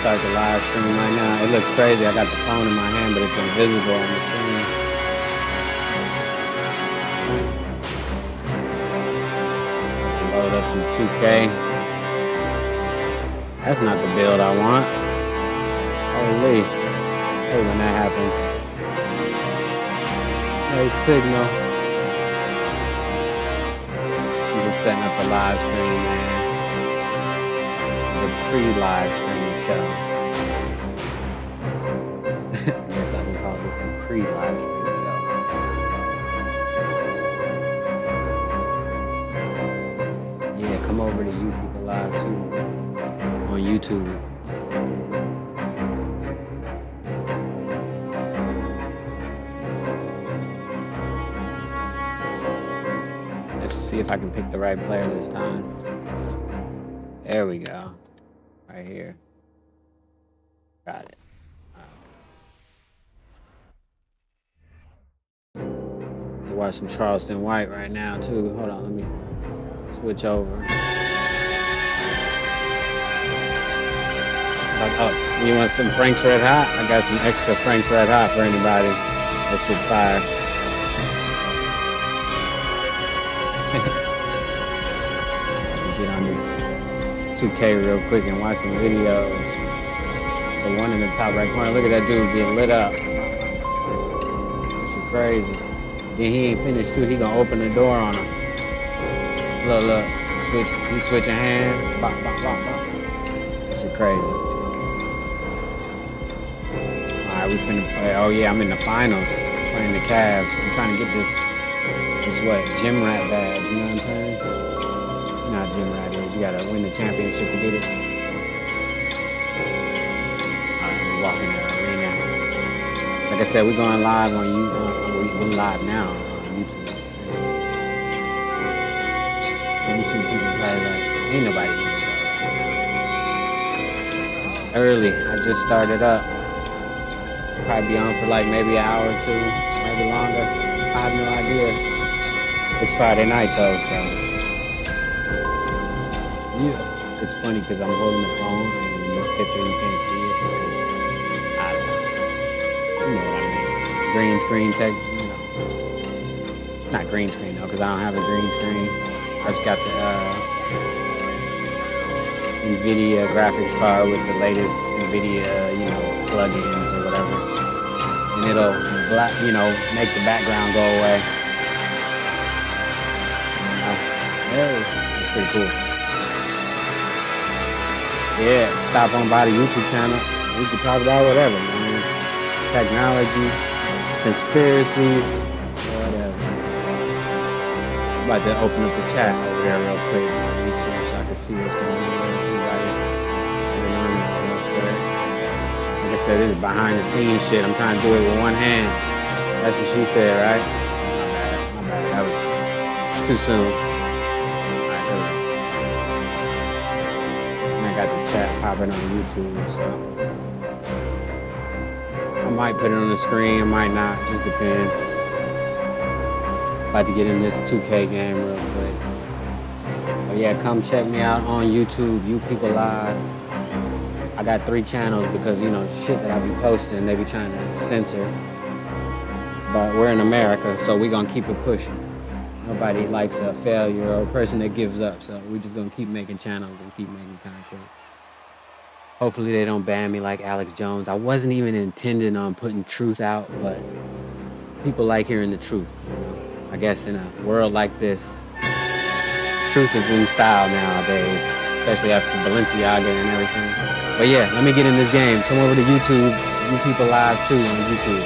Start the live stream right now. It looks crazy. I got the phone in my hand, but it's invisible on the screen. Load up some 2K. That's not the build I want. Holy. Hey, when that happens. No signal. I'm just setting up a live stream, man. The pre-live stream show. I guess I can call this the pre-live stream show. Yeah, come over to You People Live too on YouTube. Let's see if I can pick the right player this time. There we go. Right here. Got it. To watch some Charleston White right now too. Hold on, let me switch over. Oh, you want some Frank's Red Hot? I got some extra Frank's Red Hot for anybody. That shit's fire. Get on this 2K real quick and watch some videos. The one in the top right corner, look at that dude getting lit up. That shit crazy. Then he ain't finished too, he gonna open the door on him. Look, he's switching hands. Bop, bop, bop, bop. That shit crazy. Alright, we finna play. Oh yeah, I'm in the finals, playing the Cavs. I'm trying to get this what, gym rat badge, you know what I'm saying? Not gym rat is, you gotta win the championship to get it. Walking in the arena. Like I said, we're going live on we're live now on YouTube. YouTube people probably like, ain't nobody here. It's early. I just started up. Probably be on for like maybe an hour or two, maybe longer. I have no idea. It's Friday night though, so yeah. It's funny because I'm holding the phone and in this picture you can't see it. You know what I mean? Green screen tech, you know. It's not green screen though, because I don't have a green screen. I just got the NVIDIA graphics card with the latest NVIDIA, you know, plugins or whatever. And it'll make the background go away. Hey, that's pretty cool. Yeah, stop on by the YouTube channel. We can talk about whatever, man. Technology, conspiracies, whatever. I'm about to open up the chat over there real quick on YouTube so I can see what's going on. Like I said, this is behind the scenes shit. I'm trying to do it with one hand. That's what she said, right? My bad. That was too soon. Alright, and I got the chat popping on YouTube, so I might put it on the screen, I might not, just depends. About to get in this 2K game real quick. But yeah, come check me out on YouTube, You People Live. I got 3 channels because, you know, shit that I be posting, they be trying to censor. But we're in America, so we gonna keep it pushing. Nobody likes a failure or a person that gives up, so we're just gonna keep making channels and keep making content. Hopefully they don't ban me like Alex Jones. I wasn't even intending on putting truth out, but people like hearing the truth. You know? I guess in a world like this, truth is in style nowadays, especially after Balenciaga and everything. But yeah, let me get in this game. Come over to YouTube. You People Live too on YouTube.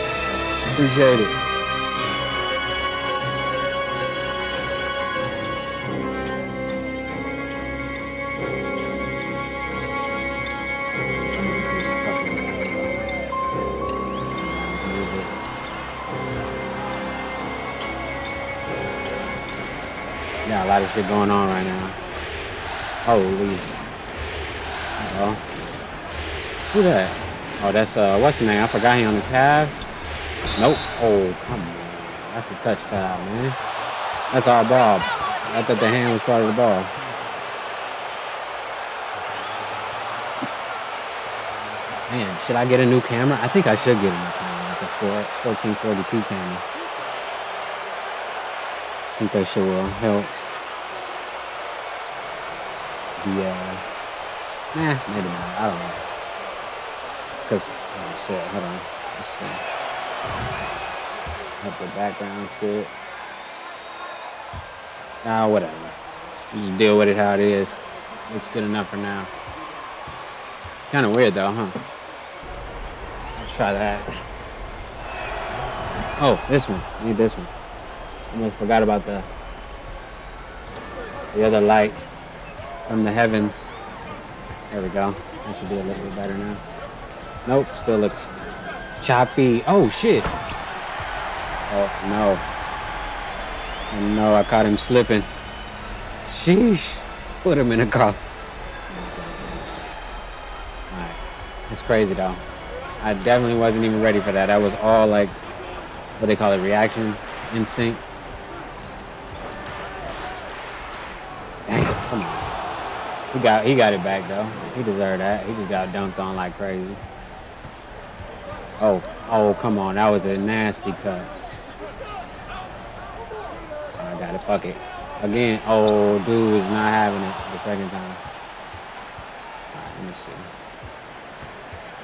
Appreciate it. Got a lot of shit going on right now. Holy. Uh-oh. Who that? Oh, that's what's his name? I forgot he on the Cavs. Nope. Oh, come on. That's a touch foul, man. That's our ball. I thought the hand was part of the ball. Man, should I get a new camera? I think I should get a new camera, like a 1440p camera. I think that shit will help. Nah, maybe not. I don't know. Cause, oh shit, hold on. Let's see. Help the background shit. Nah, whatever. You just deal with it how it is. Looks good enough for now. It's kind of weird though, huh? Let's try that. Oh, this one. I need this one. Almost forgot about the other light from the heavens. There we go. That should be a little bit better now. Nope, still looks choppy. Oh shit. Oh no. Oh no, I caught him slipping. Sheesh. Put him in a cuff. Alright. It's crazy though. I definitely wasn't even ready for that. That was all like, what they call it, reaction instinct. Damn, come on. He got it back though. He deserved that. He just got dunked on like crazy. Oh, come on. That was a nasty cut. I got it. Fuck it. Again. Oh, dude is not having it the second time. Alright, let me see.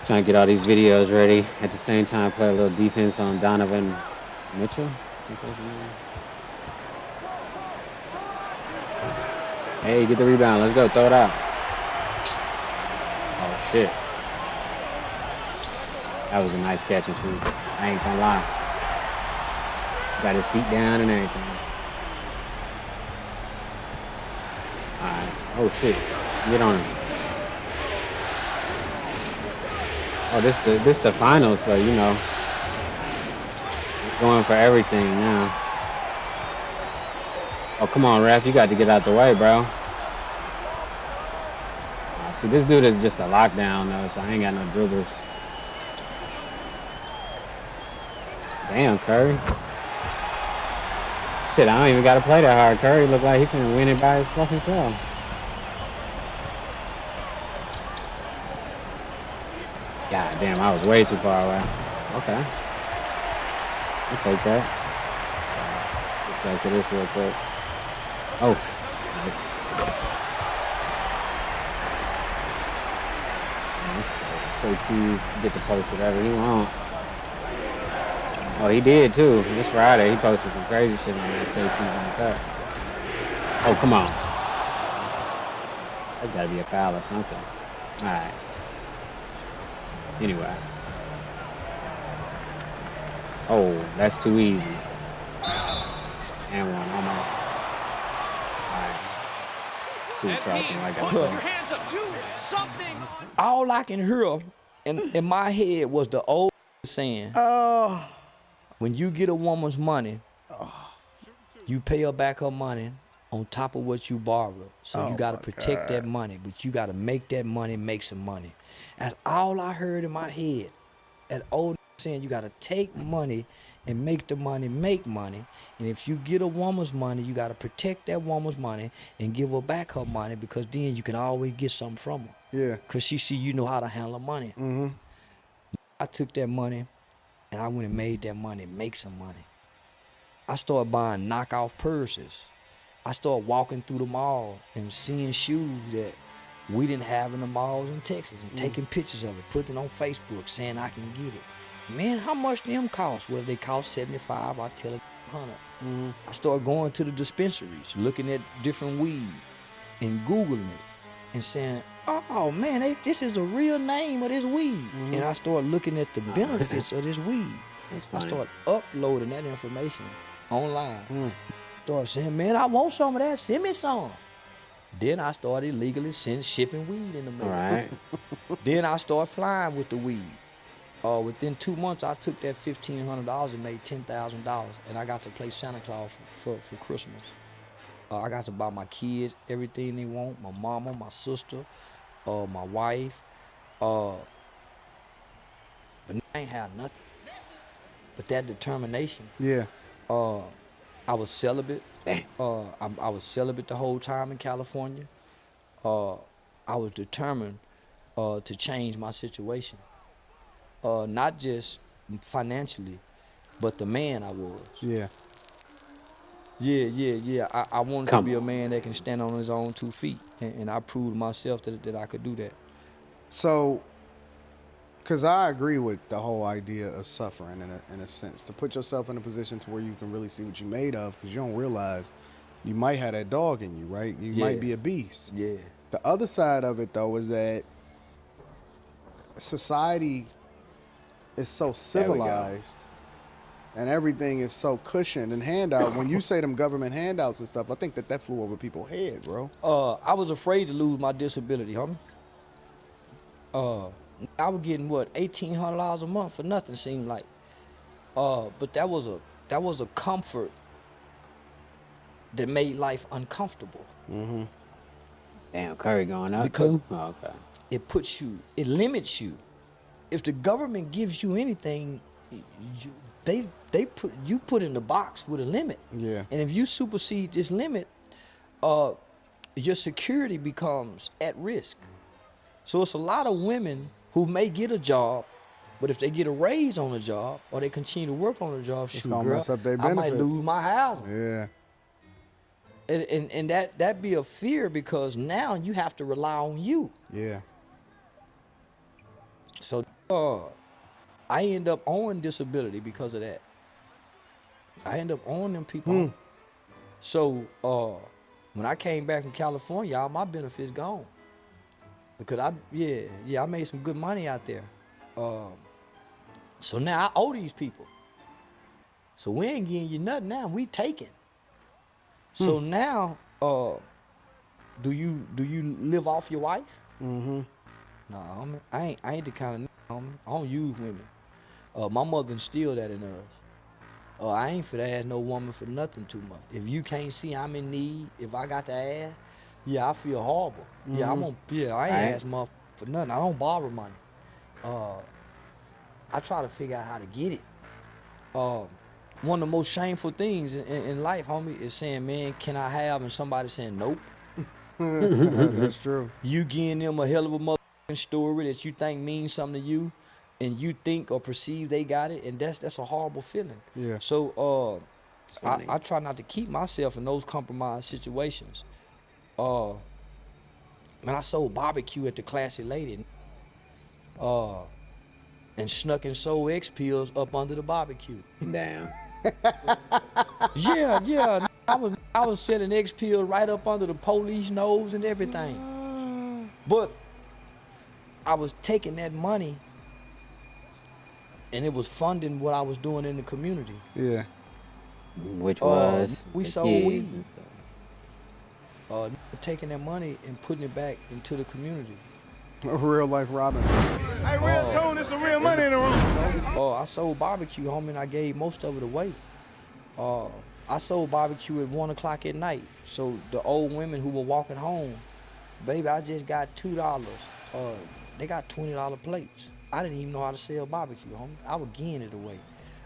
Trying to get all these videos ready. At the same time, play a little defense on Donovan Mitchell. Hey, get the rebound. Let's go. Throw it out. Oh, shit. That was a nice catch and shoot. I ain't gonna lie. Got his feet down and everything. Alright. Oh, shit. Get on him. Oh, this the finals, so, you know. Going for everything now. Oh, come on, ref. You got to get out the way, bro. See, this dude is just a lockdown, though, so I ain't got no dribbles. Damn, Curry. Shit, I don't even got to play that hard. Curry look like he finna win it by his fucking self. God damn, I was way too far away. Okay. I'll take that. Get back to this real quick. Oh. So he get to post whatever he want. Oh, he did too. This Friday, he posted some crazy shit on that SATs on the cut. Oh, come on. That's gotta be a foul or something. All right. Anyway. Oh, that's too easy. And one, almost. Alright. See what talking like I said. All I can hear in my head was the old saying, when you get a woman's money, you pay her back her money on top of what you borrowed. So you got to protect that money, but you got to make that money make some money. That's all I heard in my head. That old saying you got to take money and make the money make money. And if you get a woman's money, you got to protect that woman's money and give her back her money, because then you can always get something from her. Yeah. Because she see you know how to handle money. Mm-hmm. I took that money and I went and made that money make some money. I started buying knockoff purses. I started walking through the mall and seeing shoes that we didn't have in the malls in Texas, and taking pictures of it, putting it on Facebook, saying I can get it. Man, how much them cost? Well, they cost $75, I tell it $100. I started going to the dispensaries, looking at different weed and Googling it and saying, oh man, this is the real name of this weed. And I started looking at the benefits of this weed. I started uploading that information online. Started saying, man, I want some of that, send me some. Then I started legally shipping weed in the mail. All right. Then I started flying with the weed. Within 2 months, I took that $1,500 and made $10,000, and I got to play Santa Claus for Christmas. I got to buy my kids everything they want. My mama, my sister, my wife. But I ain't have nothing. But that determination. Yeah. I was celibate. Damn. I was celibate the whole time in California. I was determined to change my situation. Not just financially, but the man I was. Yeah. Yeah. I wanted Come to be a on. man that can stand on his own 2 feet. And I proved myself that I could do that. So, because I agree with the whole idea of suffering in a sense, to put yourself in a position to where you can really see what you're made of, because you don't realize you might have that dog in you, right? You Yeah. might be a beast. Yeah. The other side of it, though, is that society is so There we go. civilized and everything is so cushioned and handout. When you say them government handouts and stuff, I think that flew over people's head, bro. I was afraid to lose my disability, homie. I was getting what, $1,800 a month for nothing, seemed like. But that was a comfort that made life uncomfortable. Damn, Curry going up Because- too? Oh, okay. It limits you. If the government gives you anything, they put in the box with a limit. Yeah. And if you supersede this limit, your security becomes at risk. So it's a lot of women who may get a job, but if they get a raise on the job or they continue to work on the job, shoot, gonna girl, mess up their I might benefits. lose my housing. Yeah. And that be a fear because now you have to rely on you. Yeah. So I end up owing disability because of that. I end up owing them people. So when I came back from California, all my benefits gone. Because I made some good money out there. So now I owe these people. So we ain't getting you nothing now. We taking. So now, do you live off your wife? Mm-hmm. No, homie, I ain't the kind of homie. I don't use women. My mother instilled that in us. I ain't for to ask no woman for nothing too much. If you can't see I'm in need, if I got to ask, I feel horrible. I ain't Right. ask mother for nothing. I don't borrow money. I try to figure out how to get it. One of the most shameful things in life, homie, is saying, man, can I have? And somebody saying, nope. That's true. You giving them a hell of a motherfucking story that you think means something to you, and you think or perceive they got it, and that's a horrible feeling. Yeah. So It's funny. I try not to keep myself in those compromised situations. Man, I sold barbecue at the Classy Lady, and snuck and sold X pills up under the barbecue. Damn. Yeah. I was selling X pills right up under the police nose and everything. But I was taking that money and it was funding what I was doing in the community. Yeah. Which was? we the sold kids weed. and stuff. Taking that money and putting it back into the community. A real life Robin. Hey, real tone, there's some real money in the room. I sold barbecue, homie, and I gave most of it away. I sold barbecue at 1 o'clock at night. So the old women who were walking home, baby, I just got $2. They got $20 plates. I didn't even know how to sell barbecue, homie. I was giving it away.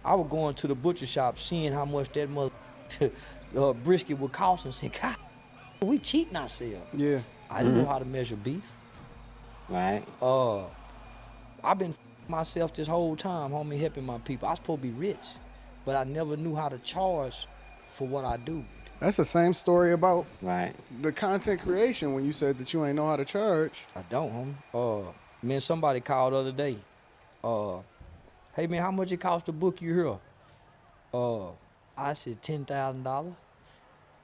I was going to the butcher shop, seeing how much that brisket would cost, and saying, God, we cheating ourselves. Yeah. I didn't know how to measure beef. Right? I've been myself this whole time, homie, helping my people. I was supposed to be rich, but I never knew how to charge for what I do. That's the same story about Right. the content creation when you said that you ain't know how to charge. I don't, homie. Man, somebody called the other day. Hey, man, how much it cost to book you here? I said $10,000.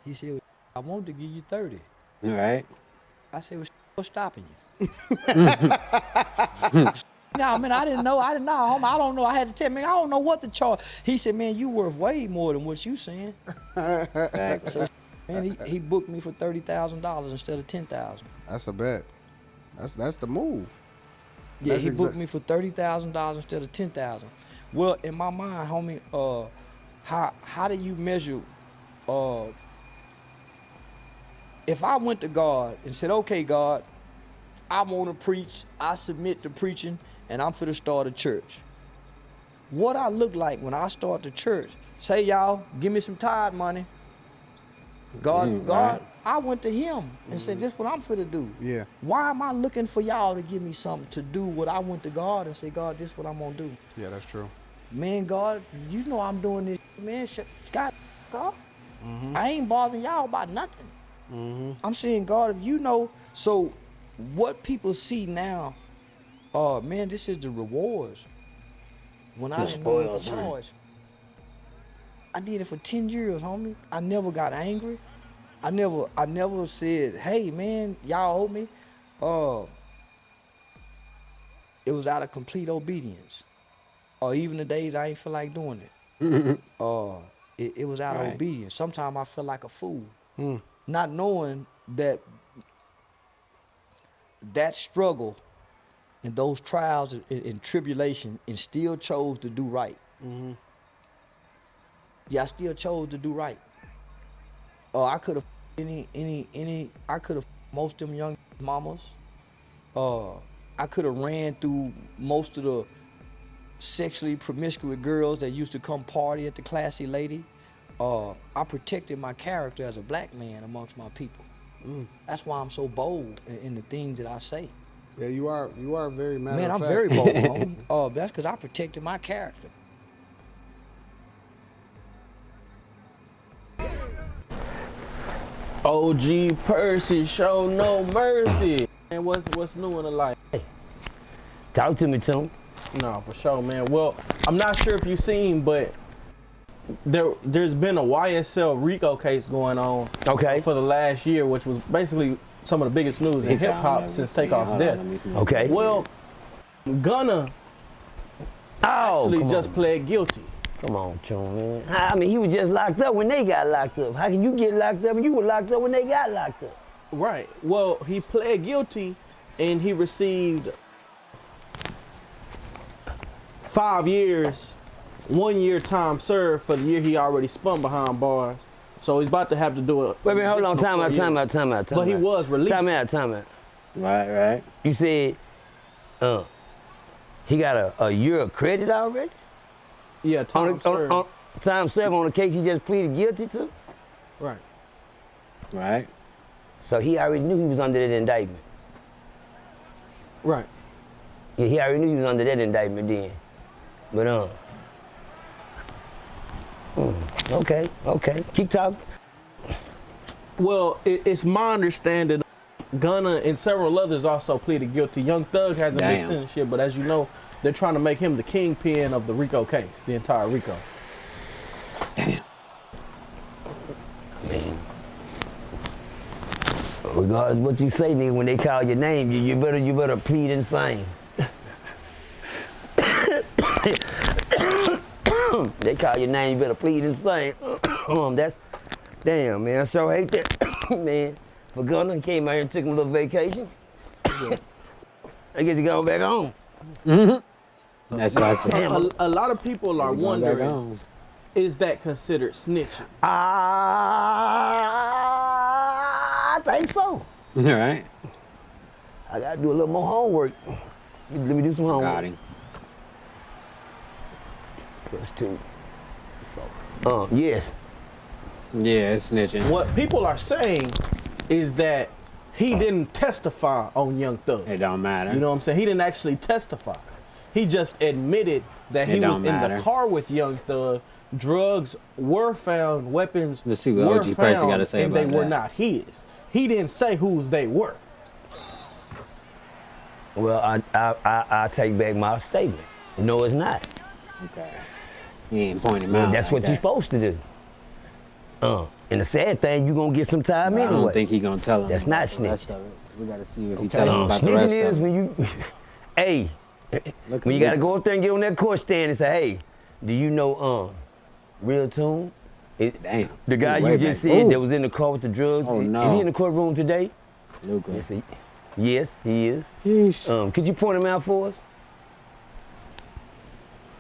He said, I wanted to give you 30. Right? I said, what's stopping you? No, man, I didn't know, homie. I don't know. I had to tell me, I don't know what to charge. He said, man, you worth way more than what you saying. Facts. So, man, he booked me for $30,000 instead of $10,000. That's a bet. That's the move. Yeah, That's he booked me for $30,000 instead of $10,000. Well, in my mind, homie, how do you measure if I went to God and said, okay, God, I want to preach, I submit to preaching, and I'm finna start a church. What I look like when I start the church, say y'all, give me some tithe money. God, right. I went to him and said, this is what I'm finna do. Yeah. Why am I looking for y'all to give me something to do what I went to God and say, God, this is what I'm gonna do? Yeah, that's true. Man, God, you know I'm doing this, man. God, I ain't bothering y'all about nothing. I'm saying, God, if you know, so what people see now, man, this is the rewards. When I didn't know what to charge. I did it for 10 years, homie. I never got angry. I never said, hey, man, y'all owe me. It was out of complete obedience. Or even the days I ain't feel like doing it. It was out of obedience. Sometimes I feel like a fool. Not knowing that struggle and those trials and tribulation and still chose to do right. Yeah, I still chose to do right. I could have I could have most of them young mamas. I could have ran through most of the sexually promiscuous girls that used to come party at the Classy Lady. I protected my character as a black man amongst my people. That's why I'm so bold in the things that I say. Yeah, you are very matter Man, of I'm fact. very bold, homie. That's because I protected my character. OG Percy, show no mercy. And what's new in the life? Talk to me, Tim. No, for sure, man. Well, I'm not sure if you've seen, but there's been a YSL RICO case going on for the last year, which was basically some of the biggest news in hip hop since Takeoff's death. Okay. Well, Gunna actually just pled guilty. Come on, Chum, man. I mean, he was just locked up when they got locked up. How can you get locked up and you were locked up when they got locked up? Right. Well, he pled guilty and he received 5 years, 1 year time served for the year he already spun behind bars. So he's about to have to do it. Wait a minute, hold on, time out. But he was released. Time out. Right. You said he got a year of credit already? Yeah, time served. Time served on the case he just pleaded guilty to? Right. So he already knew he was under that indictment. Right. Yeah, he already knew he was under that indictment then. But okay. Keep talking. Well, it's my understanding Gunna and several others also pleaded guilty. Young Thug hasn't been sentenced yet, but as you know, they're trying to make him the kingpin of the RICO case, the entire RICO. Man. Regardless of what you say, nigga, when they call your name, you better plead insane. They call your name, you better plead insane. That's, damn, man, I sure hate that. Man, for Gunna, he came out here and took a little vacation. I guess he going back home. That's what I said. A lot of people are wondering, is that considered snitching? I think so. All right. I gotta do a little more homework. Let me do some homework. Got him. Plus 2. Yes. Yeah, it's snitching. What people are saying is that he didn't testify on Young Thug. It don't matter. You know what I'm saying? He didn't actually testify. He just admitted that he was in the car with Young Thug. Drugs were found, weapons Let's see what were OG Percy found, got to say and about they were that. not his. He didn't say whose they were. Well, I take back my statement. No, it's not. Okay. He ain't pointing him out. That's like what that. you're supposed to do. And the sad thing, you're gonna get some time I anyway. don't think he gonna tell him. That's about not the rest snitching. of it. We gotta see if he tell him about the Snitching rest is of it. when you, hey, Look when at you gotta you. go up there and get on that court stand and say, hey, do you know Real Tune? Damn. The guy Way you back. just said Ooh. that was in the car with the drugs. Oh, no. Is he in the courtroom today? Luka. Yes, he is. Sheesh. Could you point him out for us?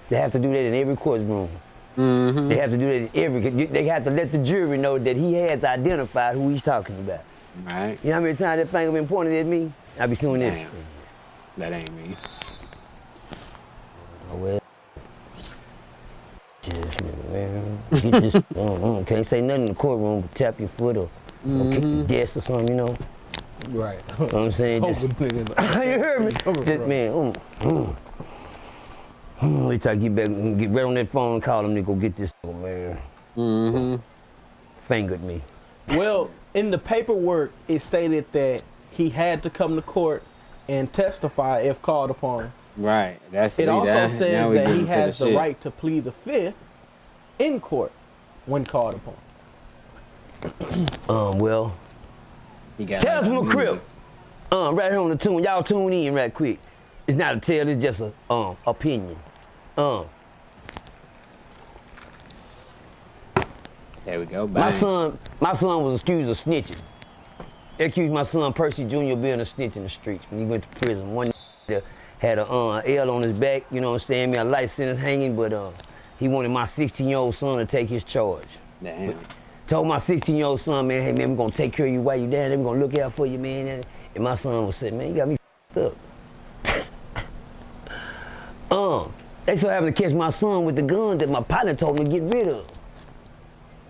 They have to do that in every courtroom. Mm-hmm. They have to do that in every. They have to let the jury know that he has identified who he's talking about. Right. You know how many times that finger been pointed at me? I be doing this. Damn. That ain't me. Oh, well. Just, man. Get this. Can't say nothing in the courtroom, but tap your foot or kick your desk or something, you know. Right. You know what I'm saying? Just, you heard me? Just, man, wait till I get back and get right on that phone and call him to go get this, man. Fingered me. Well, in the paperwork, it stated that he had to come to court and testify if called upon. Right. That's It also now says we that getting he to has the shit. right to plead the fifth in court when called upon. Well, He got tell us like from the crib. Right here on the tune. Y'all tune in right quick. It's not a tale, it's just a opinion. There we go. Bang. My son was accused of snitching. They accused my son Percy Jr. of being a snitch in the streets when he went to prison. One that had a L on his back, you know what I'm saying? A life sentence hanging, but he wanted my 16-year-old son to take his charge. Damn. Told my 16-year-old son, man, hey man, we're gonna take care of you while you're down there, we're gonna look out for you, man. And my son was saying, man, you got me up. They so happened to catch my son with the gun that my partner told him to get rid of.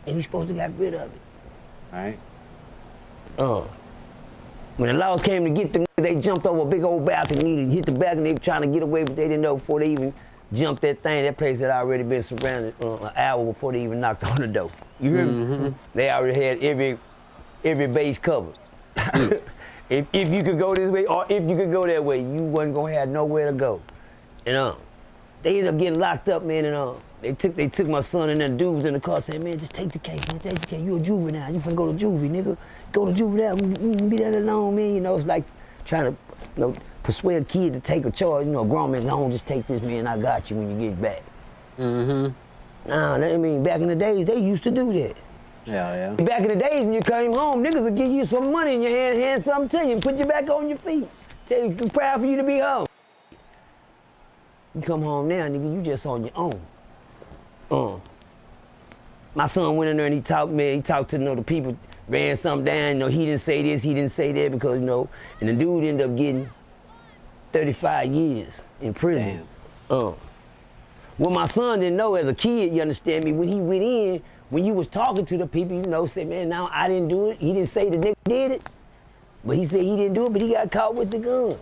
And he's supposed to get rid of it. Right. When the laws came to get them, they jumped over a big old balcony, hit the balcony, they were trying to get away, but they didn't know before they even jumped that thing. That place had already been surrounded an hour before they even knocked on the door. You hear me? They already had every base covered. If you could go this way or if you could go that way, you wasn't gonna have nowhere to go. And they ended up getting locked up, man, and they took my son and then dudes in the car saying, man, just take the case, man, take the case. You a juvenile, you finna go to juvie, nigga. Go to juvenile, be that alone, man. You know, it's like trying to, persuade a kid to take a charge. You know, a grown man, don't just take this, man, I got you when you get back. Nah, I mean, back in the days, they used to do that. Yeah. Back in the days when you came home, niggas would give you some money in your hand something to you, and put you back on your feet. Tell you, proud for you to be home. You come home now, nigga, you just on your own. My son went in there and he talked to the people, ran something down, he didn't say this, he didn't say that, because, and the dude ended up getting 35 years in prison. Damn. What my son didn't know as a kid, you understand me, when he went in, when you was talking to the people, say, man, now I didn't do it. He didn't say the nigga did it, but he said he didn't do it, but he got caught with the gun.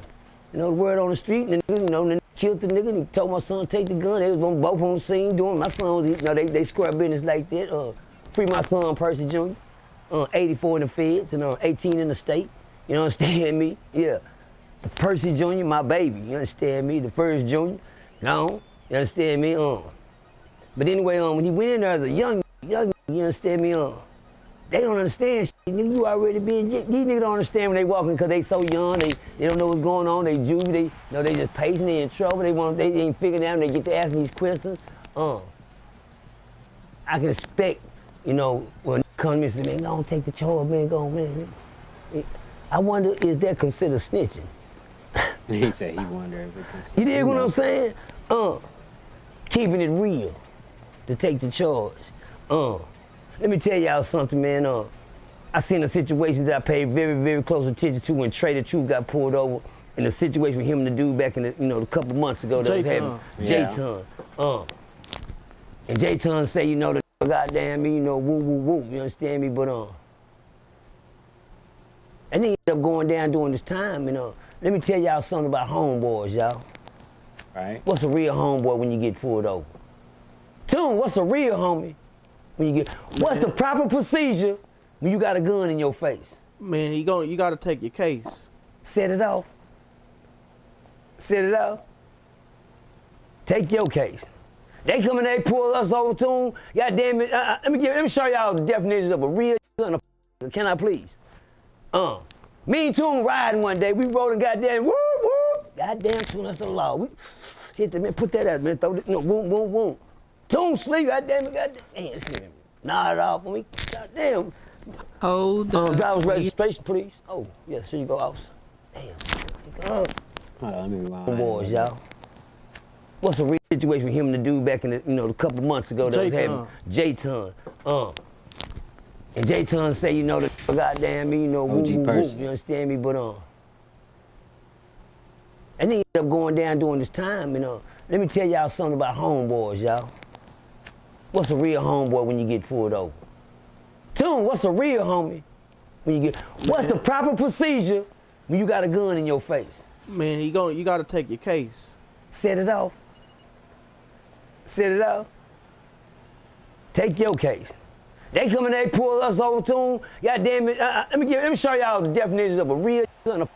The word on the street, and the nigga, killed the nigga, and he told my son to take the gun. They was both on the scene doing, my son was, they square business like that. Free my son, Percy Jr., 84 in the feds, and 18 in the state. You understand me? Yeah. Percy Jr., my baby, you understand me? The first junior, you understand me? But anyway, when he went in there as a young, you understand me? They don't understand shit. Nigga, you already been, these niggas don't understand when they walking because they so young, they don't know what's going on, they juvie, they just pacing, they in trouble, they ain't figuring out, they get to asking these questions. I can expect, when come to me and say, man, go on, take the charge, man, go on, man. I wonder, is that considered snitching? He said he wondered if it was. You dig what I'm saying? Keeping it real to take the charge. Let me tell y'all something, man. I seen a situation that I paid very, very close attention to when Trey the Truth got pulled over in a situation with him and the dude back in a couple months ago that was having J-Ton. And J-Ton say, the goddamn me, woo, woo, woo, you understand me? But and he ended up going down during this time, let me tell y'all something about homeboys, y'all. Right. What's a real homeboy when you get pulled over? Tune, what's a real homie when you get, what's the proper procedure when you got a gun in your face? Man, you got to take your case. Set it off. Set it off. Take your case. They come and they pull us over to them. God damn it. Let me show y'all the definitions of a real gun. Can I please? Me and Tune riding one day. We rolling goddamn woo woo. Goddamn Tune, that's the law. We hit the man, put that out, man. Throw it, boom, boom, boom. Tune sleep, goddamn it, goddamn. Man, this nigga nodded off on me. Goddamn. Hold on. Driver's registration, please. Oh, yeah, here you go, officer. Damn. Hold on, let me rewind. Boys, y'all. What's a real situation with him and the dude back in a couple months ago that was having J-Ton. And J-Ton say, you know, the goddamn me, you know, woo, OG woo, woo, person. you understand me? But and then ended up going down during this time, you know. Let me tell y'all something about homeboys, y'all. What's a real homeboy when you get pulled over? Tune, what's a real homie when you get? What's the proper procedure when you got a gun in your face? Man, you got to take your case. Set it off. Set it off. Take your case. They come and they pull us over to them. God damn it. Let me show y'all the definitions of a real gun.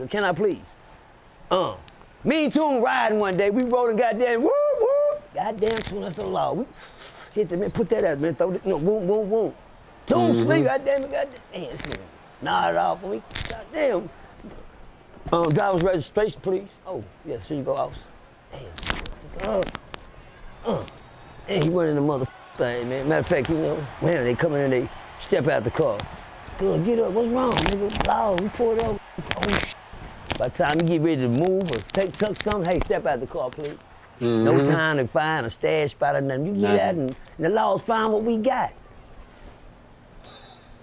Can I please? Me and Tune riding one day. We rolling goddamn whoop whoop. Goddamn Tune, that's the law. We hit the man, put that out, man. Throw it, boom, boom, boom. Tune sleep, goddamn it, goddamn. Damn, this nigga nod off on me. Goddamn. Driver's registration, please. Oh, yes, here you go, officer. Damn. And he running the mother thing, man. Matter of fact, you know, man, they come in and they step out the car. Good, get up. What's wrong, nigga? Loud. We pulled over. Oh, shit. By the time you get ready to move or tuck something, hey, step out the car, please. No time to find a stash spot or nothing. You get out and the laws find what we got.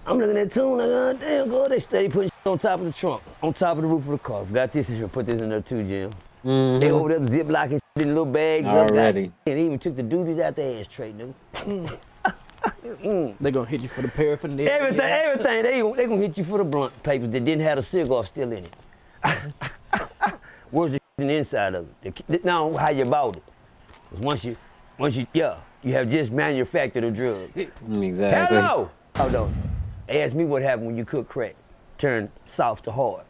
I'm looking at Tune, like, damn, God, they steady putting shit on top of the trunk, on top of the roof of the car. Got this in here, put this in there too, Jim. They over there zip-locking shit in little bags. Already. And even took the duties out their ashtray, dude. They gonna hit you for the paraphernalia. Everything. They gonna hit you for the blunt papers that didn't have a cigar still in it. Where's the in the inside of it? Now, how you bought it? 'Cause once you have just manufactured a drug. Exactly. Hello. Hold on. They asked me what happened when you cook crack. Turn soft to hard.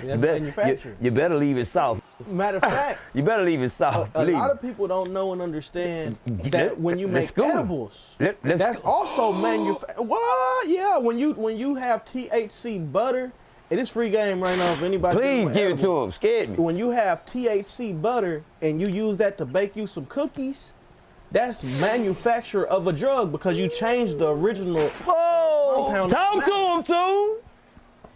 That's manufactured. You better leave it soft. Matter of fact, You better leave it soft. a lot of people don't know and understand that when you make go. edibles, Let's that's go. also manufactured. What? Yeah, when you have THC butter, it is free game right now. If anybody, Please doing give it edibles. to them. Scared me. When you have THC butter and you use that to bake you some cookies, that's manufacture of a drug because you changed the original. Oh, compound talk to them, too.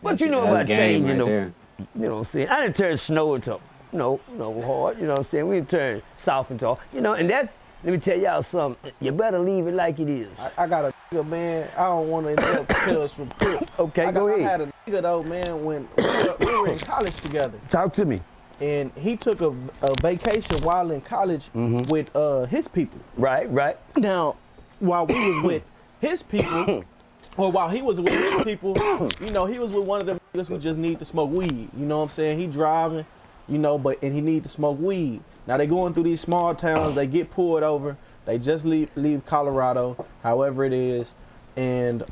What you know That's about game changing right them? there. You know what I'm saying? I didn't turn snow into, no, hard. You know what I'm saying? We didn't turn soft into, and that's, let me tell y'all something. You better leave it like it is. I got a nigga, man. I don't want to interrupt Pills from Cook. Okay, go ahead. I had a nigga though, man, when we were in college together. Talk to me. And he took a vacation while in college with his people. Right. Now, while we was with his people, or while he was with his people, you know, he was with one of them niggas who just need to smoke weed. You know what I'm saying? He driving, you know, and he need to smoke weed. Now they going through these small towns, they get pulled over, they just leave Colorado, however it is, and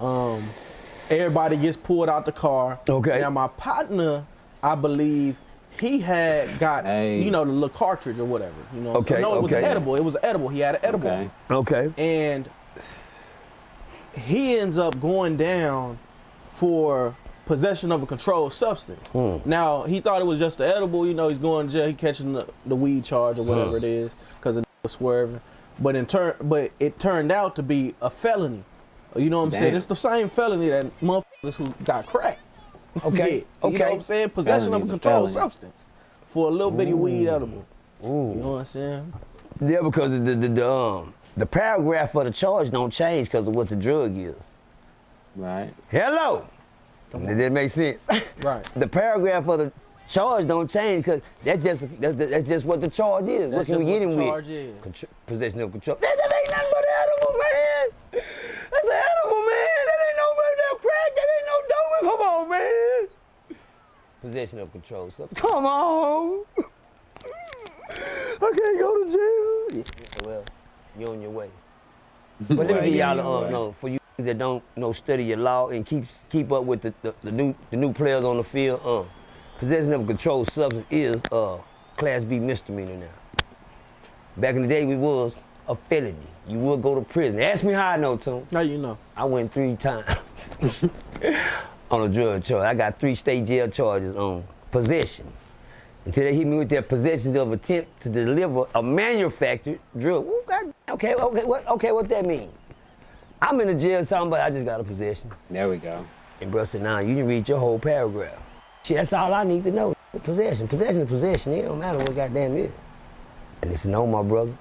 everybody gets pulled out the car. Okay. Now my partner, I believe, he had got, you know, the little cartridge or whatever. You know what I'm saying? No, it was edible. It was edible. He had an edible. Okay. And he ends up going down for possession of a controlled substance. Now, he thought it was just the edible, you know, he's going to jail, he catching the weed charge or whatever it is, because it was swerving. But it turned out to be a felony. You know what I'm saying? It's the same felony that motherfuckers who got crack. Okay. You know what I'm saying? Possession of a controlled substance for a little bitty weed edible. You know what I'm saying? Yeah, because the paragraph of the charge don't change because of what the drug is. Right. Hello. Did that make sense? Right. The paragraph of the charge don't change because that's just what the charge is. What can we get him with? Possession of control. That ain't nothing but edible, man. That's an edible, man. That ain't no crack. That ain't no dope. Come on, man. Possession of control. So come on. I can't go to jail. Yeah, well, you're on your way. But let me give y'all for you that don't study your law and keep up with the new players on the field. Possession of a controlled substance is Class B misdemeanor now. Back in the day, we was a felony. You would go to prison. Ask me how I know, Tom. How you know? I went 3 times on a drug charge. I got 3 state jail charges on possession. Until they hit me with their possession of attempt to deliver a manufactured drug. Ooh, okay, what that means? I'm in the jail talking about I just got a possession. There we go. And bro said, nah, you can read your whole paragraph. Shit, that's all I need to know. Possession is possession. It don't matter what goddamn it is. And they said, no, my brother.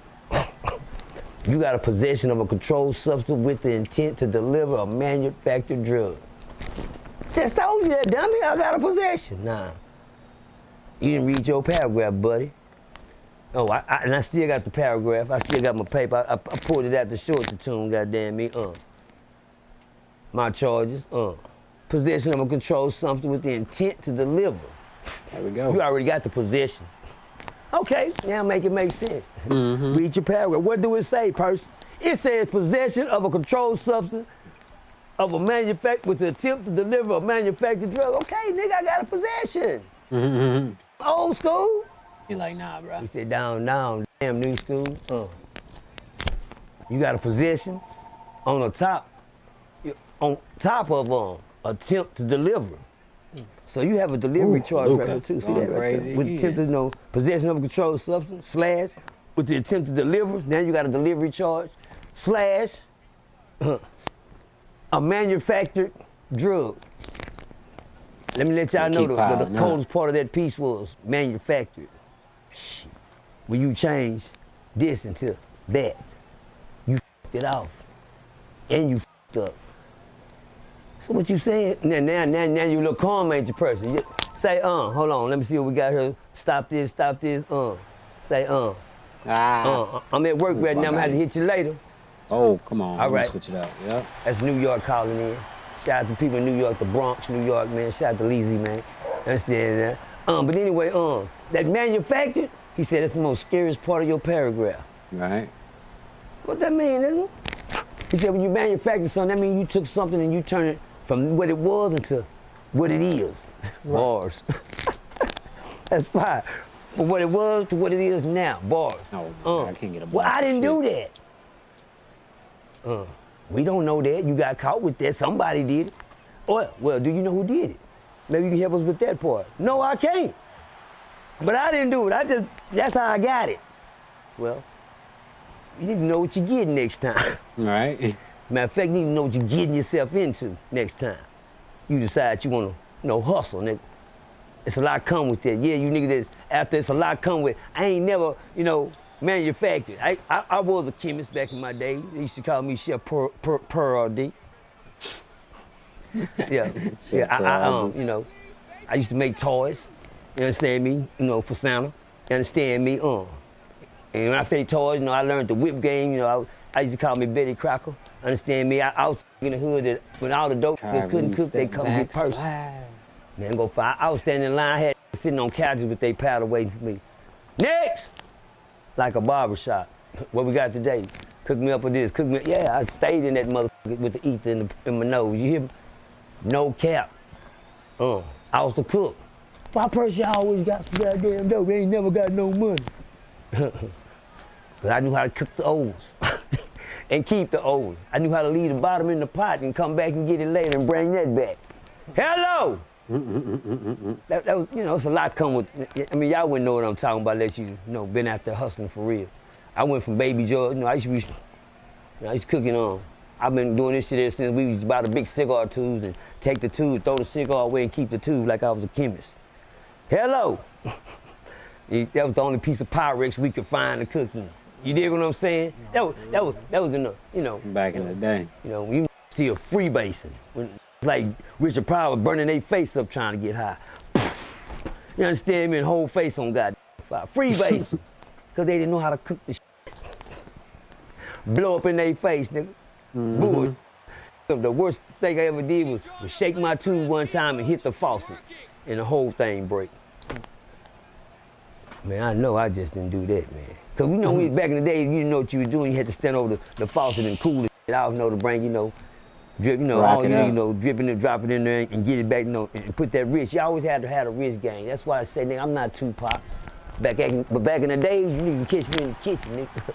You got a possession of a controlled substance with the intent to deliver a manufactured drug. Just told you that, dummy. I got a possession. Nah. You didn't read your paragraph, buddy. Oh, and I still got the paragraph. I still got my paper. I pulled it out to show it to tune, goddamn me. My charges, possession of a controlled substance with the intent to deliver. There we go. You already got the possession. Okay, now make it make sense. Read your paragraph. What do it say, person? It says possession of a controlled substance of a manufacturer with the attempt to deliver a manufactured drug. Okay, nigga, I got a possession. Old school. You like, nah, bro. He said, down, damn new school. You got a possession on the top of attempt to deliver. So you have a delivery charge right there too. See that right there? With the attempt to possession of a controlled substance, / with the attempt to deliver. Now you got a delivery charge, / a manufactured drug. Let me let y'all know the coldest part of that piece was manufactured. Shit. When you change this into that, you f***ed it off. And you f***ed up. So what you saying? Now you look calm, ain't your person. You say, hold on, let me see what we got here. Stop this, Say, I'm at work right now, I'm gonna have to hit you later. Oh, come on. All right. Switch it up, yep. That's New York calling in. Shout out to people in New York, the Bronx, New York, man. Shout out to Leezy, man. Understand that? But anyway, that manufactured, he said that's the most scariest part of your paragraph. Right. What that mean, nigga? He said when you manufacture something, that means you took something and you turned it from what it was into what it is. Bars. That's fine. From what it was to what it is now. Bars. Oh, I can't get a bar. Well, I didn't do that. We don't know that. You got caught with that. Somebody did it. Well, do you know who did it? Maybe you can help us with that part. No, I can't. But I didn't do it. That's how I got it. Well, you need to know what you're getting next time. Right. Matter of fact, you need to know what you're getting yourself into next time. You decide you want to, hustle, nigga. It's a lot come with that. Yeah, you niggas, after it's a lot come with, I ain't never, manufactured. I was a chemist back in my day. They used to call me Chef Per D. Yeah, I used to make toys. You understand me? For Santa. You understand me? And when I say toys, I learned the whip game. I used to call me Betty Crocker. Understand me? I was in the hood that when all the dope just couldn't cook, they come get person. Man, go fight. I was standing in line, had sitting on couches with they powder waiting for me. Next! Like a barbershop. What we got today? Cook me up with this, cook me up. Yeah, I stayed in that motherfucker with the ether in my nose. You hear me? No cap. I was the cook. Why person always got some goddamn dope? They ain't never got no money. But I knew how to cook the O's and keep the O's. I knew how to leave the bottom in the pot and come back and get it later and bring that back. Hello! That was, it's a lot come with, y'all wouldn't know what I'm talking about unless you, been out there hustling for real. I went from Baby Joe, I used to cooking on. I've been doing this shit ever since we used to buy the big cigar tubes and take the tube, throw the cigar away and keep the tube like I was a chemist. Hello! That was the only piece of Pyrex we could find to cook in. You dig what I'm saying? That was in the, Back in the day. We still freebasing. Like Richard Pryor was burning their face up trying to get high. You understand me? And whole face on goddamn fire. Freebasing. Because they didn't know how to cook the shit. Blow up in their face, nigga. Bull. The worst thing I ever did was shake my tube one time and hit the faucet. And the whole thing break. Man, I know I just didn't do that, man. Because back in the day, you didn't know what you were doing. You had to stand over the faucet and cool it out, to bring, drip, all dripping and dropping in there and get it back, and put that wrist. You always had to have a wrist game. That's why I say, nigga, I'm not Tupac. But back in the day, you need to catch me in the kitchen, nigga,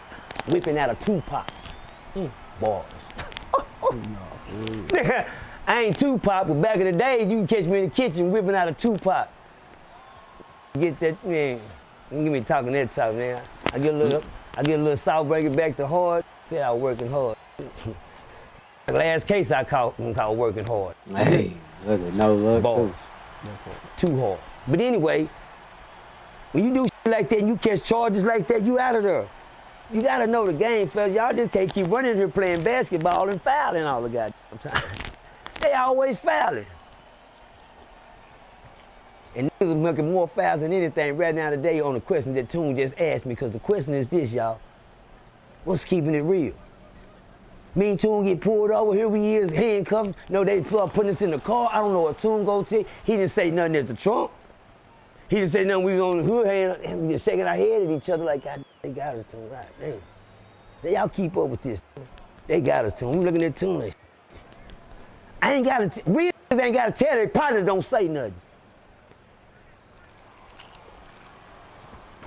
whipping out of Tupacs. Bars. Nigga, I ain't Tupac, but back in the day, you can catch me in the kitchen whipping out of Tupac. Get that, man. Don't get me talking that talk, man. I get a little south, bring it back to hard. Said I was working hard. The last case I caught working hard. Hey, look at no luck too. Too hard. But anyway, when you do shit like that and you catch charges like that, you out of there. You gotta know the game, fellas. Y'all just can't keep running here playing basketball and fouling all the goddamn time. They always fouling. And niggas making more fouls than anything right now today on the question that Tune just asked me, because the question is this, y'all. What's keeping it real? Me and Tune get pulled over, here we is, handcuffed. No, they putting us in the car. I don't know what Tune go to. He didn't say nothing at the trunk. He didn't say nothing, we was on the hood, and we just shaking our head at each other like, God, they got us, Tune, right, damn. Y'all keep up with this. They got us, Tune. I'm looking at Tune like, I ain't gotta, real niggas ain't gotta tell their partners don't say nothing.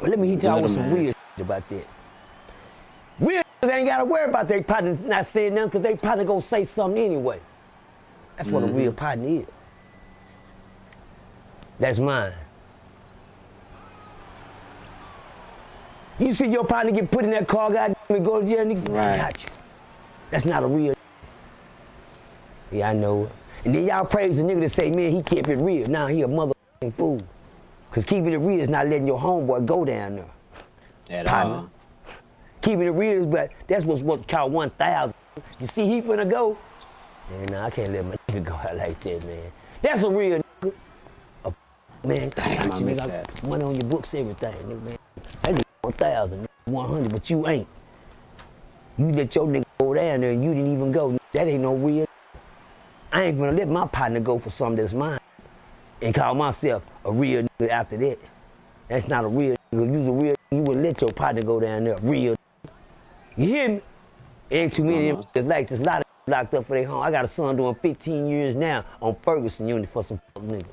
Well, let me hit y'all with some weird shit about that. Real niggas ain't gotta worry about their partners not saying nothing, because they partner gonna say something anyway. That's what a real partner is. That's mine. You see your partner get put in that car, goddamn, and go to jail, niggas, Right. got you. That's not a real. Yeah, I know it. And then y'all praise the nigga that say, man, he kept it real. Now he a motherfucking fool. Because keeping it real is not letting your homeboy go down there. At all. Keeping it real is, but that's what's called 1,000. You see he finna go? Man, nah, I can't let my nigga go out like that, man. That's a real nigga. Man, Damn, I you missed got that. money on your books, everything, nigga, man. That's 1,000, 100, but you ain't. You let your nigga go down there and you didn't even go. That ain't no real. I ain't gonna let my partner go for something that's mine and call myself a real nigga after that. That's not a real nigga. You's a real nigga, you wouldn't let your partner go down there. Real. You hear me? Ain't too many of them like this. A lot of locked up for their home. I got a son doing 15 years now on Ferguson Unit for some fuck niggas.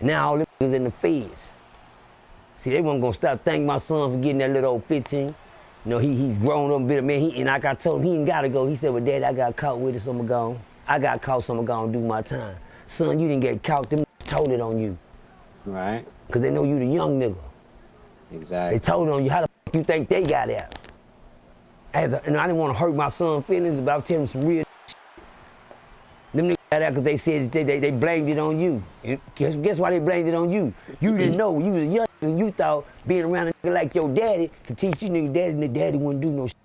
Now all them niggas in the feds. See, they wasn't gonna stop thanking my son for getting that little old 15. You know, he's grown up a bit, man. And like I told him, he ain't gotta go. He said, well, Daddy, I got caught with it, so I'm gone. I got caught, so I'm gonna do my time. Son, you didn't get caught, them told it on you. Right. Because they know you the young nigga. Exactly. They told it on you. How the fuck you think they got out? I didn't want to hurt my son's feelings, but I was telling him some real shit. Them niggas got out because they said that they blamed it on you. Guess why they blamed it on you? You didn't know. You was a young nigga. You thought being around a nigga like your daddy could teach you nigga daddy, and the daddy wouldn't do no shit.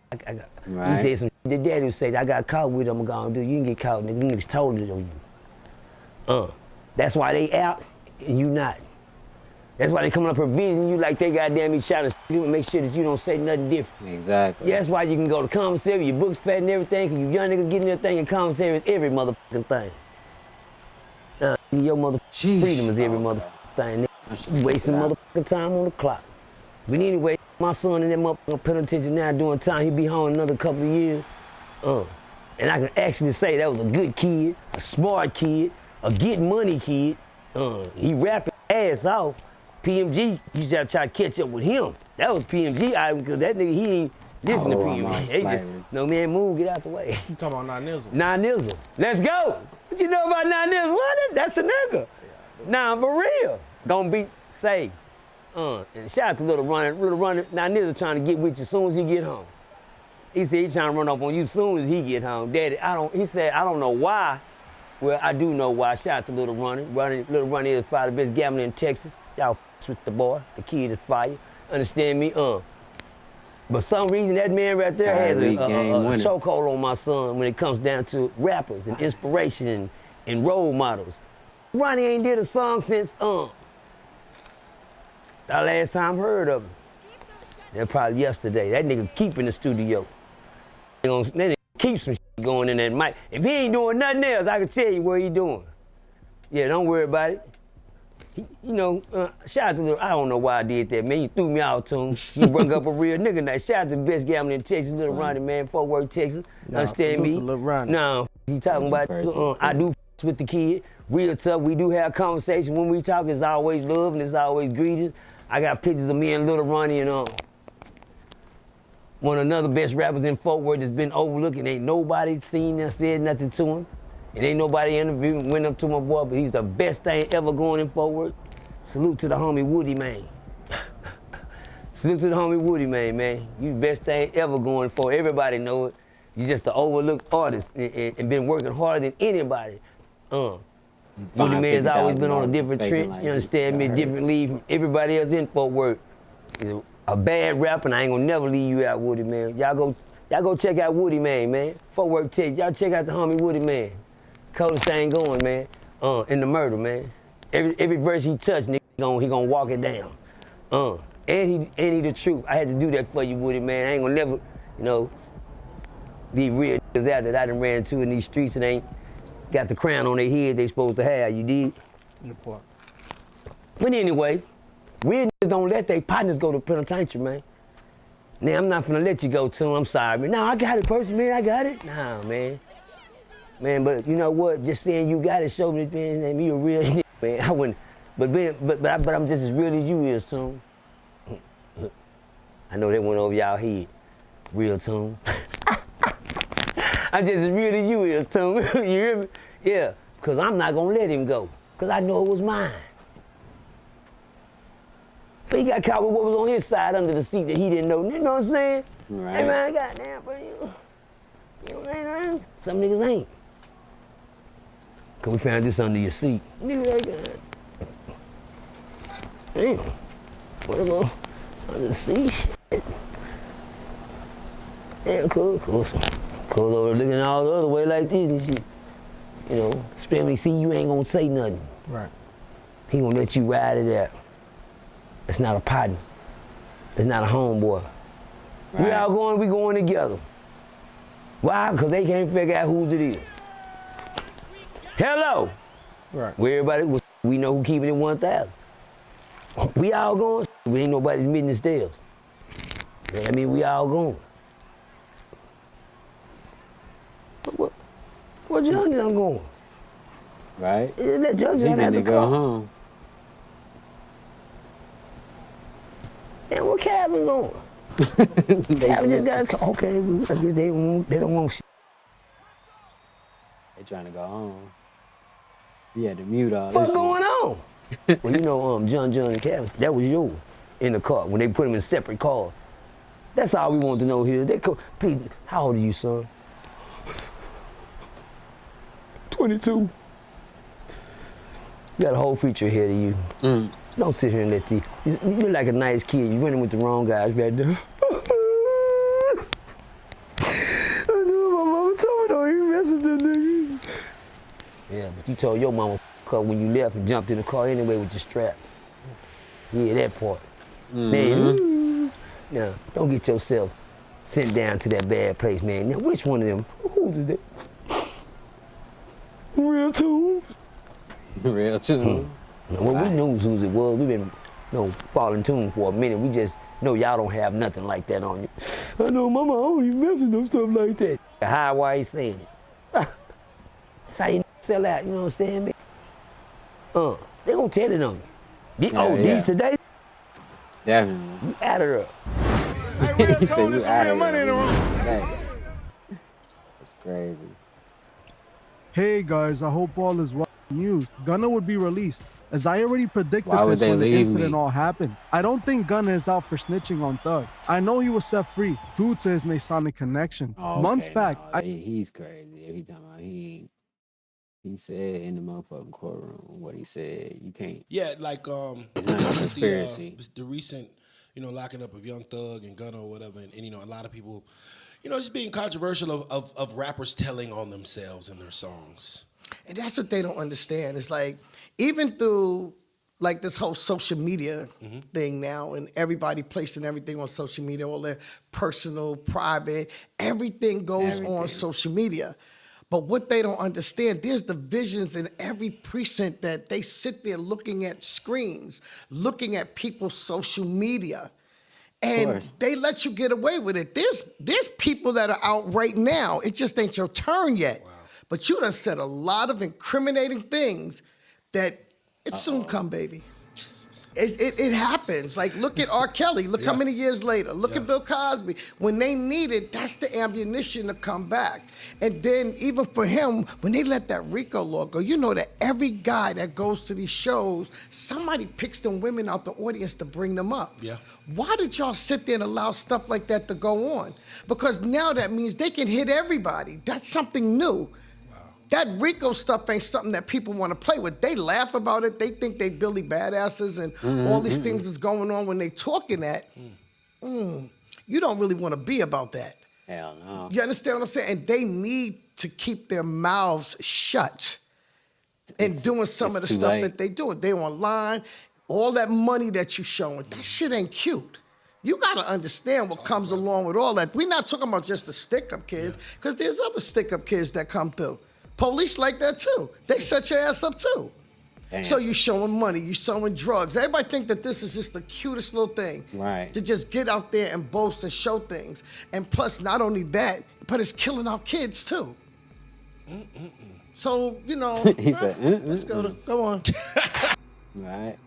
Right. You said some shit. The daddy would say, I got caught with it, I'm gonna do. You didn't get caught, nigga. Them niggas told it on you. That's why they out and you not. That's why they coming up here visiting you like they goddamn each other and make sure that you don't say nothing different. Exactly. Yeah, that's why you can go to commissary, your books fat and everything, because you young niggas getting everything in commissary is every motherfucking thing. Your motherfucking freedom is every motherfucking thing. You wasting motherfucking time on the clock. But anyway, my son in that motherfucking penitentiary now doing time, he be home another couple of years. And I can actually say that was a good kid, a smart kid, a get money kid. He rapping ass off. PMG, you just gotta try to catch up with him. That was PMG item, because that nigga, he ain't listen to PMG. They just, no man, move, get out the way. You talking about Nine-Nizzle? Nine-Nizzle, let's go. What you know about Nine-Nizzle? What? That's a nigga. Nah, for real. Don't be safe. And shout out to Little Runner. Nine-Nizzle trying to get with you as soon as he get home. He said he's trying to run up on you as soon as he get home. Daddy, he said, I don't know why. Well, I do know why. Shout out to Little Runner. Little Runner is probably the best gambler in Texas. Y'all with the boy. The kid is fire. Understand me? But some reason that man right there has a chokehold on my son when it comes down to rappers and inspiration and role models. Ronnie ain't did a song since the last time I heard of him. That probably yesterday. That nigga keep in the studio. That nigga keep some shit going in that mic. If he ain't doing nothing else, I can tell you what he doing. Yeah, don't worry about it. Shout out to Little, I don't know why I did that, man. You threw me out, Tune. You brought up a real nigga now. Shout out to the best gambler in Texas, Little Ronnie, man, Fort Worth, Texas. Understand me? No, he talking about, I do with the kid. Real tough, we do have conversation. When we talk, it's always love and it's always greetings. I got pictures of me and Little Ronnie and one of another best rappers in Fort Worth that's been overlooked and ain't nobody seen or said nothing to him. It ain't nobody interviewed, went up to my boy, but he's the best thing ever going in Fort Worth. Salute to the homie Woody, man. Salute to the homie Woody, man. You the best thing ever going for. Everybody know it. You just the overlooked artist and been working harder than anybody. Woody man's always been on a different trench, you understand me, different league from everybody else in Fort Worth. a bad rapper, and I ain't gonna never leave you out, Woody, man. Y'all go check out Woody, man. Footwork Tech, y'all check out the homie Woody, man. Coldest thing going, man. In the murder, man. Every verse he touched, nigga, he gonna walk it down. And he the truth. I had to do that for you, Woody, man. I ain't gonna never, you know, these real niggas out that I done ran into in these streets and ain't got the crown on their head they supposed to have, you dig? But anyway, real niggas don't let their partners go to penitentiary, man. Now, I'm not finna let you go, too. I'm sorry, man. No, I got it, person, man. I got it. Nah, man. Man, but you know what? Just saying you got it showed me, man, you a real nigga, man. I wouldn't, but I'm just as real as you is, too. I know that went over y'all head. Real, tune. I'm just as real as you is, tune. You hear me? Yeah, because I'm not going to let him go, because I know it was mine. But he got caught with what was on his side under the seat that he didn't know. You know what I'm saying? Right. Hey, man, goddamn, bro, you know ain't. Some niggas ain't. Because we found this under your seat. Nigga, damn. What about under the seat? Shit. Damn, cool. Cool over looking all the other way like this and shit. You know, especially when he see you ain't gonna say nothing. Right. He gonna let you ride it out. It's not a partner. It's not a homeboy. Right. We going together. Why? Because they can't figure out whose it is. Hello. Right. Where everybody, we know who keeping it 1,000. We all going. We ain't nobody's meeting the stairs. I mean, we all going. What John going? Right? Let John He have need to to go home. And where Calvin going? Calvin just got his car. Okay, I guess they don't want shit. They trying to go home. He had to mute all What's this going on? Well, you know, John and Calvin, that was yours in the car when they put them in separate cars. That's all we want to know here. Pete, how old are you, son? 22. You got a whole future ahead of you. Don't sit here and let you look like a nice kid. You running with the wrong guys right there. I knew my mama told me don't even mess with that nigga. Yeah, but you told your mama when you left and jumped in the car anyway with your strap. Yeah, that part. Man, now, don't get yourself sent down to that bad place, man. Now, which one of them? Who's it? Real tune. Real tune. Well, we knew whose it was. We've been, falling tune for a minute. We just know y'all don't have nothing like that on you. I know, mama, I don't even mess with no stuff like that. How, why he saying it? That's how you sell out, you know what I'm saying, man? They gonna tell it on you. These today? Definitely. You add her up. Hey, real He said tone, you there's some real money in the room. That's crazy. Hey guys, I hope all is well. News. Gunna would be released. As I already predicted Why would this they when the leave incident me? all happened. I don't think Gunna is out for snitching on Thug. I know he was set free due to his Masonic connection. Oh, Months okay, back, no, he's crazy. Every time he said in the motherfucking courtroom what he said. You can't. Yeah, like It's not a conspiracy. the recent, locking up of Young Thug and Gunna or whatever, and a lot of people, just being controversial of rappers telling on themselves in their songs. And that's what they don't understand. It's like, even through like this whole social media thing now, and everybody placing everything on social media, all their personal, private, everything goes on social media. But what they don't understand, there's divisions in every precinct that they sit there looking at screens, looking at people's social media. And they let you get away with it. There's people that are out right now. It just ain't your turn yet. Wow. But you done said a lot of incriminating things that it's soon come, baby. It happens. Like, look at R. Kelly. Look how many years later. Look at Bill Cosby. When they need it, that's the ammunition to come back. And then even for him, when they let that RICO law go, you know that every guy that goes to these shows, somebody picks them women out the audience to bring them up. Yeah. Why did y'all sit there and allow stuff like that to go on? Because now that means they can hit everybody. That's something new. That RICO stuff ain't something that people want to play with. They laugh about it. They think they Billy Badasses and all these things is going on when they talking that. you don't really want to be about that. Hell no. You understand what I'm saying? And they need to keep their mouths shut and doing some of the stuff that they doing. They online, all that money that you showing, that shit ain't cute. You got to understand what comes along with all that. We're not talking about just the stick-up kids, because there's other stick-up kids that come through. Police like that too. They set your ass up too. Damn. So you showing money, you showing drugs. Everybody think that this is just the cutest little thing. Right. To just get out there and boast and show things. And plus, not only that, but it's killing our kids too. So, you know, he said, let's go on. Right.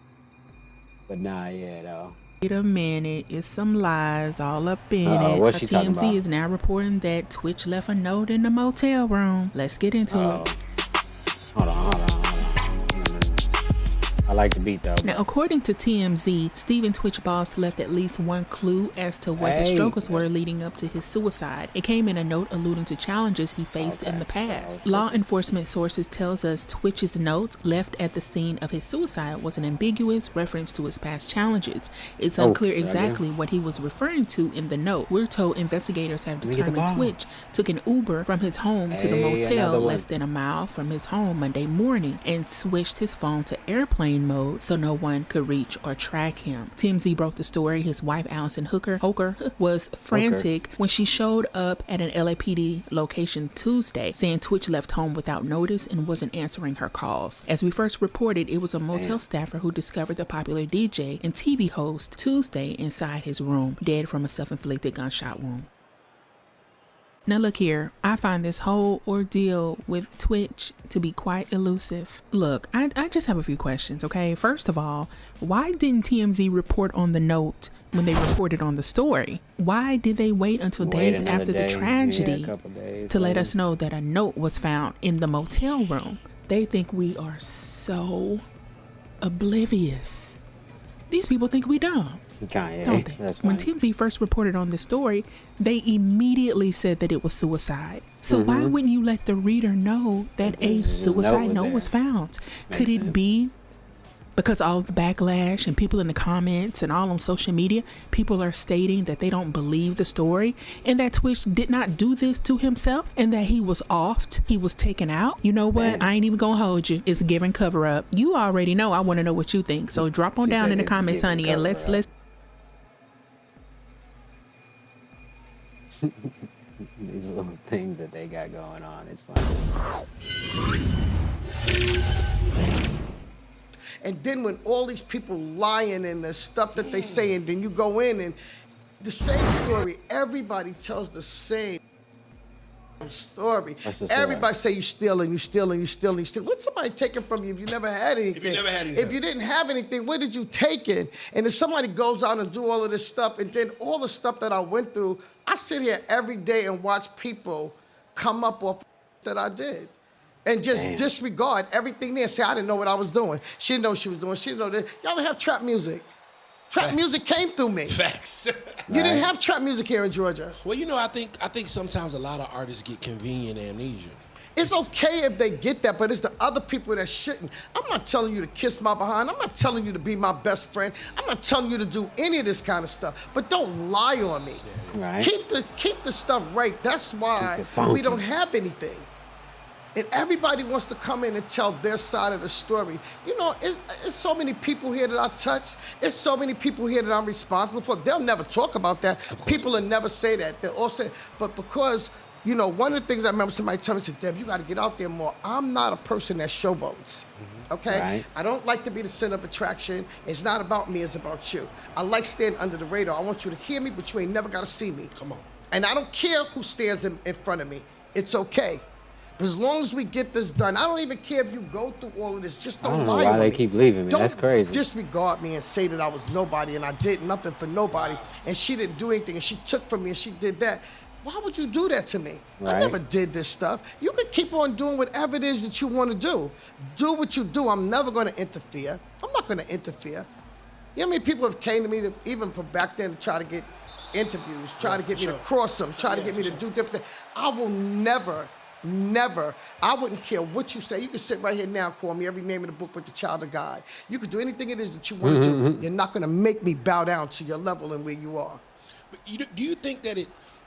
But nah, yeah, though. Wait a minute, it's some lies all up in it. What's she talking about? TMZ is now reporting that Twitch left a note in the motel room. Let's get into it. Hold on. I like the beat though. Now, according to TMZ, Steven Twitch Boss left at least one clue as to what his struggles were leading up to his suicide. It came in a note alluding to challenges he faced in the past. Law enforcement sources tells us Twitch's note left at the scene of his suicide was an ambiguous reference to his past challenges. It's unclear exactly what he was referring to in the note. We're told investigators have determined Twitch took an Uber from his home to the motel less than a mile from his home Monday morning and switched his phone to airplane mode so no one could reach or track him. TMZ broke the story. His wife, Allison Hoker, was frantic when she showed up at an LAPD location Tuesday, saying Twitch left home without notice and wasn't answering her calls. As we first reported, it was a motel staffer who discovered the popular DJ and TV host Tuesday inside his room, dead from a self-inflicted gunshot wound. Now look here, I find this whole ordeal with Twitch to be quite elusive. Look, I just have a few questions, okay? First of all, why didn't TMZ report on the note when they reported on the story? Why did they wait until days after the tragedy to let us know that a note was found in the motel room? They think we are so oblivious. These people think we dumb. Don't they? When TMZ first reported on this story, they immediately said that it was suicide. So why wouldn't you let the reader know that a suicide note was found? Could it be because all the backlash and people in the comments and all on social media, people are stating that they don't believe the story and that Twitch did not do this to himself and that he was offed, he was taken out? You know what? I ain't even gonna hold you. It's giving cover up. You already know. I want to know what you think. So drop on down in the comments, honey, and let's these little things that they got going on. It's funny. And then when all these people lying and the stuff that they say, and then you go in and the same story, everybody tells the same story. Everybody say you stealing. What's somebody taking from you if you never had anything? If you didn't have anything, what did you take it? And if somebody goes out and do all of this stuff, and then all the stuff that I went through, I sit here every day and watch people come up off that I did. And just disregard everything there. Say, I didn't know what I was doing. She didn't know what she was doing. She didn't know that. Y'all don't have trap music. Trap music came through me. Facts. You didn't have trap music here in Georgia. Well, you know, I think sometimes a lot of artists get convenient amnesia. It's okay if they get that, but it's the other people that shouldn't. I'm not telling you to kiss my behind. I'm not telling you to be my best friend. I'm not telling you to do any of this kind of stuff. But don't lie on me. Right. Keep the stuff right. That's why we don't have anything. And everybody wants to come in and tell their side of the story. You know, it's so many people here that I touch. It's so many people here that I'm responsible for. They'll never talk about that. People will never say that. They'll all say, but because, you know, one of the things I remember somebody telling me, said, Deb, you got to get out there more. I'm not a person that showboats. Okay? Right. I don't like to be the center of attraction. It's not about me, it's about you. I like staying under the radar. I want you to hear me, but you ain't never got to see me. Come on. And I don't care who stands in front of me. It's okay. As long as we get this done, I don't even care if you go through all of this. Just don't lie on me. I don't know why they keep leaving me. That's crazy. Don't disregard me and say that I was nobody and I did nothing for nobody and she didn't do anything and she took from me and she did that. Why would you do that to me? Right. I never did this stuff. You can keep on doing whatever it is that you want to do. Do what you do. I'm never going to interfere. I'm not going to interfere. You know how many people have came to me, even from back then, to try to get interviews, try to get me to cross them, try to get me to do different things. I will never, I wouldn't care what you say. You can sit right here now and call me every name in the book but the child of God. You can do anything it is that you want to do. You're not going to make me bow down to your level and where you are. do you think that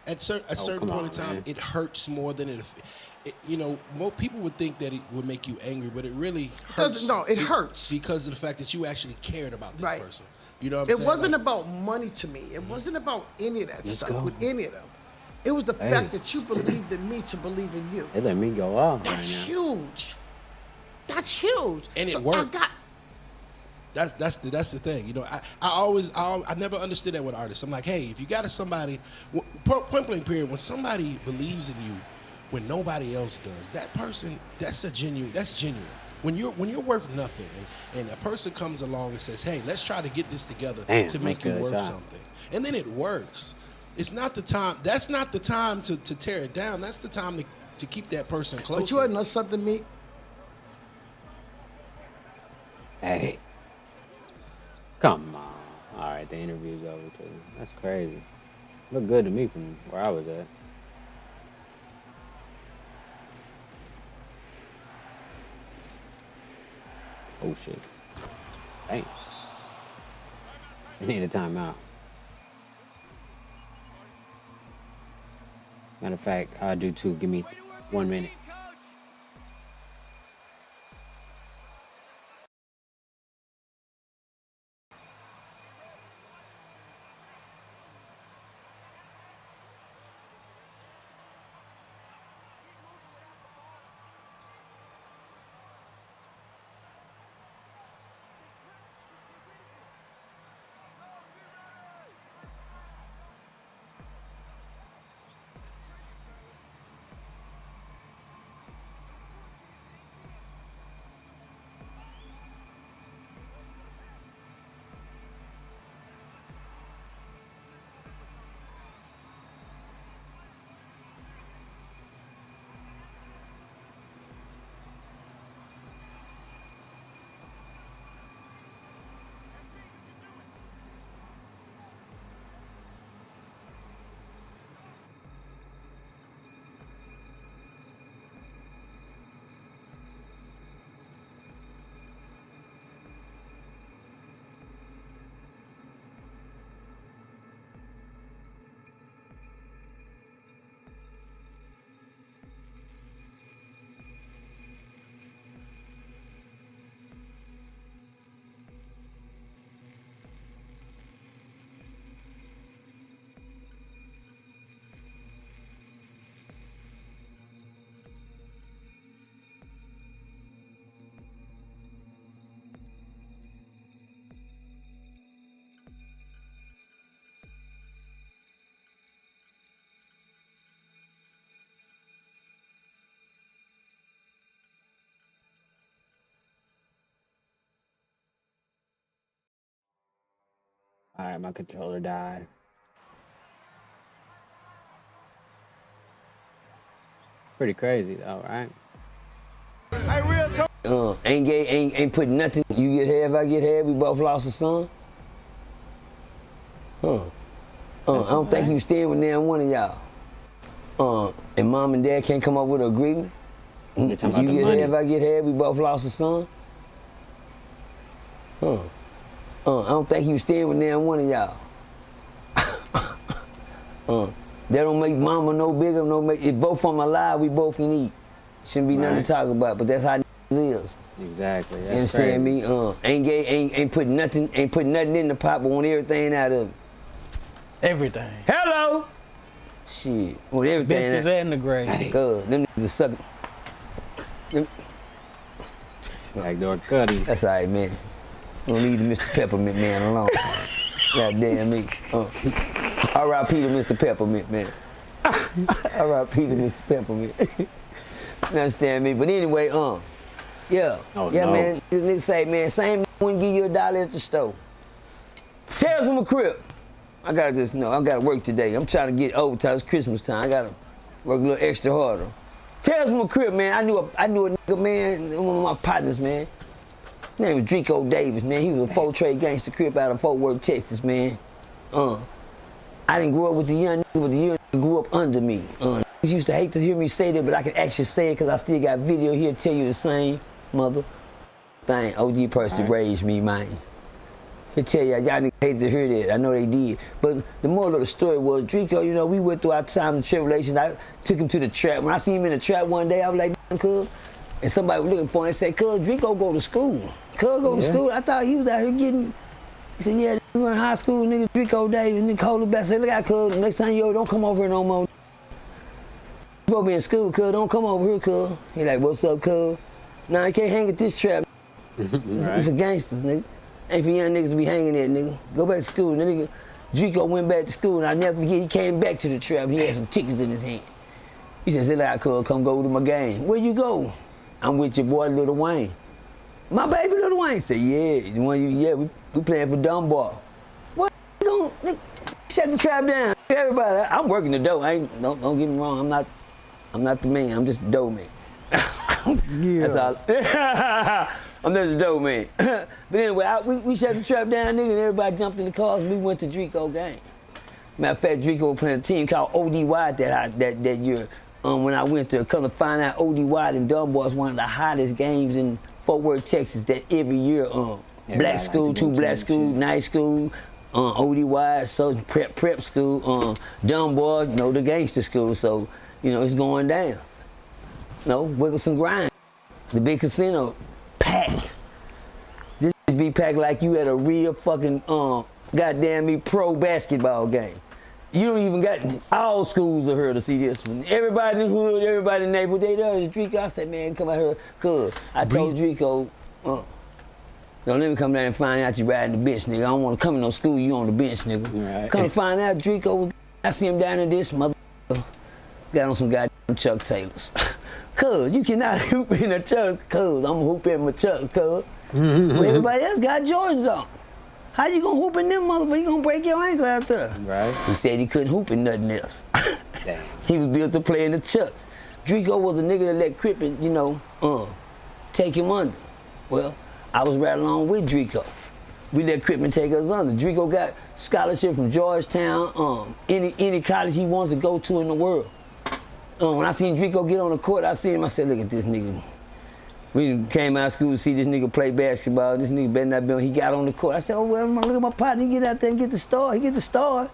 at a certain point in time man. it hurts more than it you know, more people would think that it would make you angry, but it really hurts. No, it hurts because of the fact that you actually cared about this Right. person. You know what I'm saying? It wasn't Like, about money to me. It wasn't about any of that Let's stuff go. with any of them. It was the Hey. fact that you believed in me to believe in you. They let me go off That's right now. huge. That's huge. And it So worked. I got, That's the thing. You know, I never understood that with artists. I'm like, hey, if you got somebody, point blank period, when somebody believes in you when nobody else does, that person, that's genuine. When you're worth nothing, and a person comes along and says, hey, let's try to get this together Damn, to make that's you good worth shot. something, and then it works. It's not the time. That's not the time to tear it down. That's the time to keep that person close. but you want to know something, Meek? Hey. Come on. All right, the interview's over too. That's crazy. Looked good to me from where I was at. Oh shit. Dang. I need a timeout. Matter of fact, I'll do two. Give me 1 minute. All right, my controller died. Pretty crazy though, right? Ain't gay, ain't putting nothing. You get half, I get half. We both lost a son. I don't think you stand with neither one of y'all. And mom and dad can't come up with an agreement. You're You talking about the get money. half, I get half. We both lost a son. I don't think you stand with neither one of y'all. That don't make mama no bigger, no make. If both of them alive, we both can eat. Shouldn't be nothing Right. to talk about, but that's how it is. Exactly. You That's understand crazy. me? Ain't gay, ain't putting nothing in the pot, but want everything out of it. Everything. Hello. Shit, want everything. Biscuits and the gravy. Good. Them niggas are sucking. Backdoor Cuddy. That's all right, man. Don't leave the Mr. Peppermint man alone. God damn me. R.I.P. to Mr. Peppermint, man. R.I.P. to Mr. Peppermint. You understand me? But anyway, yeah. Oh, yeah, no. man. This nigga say, man, same wouldn't give you $1 at the store. Tales from a crib. I gotta work today. I'm trying to get overtime. It's Christmas time. I gotta work a little extra harder. Tales from a crib, man. I knew a nigga, man, one of my partners, man. His name was Drico Davis, man. He was a full-trade gangster crip out of Fort Worth, Texas, man. I didn't grow up with the young nigga, but the young nigga grew up under me. Niggas used to hate to hear me say that, but I can actually say it because I still got video here to tell you the same mother thing. OG person raised me, man. He'll tell y'all niggas hate to hear that. I know they did. But the moral of the story was, Drico, you know, we went through our time and tribulations. I took him to the trap. When I see him in the trap one day, I was like, damn, cuz. And somebody was looking for him and said, cuz, Drico go to school. Cuz go to school. I thought he was out here getting, he said, yeah, we went to high school, nigga, Drico Davis, nigga, hold it back. I said, look out, cuz, next time you don't come over here no more. You supposed to be in school, cuz, don't come over here, cuz. He like, what's up, cuz? Nah, you can't hang at this trap. It's for gangsters, nigga. Ain't for young niggas to be hanging there, nigga. Go back to school. The nigga, Drico went back to school, and I never forget, he came back to the trap. He had some tickets in his hand. He said, sit down, cuz, come go to my game. Where you go? I'm with your boy, Lil Wayne. My baby, Lil Wayne. Said, yeah, we playing for Dunbar. What you gonna, shut the trap down. Everybody, I'm working the dough. Don't get me wrong, I'm not the man, I'm just the dough man. Yeah. That's all. I'm just a dope man. But anyway, we shut the trap down, nigga, and everybody jumped in the cars, and we went to Drico game. Matter of fact, Drico was playing a team called ODY that year. When I went to come to find out, ODY and Dunbar was one of the hottest games in Fort Worth, Texas, that every year, black school, two black school, night school, ODY, so prep school, Dunbar, you know, the gangster school, so, you know, it's going down. No, Wiggles and Grind. The big casino, packed. This be packed like you at a real fucking, goddamn me, pro basketball game. You don't even got, all schools are here to see this one. Everybody in the hood, everybody in the neighborhood, they there, Drico. I said, man, come out here, cuz. I told Drico, don't let me come down and find out you riding the bench, nigga. I don't want to come to no school, you on the bench, nigga. Right. Come to find out, Drico, I see him down in this mother, got on some goddamn Chuck Taylors. Cuz, you cannot hoop in a Chucks, cuz. I'm hoop in my Chucks, cuz. Well, everybody else got Jordans on. How you gonna hoop in them motherfuckers? You gonna break your ankle out there. Right. He said he couldn't hoop in nothing else. Damn. He was built to play in the Chucks. Drico was a nigga that let Crippen, you know, take him under. Well, I was right along with Drico. We let Crippen take us under. Drico got scholarship from Georgetown, any college he wants to go to in the world. When I seen Drico get on the court, I seen him, I said, look at this nigga. We came out of school to see this nigga play basketball. This nigga better not be on. He got on the court. I said, oh, well, look at my partner. He get out there and get the star. He get the star.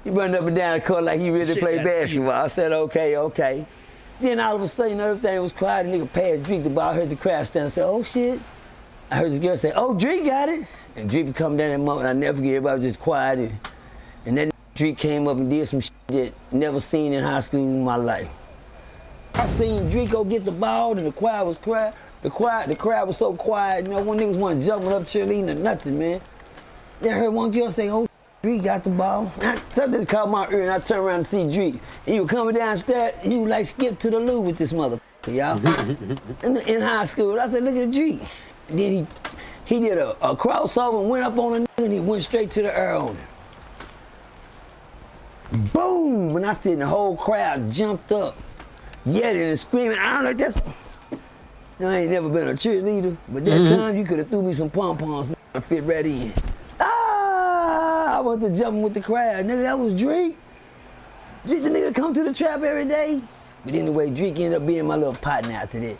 He run up and down the court like he really played basketball. I said, okay. Then all of a sudden, everything was quiet. The nigga passed Drake the ball. I heard the crowd stand and say, oh, shit. I heard this girl say, oh, Drake got it. And Drake would come down that moment. I never forget. Everybody was just quiet. And then Drake came up and did some shit that never seen in high school in my life. I seen Drico get the ball and the crowd was quiet. The crowd was so quiet, you know, one niggas wasn't jumping up cheerleading or nothing, man. Then I heard one girl say, oh, Drake got the ball. Something just caught my ear and I turned around and see Drake. And he was coming downstairs, he was like skip to the loo with this motherfucker, y'all. in high school. I said, look at Drake. And then he did a crossover and went up on a nigga and he went straight to the air on him. Boom! And I seen the whole crowd jumped up. Yelling and screaming. I don't know, that's... You know, I ain't never been a cheerleader, but that time you could have threw me some pom-poms and fit right in. I went to jumping with the crowd. Nigga, that was Drake. Drake, the nigga come to the trap every day. But anyway, Drake ended up being my little partner after that.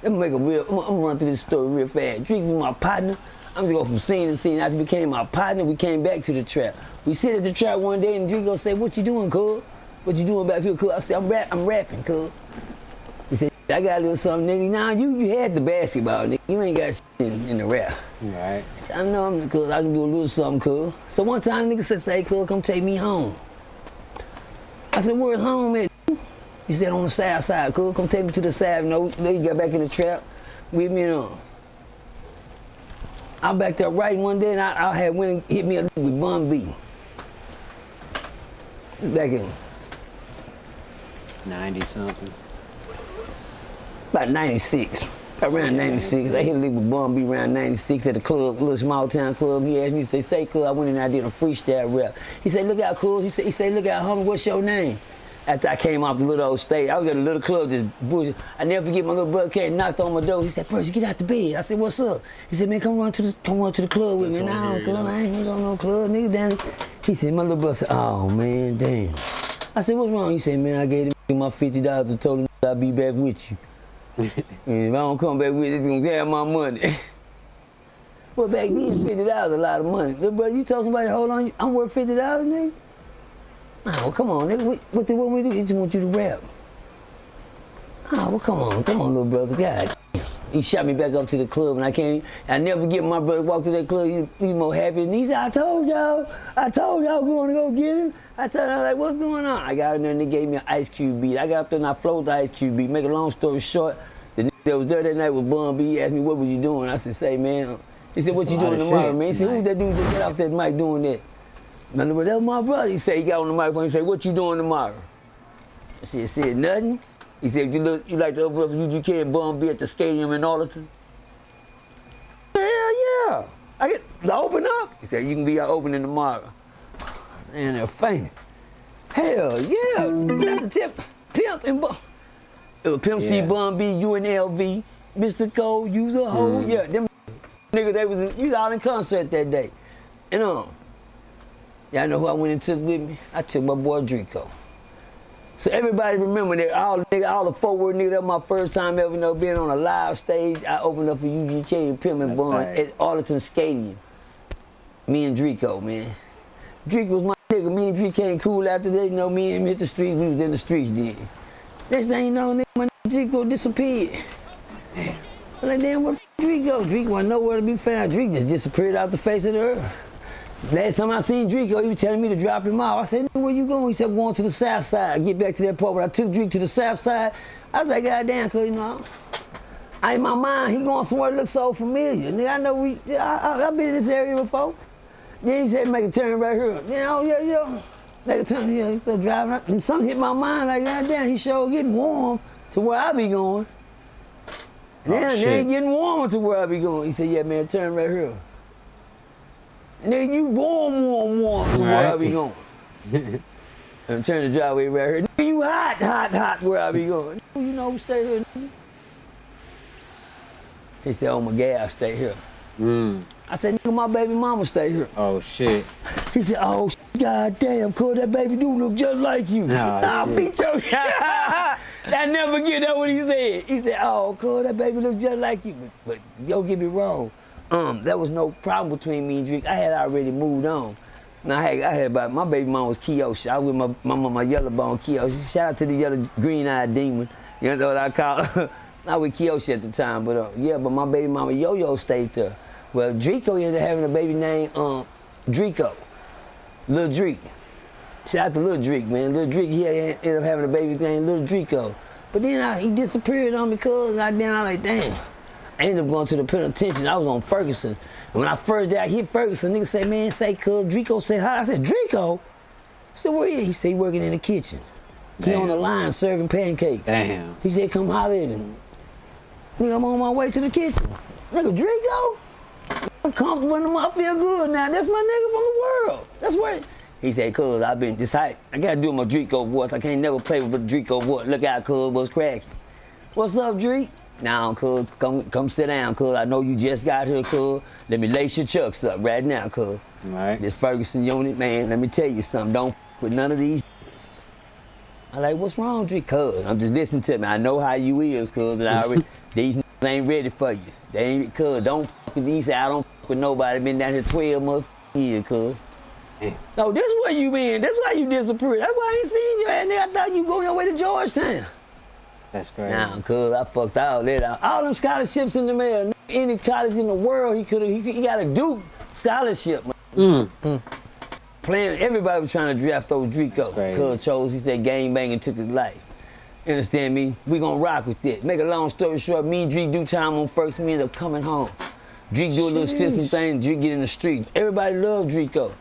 I'm gonna run through this story real fast. Drake was my partner. I'm just go from scene to scene. After he became my partner, we came back to the trap. We sit at the trap one day and Drake go say, what you doing, cuz? What you doing back here, cuz? I said, I'm rapping, cuz. He said, I got a little something, nigga. Nah, you had the basketball, nigga. You ain't got shit in the rap. Right. He said, I know I'm the cuz. I can do a little something, cuz. So one time, nigga said, say, cuz, come take me home. I said, where's home at? He said, on the south side, cuz. Come take me to the south. No, then he got back in the trap with me and I'm back there writing one day, and I had went and hit me up with Bun B. Back in 90-something. About 96. Around 96. I hit a league with Bun B around 96 at a club, a little small town club. He asked me, he say, cuz, I went in there, I did a freestyle rap. He said, look out, cuz. He said, look out, homie, what's your name? After I came off the little old stage, I was at a little club, just bullshit. I never forget, my little brother came and knocked on my door. He said, Percy, get out the bed. I said, what's up? He said, man, come run to the club with me. Nah, cuz, I ain't going to no club, nigga, down. He said, my little brother said, oh, man, damn. I said, what's wrong? He said, man, I gave him my $50 and told him I'll be back with you. And if I don't come back with it, it's gonna have my money. Well, back then, $50 a lot of money. Little brother, you tell somebody, hold on, I'm worth $50, nigga? Oh, come on, nigga. What they want me to do? They just want you to rap. Oh, well, come on, little brother. God. He shot me back up to the club, and I never forget my brother walked to that club. He more happy than he said, I told y'all we want to go get him. I told him, like, what's going on? I got in there and they gave me an Ice Cube beat. I got up there and I flowed the Ice Cube beat. Make a long story short, the nigga that was there that night with Bun B, he asked me, what was you doing? I said, say, man. He said, what you doing tomorrow, man? He said, who's that dude that got off that mic doing that? Man, that was my brother. He said, he got on the microphone, he said, what you doing tomorrow? I said, nothing. He said, you like to open up UGK and Bun B at the stadium in Arlington? Hell yeah. I get to open up. He said, you can be our opening tomorrow. Man, they're fainting. Hell yeah. Got the tip. Pimp and Bun. It was Pimp C, Bun B, UNLV, Mr. Cole, User Ho. Yeah, them niggas, they was out in concert that day. And y'all know who I went and took with me? I took my boy Drico. So everybody remember that all the Fort Worth niggas, that was my first time ever being on a live stage. I opened up for UGK and Pimp and Bun at Arlington Stadium. Me and Drico, man. Drico was my nigga. Me and Drico came cool after that. Me and him hit the streets. We was in the streets then. Next thing you know, my Drico disappeared. I'm like, damn, where the Drico? Drico wasn't nowhere to be found. Drico just disappeared out the face of the earth. Last time I seen Drico, he was telling me to drop him off. I said, where you going? He said, I'm going to the south side. Get back to that part where I took Drico to the south side. I was like, goddamn, cause in my mind, he going somewhere that looks so familiar. Nigga, I know I've been in this area before. Then he said, make a turn right here. Yeah. Make a turn, he started driving up. And something hit my mind, like, goddamn, he sure getting warm to where I be going. They ain't getting warmer to where I be going. He said, yeah, man, turn right here. Nigga, you warm to where I be going. And turn the driveway right here. Nigga, you hot where I be going. You know, stay here. He said, oh my God, stay here. I said, nigga, my baby mama stay here. Oh shit. He said, oh goddamn, cuz that baby do look just like you. I'll beat your I never get that what he said. He said, oh, cuz that baby look just like you. But don't get me wrong. There was no problem between me and Drake. I had already moved on. Now I had about my baby mom was Kiyosha. I was with my yellow bone Kiyosha. Shout out to the yellow green-eyed demon. You know what I call her? I was Kiyosha at the time, but but my baby mama Yo-Yo stayed there. Well, Drico ended up having a baby named Drico, Lil Drake. Shout out to Lil Drake, man. Lil Drake, he ended up having a baby named Lil Drico. But then he disappeared on me because I like, damn. I ended up going to the penitentiary. I was on Ferguson. And when I first did, I hit Ferguson. Nigga say, man, say, cuz Drico said hi. I said, Drico? I said, where he? He said, he working in the kitchen. He on the line serving pancakes. Damn. He said, come holler at him. Nigga, I'm on my way to the kitchen. Nigga, Drico? I'm comfortable in him. I feel good now. That's my nigga from the world. That's where. He said, cuz, I've been this height. I gotta do my Drico voice. I can't never play with a Drico voice. Look out, cuz, what's cracking? What's up, Drake? Now, cuz, come sit down, cuz. I know you just got here, cuz. Let me lace your chucks up right now, cuz. All right. This Ferguson unit, man, let me tell you something. Don't with none of these. I like, what's wrong, Drake? Cuz, I'm just listening to me. I know how you is, cuz. These ain't ready for you. They ain't, cuz. Don't with these. I don't with nobody. Been down here 12 years, cuz. No, this is where you been. That's why you disappeared. That's why I ain't seen you, and I thought you going your way to Georgetown. That's crazy. Nah, cuz I fucked all that out. All them scholarships in the mail. Any college in the world, he got a Duke scholarship. Playing, everybody was trying to draft old Drico. Cuz chose, he said gang banging took his life. You understand me? We gonna rock with that. Make a long story short, me and Drake do time on first, we end up coming home. Drake do a little system thing, Drake get in the street. Everybody loved Drico.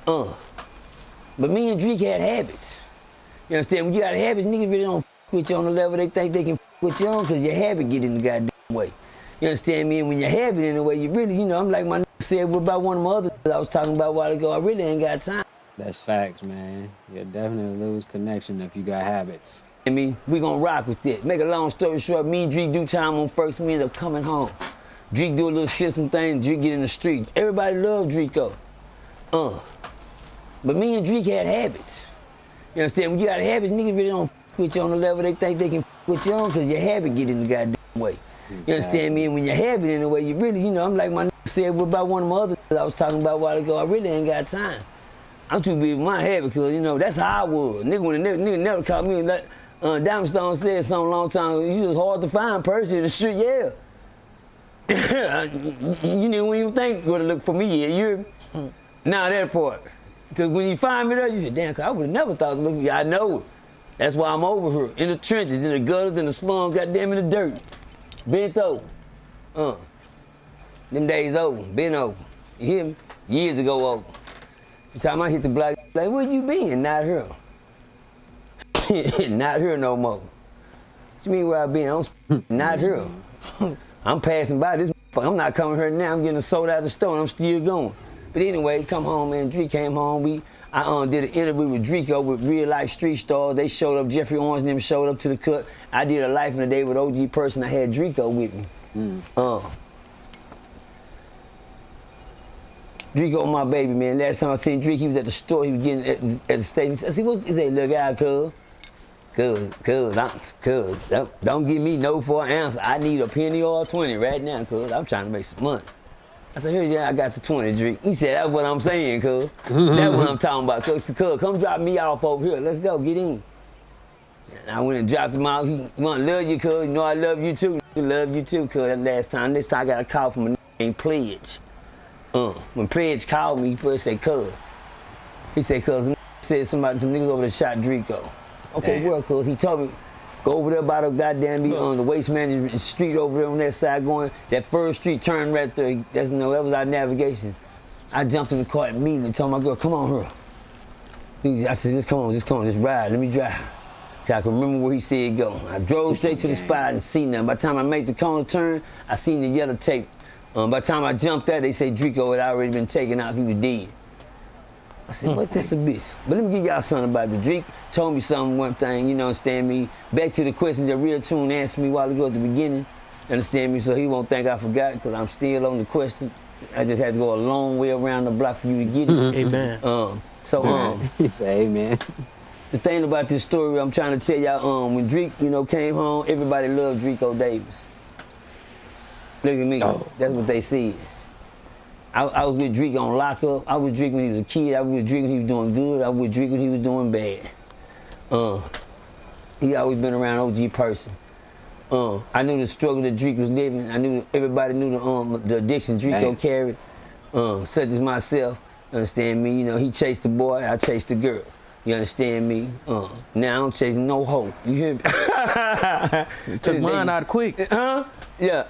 But me and Drake had habits. You understand? When you got habits, niggas really don't with you on the level they think they can with you on because your habit get in the goddamn way. You understand me? And when your habit in the way, you really, I'm like my said about one of my others I was talking about a while ago, I really ain't got time. That's facts, man. You'll definitely lose connection if you got habits. I mean, we gonna rock with that. Make a long story short, me and Drake do time on first, we end up coming home. Drake do a little system thing, Drake get in the street. Everybody loved Drico. But me and Drake had habits. You understand? When you got habits, niggas really don't with you on the level they think they can with you on because your habit get in the goddamn way. You understand me? And when your habit in the way, you really, I'm like my said about one of my others I was talking about a while ago. I really ain't got time. I'm too big with my head because, you know, that's how I was. Nigga, when a nigga never called me, like Diamond Stone said something a long time ago, you was hard to find person in the street, yeah. You didn't even think would have looked for me, yeah. You're now that part. Because when you find me there, you say, damn, I would have never thought to look for you. I know it. That's why I'm over here, in the trenches, in the gutters, in the slums, goddamn in the dirt. Bent over. Them days over, been over. You hear me? Years ago over. The time I hit the block, like, where you been? Not here. Not here no more. What you mean where I been? I'm not here. I'm passing by this. I'm not coming here now. I'm getting sold out the store and I'm still going. But anyway, come home, man. Drake came home. I did an interview with Drico with Real Life Street Stars. They showed up. Jeffrey Orange and them showed up to the cut. I did a Life in a Day with OG Person. I had Drico with me. Drico, my baby, man. Last time I seen Drake, he was at the store. He was getting at the station. I said, what's he say? Look out, cuz. Don't give me no for an answer. I need a penny or a 20 right now, cuz. I'm trying to make some money. I said, here, I got the 20, Drake. He said, that's what I'm saying, cuz. That's what I'm talking about, cuz. Come drop me off over here. Let's go, get in. And I went and dropped him off. He want to love you, cuz. You know I love you too. I love you too, cuz. That last time. This time I got a call from a named Pledge. When Pledge called me, he first said, cuz. He said, cuz, said some niggas over there shot Drico. Okay, well, cuz. He told me, go over there by the goddamn the waste management street over there on that side going, that first street turn right there. That was our navigation. I jumped in the car immediately and told my girl, come on here. I said, just come on, just ride, let me drive. So I can remember where he said go. I drove straight to the spot and seen nothing. By the time I made the corner turn, I seen the yellow tape. By the time I jumped there, they say Drico had already been taken out, he was dead. I said, what this a bitch? But let me give y'all something about the Drake. Told me something, one thing, you know, understand me? Back to the question that Real Tune asked me a while ago at the beginning, understand me? So he won't think I forgot, because I'm still on the question. I just had to go a long way around the block for you to get it. Amen. It's amen. The thing about this story I'm trying to tell y'all, when Drake, you know, came home, everybody loved Drico Davis. Look at me, that's what they said. I was with Drake on lockup. I was with Drake when he was a kid. I was with Drake when he was doing good. I was with Drake when he was doing bad. He always been around OG Person. I knew the struggle that Drake was living. I knew everybody knew the addiction Drico carried. Such as myself, understand me? You know, he chased the boy, I chased the girl. You understand me? Now I'm chasing no hope. You hear me? Took mine out quick. Huh? Yeah.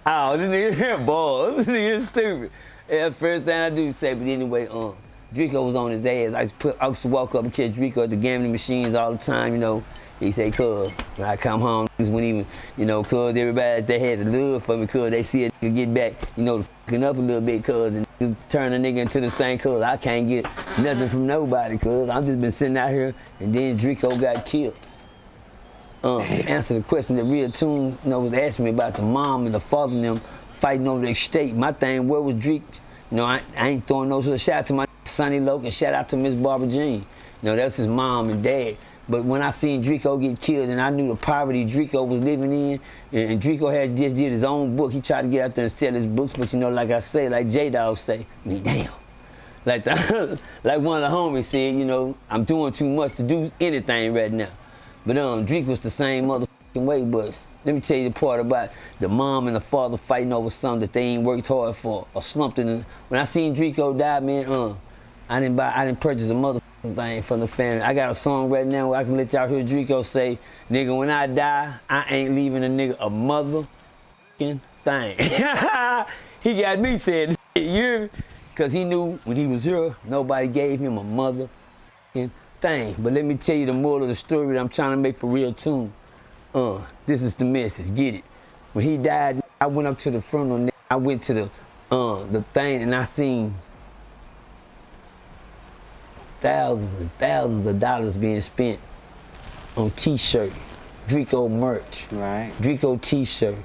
Oh, this nigga here balls. This nigga is stupid. Yeah, that's the first thing I do say. But anyway, Drico was on his ass. I used to walk up and catch Drico at the gambling machines all the time, you know. He say, cuz, when I come home, niggas wouldn't even, you know, cuz everybody, they had the love for me, cuz they see a nigga get back, you know, fucking up a little bit, cuz, and turn a nigga into the same, cuz I can't get nothing from nobody, cuz I've just been sitting out here, and then Drico got killed. To answer the question that Real Tune, you know, was asking me about the mom and the father and them fighting over the estate. My thing, where was Drake? You know, I ain't throwing no sort of shout out to my Sonny Loke and shout out to Miss Barbara Jean. You know, that's his mom and dad. But when I seen Drico get killed and I knew the poverty Drico was living in, and Drico had just did his own book, he tried to get out there and sell his books, but you know, like I say, like J-Dawg say, I mean, damn. Like one of the homies said, you know, I'm doing too much to do anything right now. But Drake was the same motherfucking way, but let me tell you the part about the mom and the father fighting over something that they ain't worked hard for or slumped in. When I seen Drico die, man, I didn't purchase a motherfucking thing for the family. I got a song right now where I can let y'all hear Drico say, nigga, when I die, I ain't leaving a nigga a motherfucking thing. He got me saying this shit, you hear me? Because he knew when he was here, nobody gave him a motherfucking thing. But let me tell you the moral of the story that I'm trying to make for Real Tune. This is the message, get it. When he died, I went up to the funeral, I went to the thing and I seen thousands and thousands of dollars being spent on t-shirt, Drico merch, right? Drico t-shirt,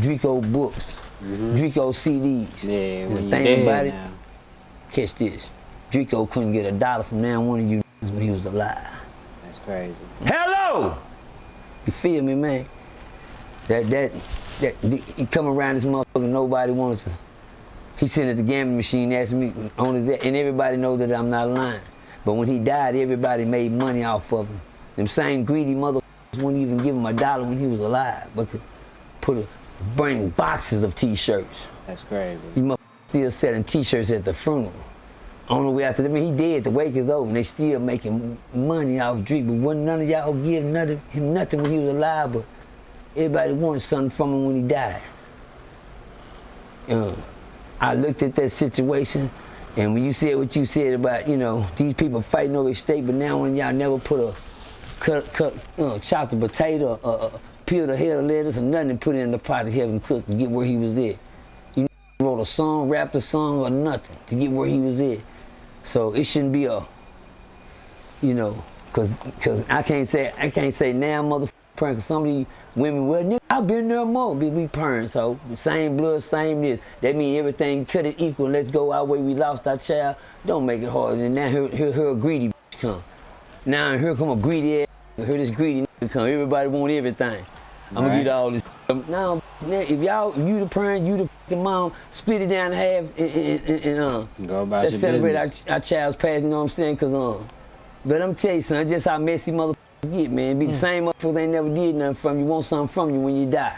Drico books, Drico CDs. Yeah, when the thing about it, catch this, Drico couldn't get $1 from now one of you when he was alive. That's crazy. Hello! You feel me, man? That he come around this motherfucker, nobody wants to. He sitting at the gambling machine asking me on his that, and everybody knows that I'm not lying. But when he died, everybody made money off of him. Them same greedy motherfuckers wouldn't even give him $1 when he was alive, but could bring boxes of T-shirts. That's crazy. You motherfuckers still selling T-shirts at the funeral. On the way after them, he dead. The wake is over, and they still making money off Drake. But wasn't none of y'all give him nothing when he was alive, but everybody wanted something from him when he died. I looked at that situation, and when you said what you said about, these people fighting over estate, but now when y'all never put a chopped a potato, peeled a head of lettuce, or nothing to put it in the pot to have him cook to get where he was at. You wrote a song, rapped a song, or nothing to get where he was at. So it shouldn't be cause I can't say now, motherfucker, cause some of these women, well, nigga, I've been there more, we purring, so same blood, same this. That mean everything cut it equal, let's go our way, we lost our child. Don't make it hard. And now here a greedy bitch come. Now here come a greedy ass, here this greedy nigga come. Everybody want everything. I'm gonna get all this. Now, if you the parent, you the fucking mom, split it down in half and go about let's your celebrate business. our child's past, you know what I'm saying? Cause but I'm tell you something, just how messy motherfuckers get, man. Be the same motherfucker they never did nothing from you, want something from you when you die.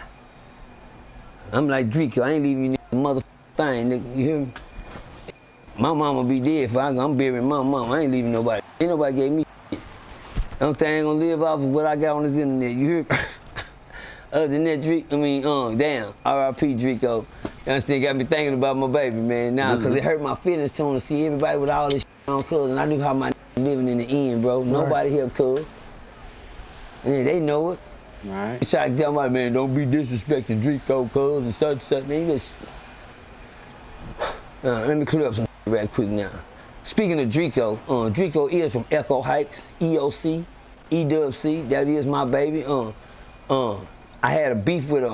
I'm like Draco, I ain't leaving you motherfucking thing, nigga, you hear me? My mama be dead if I'm burying my mama, I ain't leaving nobody. Ain't nobody gave me shit. Don't think I ain't gonna live off of what I got on this internet, you hear me? Other than that, damn, R.I.P. Draco. You understand, got me thinking about my baby, man, now, because it hurt my feelings to see everybody with all this shit on cuz, and I knew how my living in the end, bro. Nobody here cuz. And they know it. Right. They try to tell my man, don't be disrespecting Draco, cuz, and such, man. Just... let me clear up some right quick now. Speaking of Draco, Draco is from Echo Heights, EOC, EWC, that is my baby. I had a beef with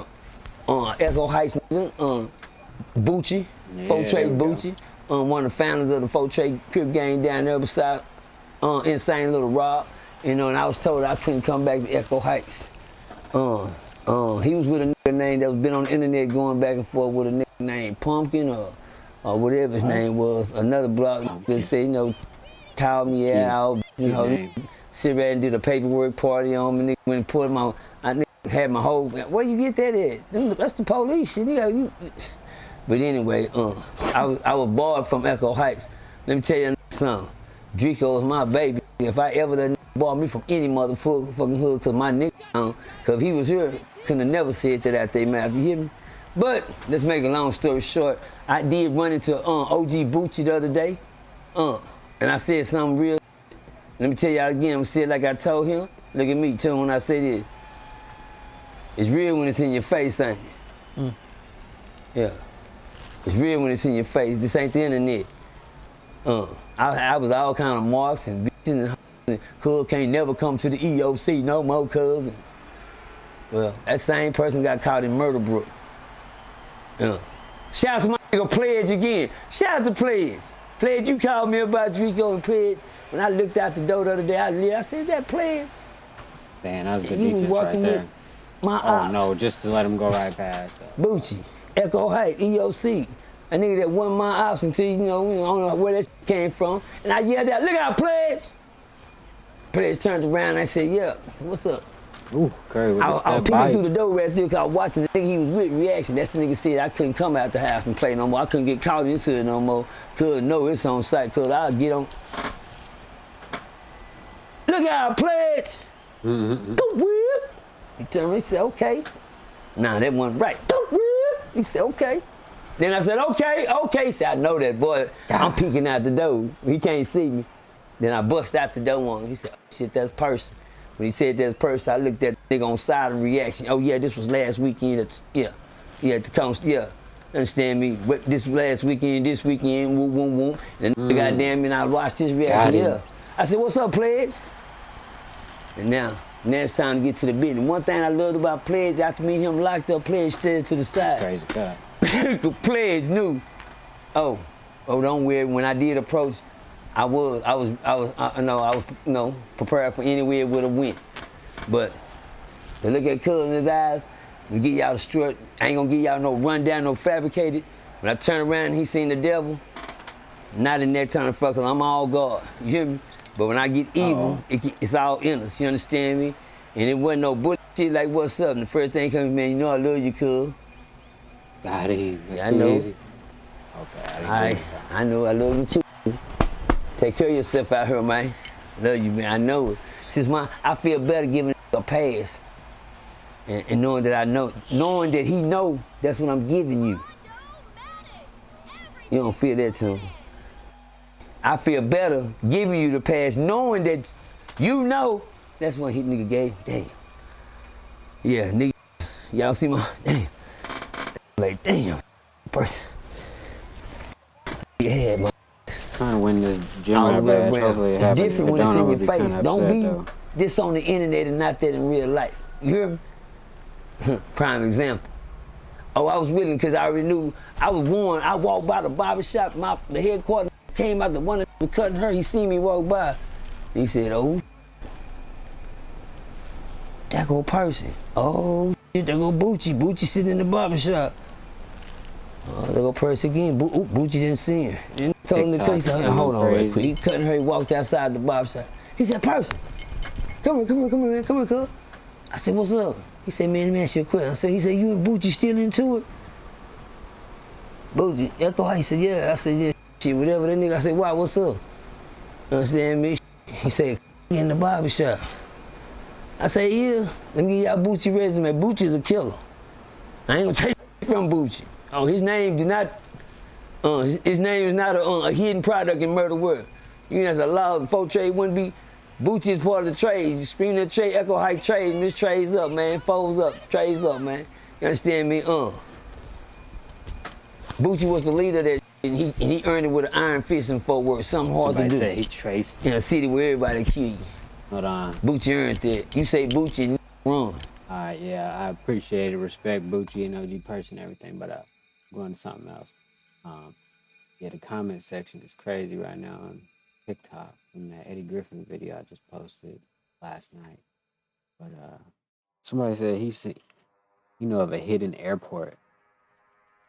Echo Heights nigga, Bucci, Four Trade Bucci, one of the founders of the Four Trade Crip gang down there beside Insane Little Rob, and I was told I couldn't come back to Echo Heights. He was with a nigga name that was been on the internet going back and forth with a nigga named Pumpkin or whatever his name was, another block that said, called me out, sit there and did a paperwork party on me, nigga, when he pulled my, had my whole, where you get that at? That's the police shit, But anyway, I was barred from Echo Heights. Let me tell you something. Draco was my baby. If I ever done barred me from any motherfucking hood, cause my nigga, cause if he was here, couldn't have never said that out their mouth, you hear me? But let's make a long story short. I did run into OG Bucci the other day, and I said something real. Let me tell y'all again, I'm gonna say it like I told him. Look at me, tell him when I say this. It's real when it's in your face, ain't it? Yeah. It's real when it's in your face. This ain't the internet. I was all kind of marks and bitches and cuz can't never come to the EOC no more, cuz. Well, that same person got caught in Murderbrook. Shout out to my nigga Pledge again. Shout out to Pledge. Pledge, you called me about Draco and Pledge. When I looked out the door the other day, I said, that Pledge? Damn, that was good defense right there. My ops. No, just to let him go right past. Bucci, Echo Heights, EOC. A nigga that won my ops until, I don't know where that came from. And I yelled out, look out, Pledge! Pledge turned around and I said, yeah. I said, what's up? Ooh, Curry with the I was peeking through the door right there because I was watching the nigga he was with reaction. That's the nigga said I couldn't come out the house and play no more. I couldn't get caught into it no more. Cause no, it's on site, cause I'll get on. Look out, Pledge! Don't whip! He turned me, he said, okay. Nah, that wasn't right. Don't whip! He said, okay. Then I said, okay. He said, I know that boy. I'm peeking out the door. He can't see me. Then I bust out the door on him. He said, oh, shit, that's person. When he said that's person, I looked at the nigga on silent reaction. Oh yeah, this was last weekend. Understand me? But this last weekend, whoop. And goddamn me, and I watched his reaction. I said, what's up, Pledge? And now it's time to get to the business. One thing I loved about Pledge, after meeting him locked up, Pledge stayed to the side. That's crazy, God. Pledge knew. Oh, don't worry. When I did approach, I was prepared for anywhere it would have went. But to look at Cuz in his eyes, We give y'all the strut. I ain't gonna give y'all no rundown, no fabricated. When I turn around and he seen the devil, not in that time, fucker, I'm all God. You hear me? But when I get evil, it's all in us. You understand me? And it wasn't no bullshit like what's up. And the first thing comes, man, you know I love you, cuz. Got him. That's Yeah, I too know. easy. Okay. I know. I love you too. Take care of yourself out here, man. Love you, man. I know it. I feel better giving a pass and knowing that knowing that he know that's what I'm giving you. You don't feel that too. I feel better giving you the pass, knowing that you know that's what he nigga gave. Damn. Yeah, nigga. Y'all see my damn. Like damn, person. Yeah, man. Trying to win this gym badge. Hopefully it it's happens. different when If it it's don't, in I your would be face. kinda Don't upset, be though. this on the internet and not that in real life. You hear me? Prime example. Oh, I was with him because I already knew. I was warned. I walked by the barbershop. The headquarters came out. The one that was cutting her. He seen me walk by. He said, "Oh, that go person. Oh, shit, there go Bucci. Bucci sitting in the barbershop. Oh, there go Percy again. Bucci didn't see her. And told him to cut. He said, hold on real quick. He cutting her. He walked outside the barbershop. He said, Percy, come here, man. Come here, cuz. I said, what's up? He said, man, let me ask you a question. He said, you and Bucci still into it? Bucci, Echo, he said, yeah. I said, yeah, shit, whatever. That nigga, I said, why, what's up? You understand me? He said, in the barbershop. I said, yeah, let me give y'all Bucci resume. Bucci's a killer. I ain't gonna take from Bucci. Oh, his name is not a hidden product in murder world. You know, there's a law, the folk trade wouldn't be. Bucci is part of the trade. You scream the trade, Echo Hike trade, and this trade's up, man. Folds up, trades up, man. You understand me? Bucci was the leader that, and he earned it with an iron fist in Fort Worth. Something hard Somebody to do. said he traced. In a city where everybody kill you. Hold on. Bucci earned that. You say Bucci, wrong. Alright, yeah, I appreciate it, respect Bucci and OG person and everything, but going to something else. Yeah, the comment section is crazy right now on TikTok from that Eddie Griffin video I just posted last night. But somebody said of a hidden airport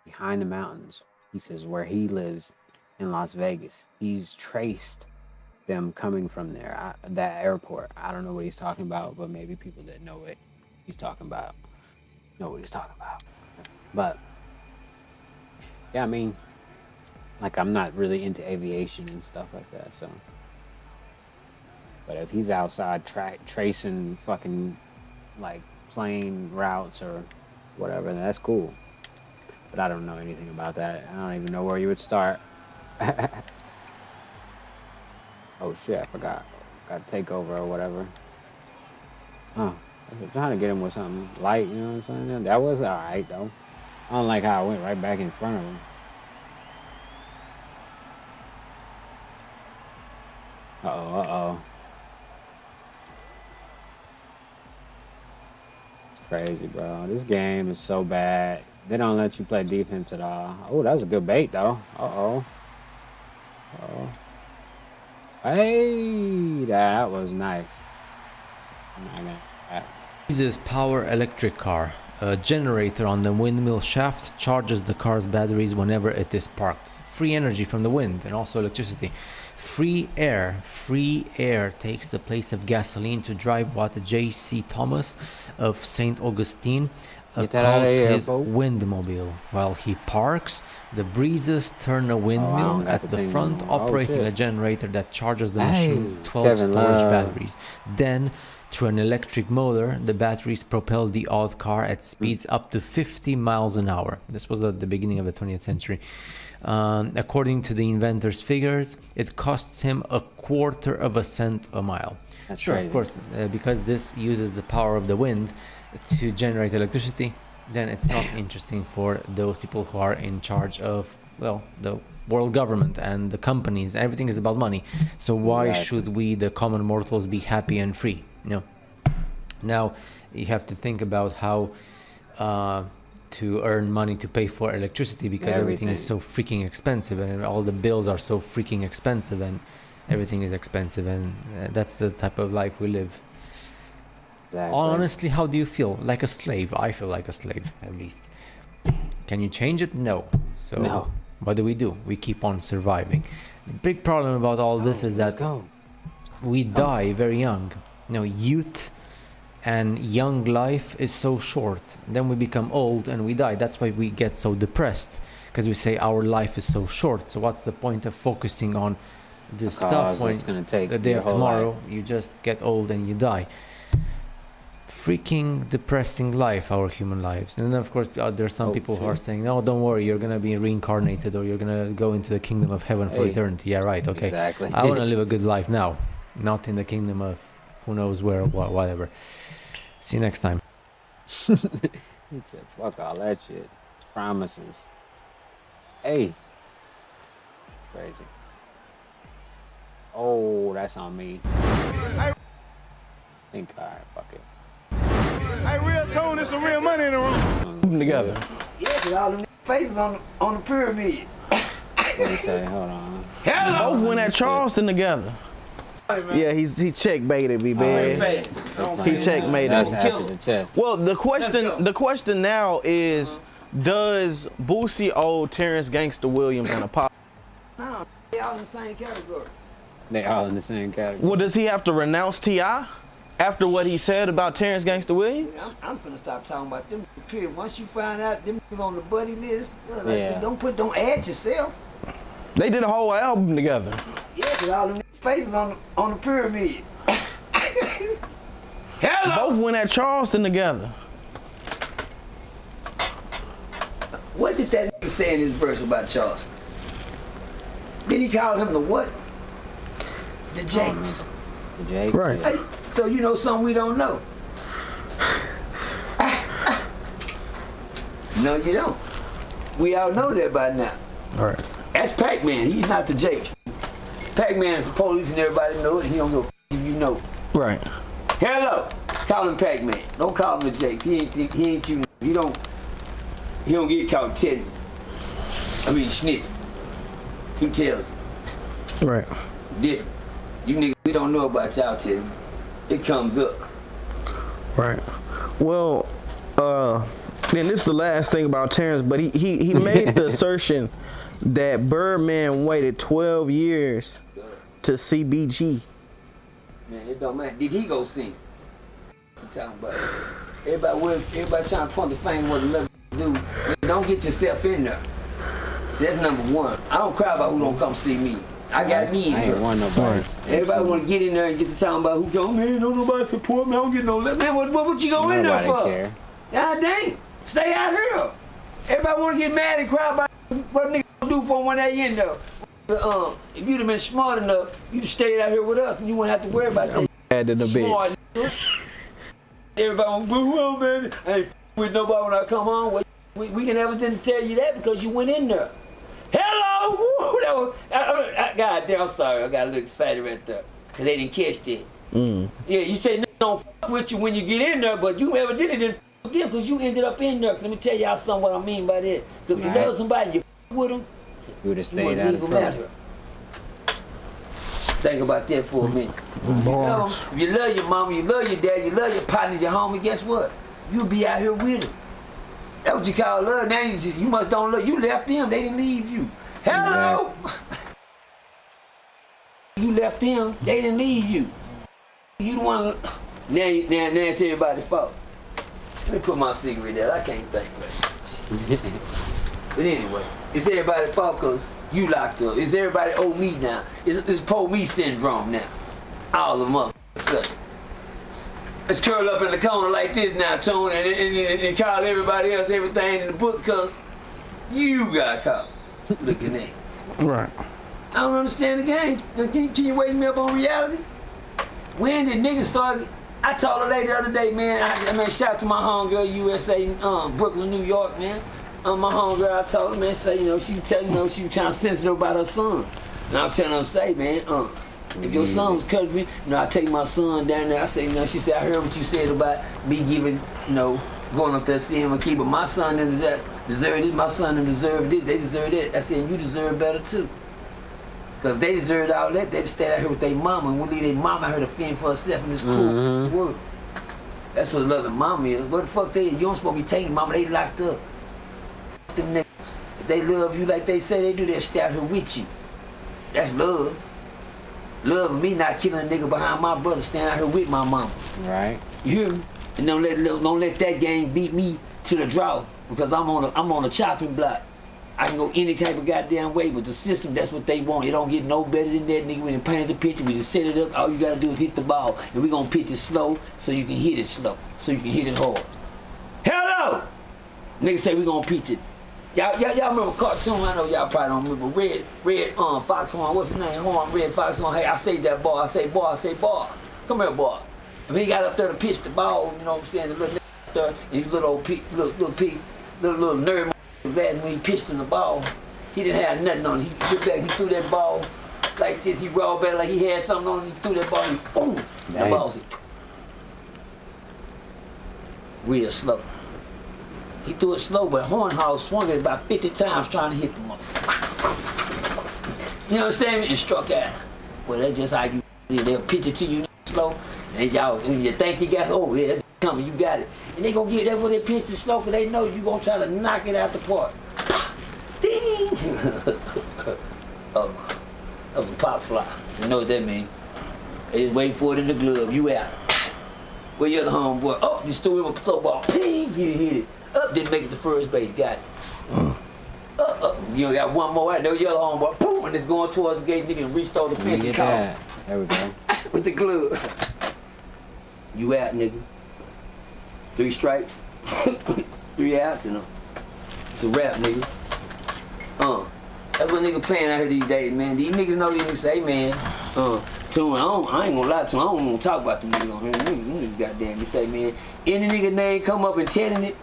behind the mountains. He says where he lives in Las Vegas. He's traced them coming from there, that airport. I don't know what he's talking about, but maybe people that know it he's talking about know what he's talking about. But yeah, I mean, like, I'm not really into aviation and stuff like that, so. But if he's outside tracing fucking like plane routes or whatever, then that's cool. But I don't know anything about that. I don't even know where you would start. Oh shit, I forgot. Got takeover or whatever. Oh, I was trying to get him with something light, you know what I'm saying? That was alright though. I don't like how I went right back in front of him. Uh-oh. It's crazy, bro. This game is so bad. They don't let you play defense at all. Oh, that was a good bait, though. Uh-oh. Hey, that was nice. This Power electric car. A generator on the windmill shaft charges the car's batteries whenever it is parked. Free energy from the wind and also electricity. Free air takes the place of gasoline to drive what J.C. Thomas of St. Augustine calls his windmobile. While he parks, the breezes turn a windmill at the front, operating a generator that charges the machine's 12 storage batteries. Then, through an electric motor, the batteries propel the odd car at speeds up to 50 miles an hour. This was at the beginning of the 20th century. According to the inventor's figures, it costs him $0.25 cents a mile. That's sure, crazy. of course, because this uses the power of the wind to generate electricity, then it's not interesting for those people who are in charge of, well, the world government and the companies. Everything is about money. So why should we, the common mortals, be happy and free? No. Now you have to think about how to earn money to pay for electricity, because everything is so freaking expensive and all the bills are so freaking expensive and everything is expensive, and that's the type of life we live. Honestly, how do you feel? Like a slave. I feel like a slave, at least. Can you change it? No. So No. what do? We keep on surviving. The big problem about all this is that we die very young. You know, youth and young life is so short. Then we become old and we die. That's why we get so depressed, because we say our life is so short. So what's the point of focusing on this stuff when it's gonna take the day your of whole tomorrow life. you just get old and you die? Freaking depressing life, our human lives. And then of course there's some people who are saying, no, don't worry, you're gonna be reincarnated, or you're gonna go into the kingdom of heaven for Hey. eternity. Yeah, right, okay. Exactly. I want to live a good life now, not in the kingdom of who knows where or whatever. See you next time. He said, fuck all that shit. Promises. Hey. Crazy. Oh, that's on me. Think, alright, fuck it. Hey, real tone, it's some real money in the room. Together. Yeah, because all them faces on the pyramid. What he say? Hold on. Both went at Charleston together. Yeah, he checkmaited me, man. He checkmated That's me. after the check. Well, the question now is, does Boosie owe Terrence Gangsta Williams an apology? No, they all in the same category. They all in the same category. Well, does he have to renounce T.I. after what he said about Terrence Gangsta Williams? I'm finna stop talking about them. Period. Once you find out them on the buddy list, Yeah. don't add yourself. They did a whole album together. Yeah, because all them faces on the pyramid. Both went at Charleston together. What did that nigga say in his verse about Charleston? Then he called him the what? The Jakes. The Jakes. Right. Hey, so you know something we don't know. No, you don't. We all know that by now. All right. That's Pac-Man. He's not the Jakes. Pac-Man is the police and everybody know it. He don't go if you know. Right. Hello. Call him Pac-Man. Don't call him the Jakes. He ain't you. He don't get caught telling. I mean sniffing. He tells. Right. Different. You niggas, we don't know about y'all telling. It comes up. Right. Well, then this is the last thing about Terrence, but he made the assertion that Birdman waited 12 years to see BG. Man, it don't matter. Did he go sing? I'm talking about everybody trying to point the finger what another do. Man, don't get yourself in there. See, that's number one. I don't cry about who don't come see me. I got me in I ain't here. want nobody. Everybody want to get in there and get to talking about who go, man, don't nobody support me, I don't get no love. Man, what you go in there Nobody for? care. God dang. Stay out here. Everybody want to get mad and cry about what niggas do for them when they in there. If you'd have been smart enough, you'd have stayed out here with us and you wouldn't have to worry about that. Added a bit. Smart niggas. Everybody want to boo, man. I ain't with nobody when I come on. We can have evidence to tell you that because you went in there. Hello! Woo, that was, God damn, I'm sorry. I got a little excited right there. Because they didn't catch that. Yeah, you say niggas don't fuck with you when you get in there, but you evidently didn't fuck with them because you ended up in there. Let me tell y'all something what I mean by that. Because if you love somebody, you fuck with them, You would have you stayed wouldn't out leave of them out trouble. here. Think about that for a minute. If you love your mama, you love your dad, you love your partner, your homie, guess what? You'll be out here with them. That's what you call love. Now you must don't love. You left them, they didn't leave you. Hello! You left them, they didn't leave you. You the one, now it's everybody's fault. Let me put my cigarette there, I can't think right. But anyway, it's everybody's fault because you locked up. It's everybody owe me now. It's po-me syndrome now. All the motherfuckers. Let's curl up in the corner like this now, Tone, and call everybody else everything in the book because you got caught looking at it. Right. I don't understand the game. Can you wake me up on reality? When did niggas start? I told her the other day, man. I mean, shout out to my homegirl, USA, Brooklyn, New York, man. My homegirl, I told her, man, say, she was trying to sensitive about her son. And I was telling her, say, man, if your son was cutting me, I take my son down there. I say, she said, I heard what you said about me giving, going up there seeing him and keeping my son and deserve this, my son and deserve this, they deserve that. I said, you deserve better too. Because if they deserved all that, they'd stay out here with their mama and we'll leave their mama out here to fend for herself in this cruel world. That's what loving mama is. What the fuck they? You don't supposed to be taking mama. They locked up. Fuck them niggas. If they love you like they say they do, they'll stay out here with you. That's love. Love me not killing a nigga behind my brother, staying out here with my mama. Right. You hear me? And don't let that game beat me to the draw because I'm on a chopping block. I can go any type of goddamn way, but the system, that's what they want. It don't get no better than that, nigga. When they painted the picture, we just set it up. All you gotta do is hit the ball, and we gonna pitch it slow so you can hit it slow, so you can hit it hard. Hell no! Niggas say we gonna pitch it. Y'all remember cartoon? I know y'all probably don't remember. Red Foxhorn, what's his name? Horn, Red Foxhorn. Hey, I say that ball. I say ball. Come here, boy. And he got up there to pitch the ball, you know what I'm saying? The little nigga up there, and he little nerd. Glad when he pitched in the ball, he didn't have nothing on it. He took back, he threw that ball like this. He rolled back like he had something on it. He threw that ball, and boom, the ball was real slow. He threw it slow, but Hornhouse swung it about 50 times trying to hit the motherfucker. You understand me? And struck out. Well, that's just how you do. They'll pitch it to you slow, and y'all, when you think you got it, oh yeah, coming, you got it. And they gonna get that when they pitch it slow, because they know you gonna try to knock it out the park. Ding! of a pop fly. So you know what that means. They just waiting for it in the glove. You out. Where your other homeboy? Oh, just threw him a slow ball. Ding! You hit it. Up, didn't make it to first base. Got it. You got one more out there. Your other homeboy. Boom! And it's going towards the gate. Nigga reached over the fence and caught him. There we go. With the glove. You out, nigga. 3 strikes, 3 outs, and it's a wrap, niggas. That's what niggas playing out here these days, man. These niggas know these niggas say, man. Tune, I ain't gonna lie to him. I don't want to talk about them niggas on here. Niggas goddamn, they say, man. Any nigga name come up and telling it,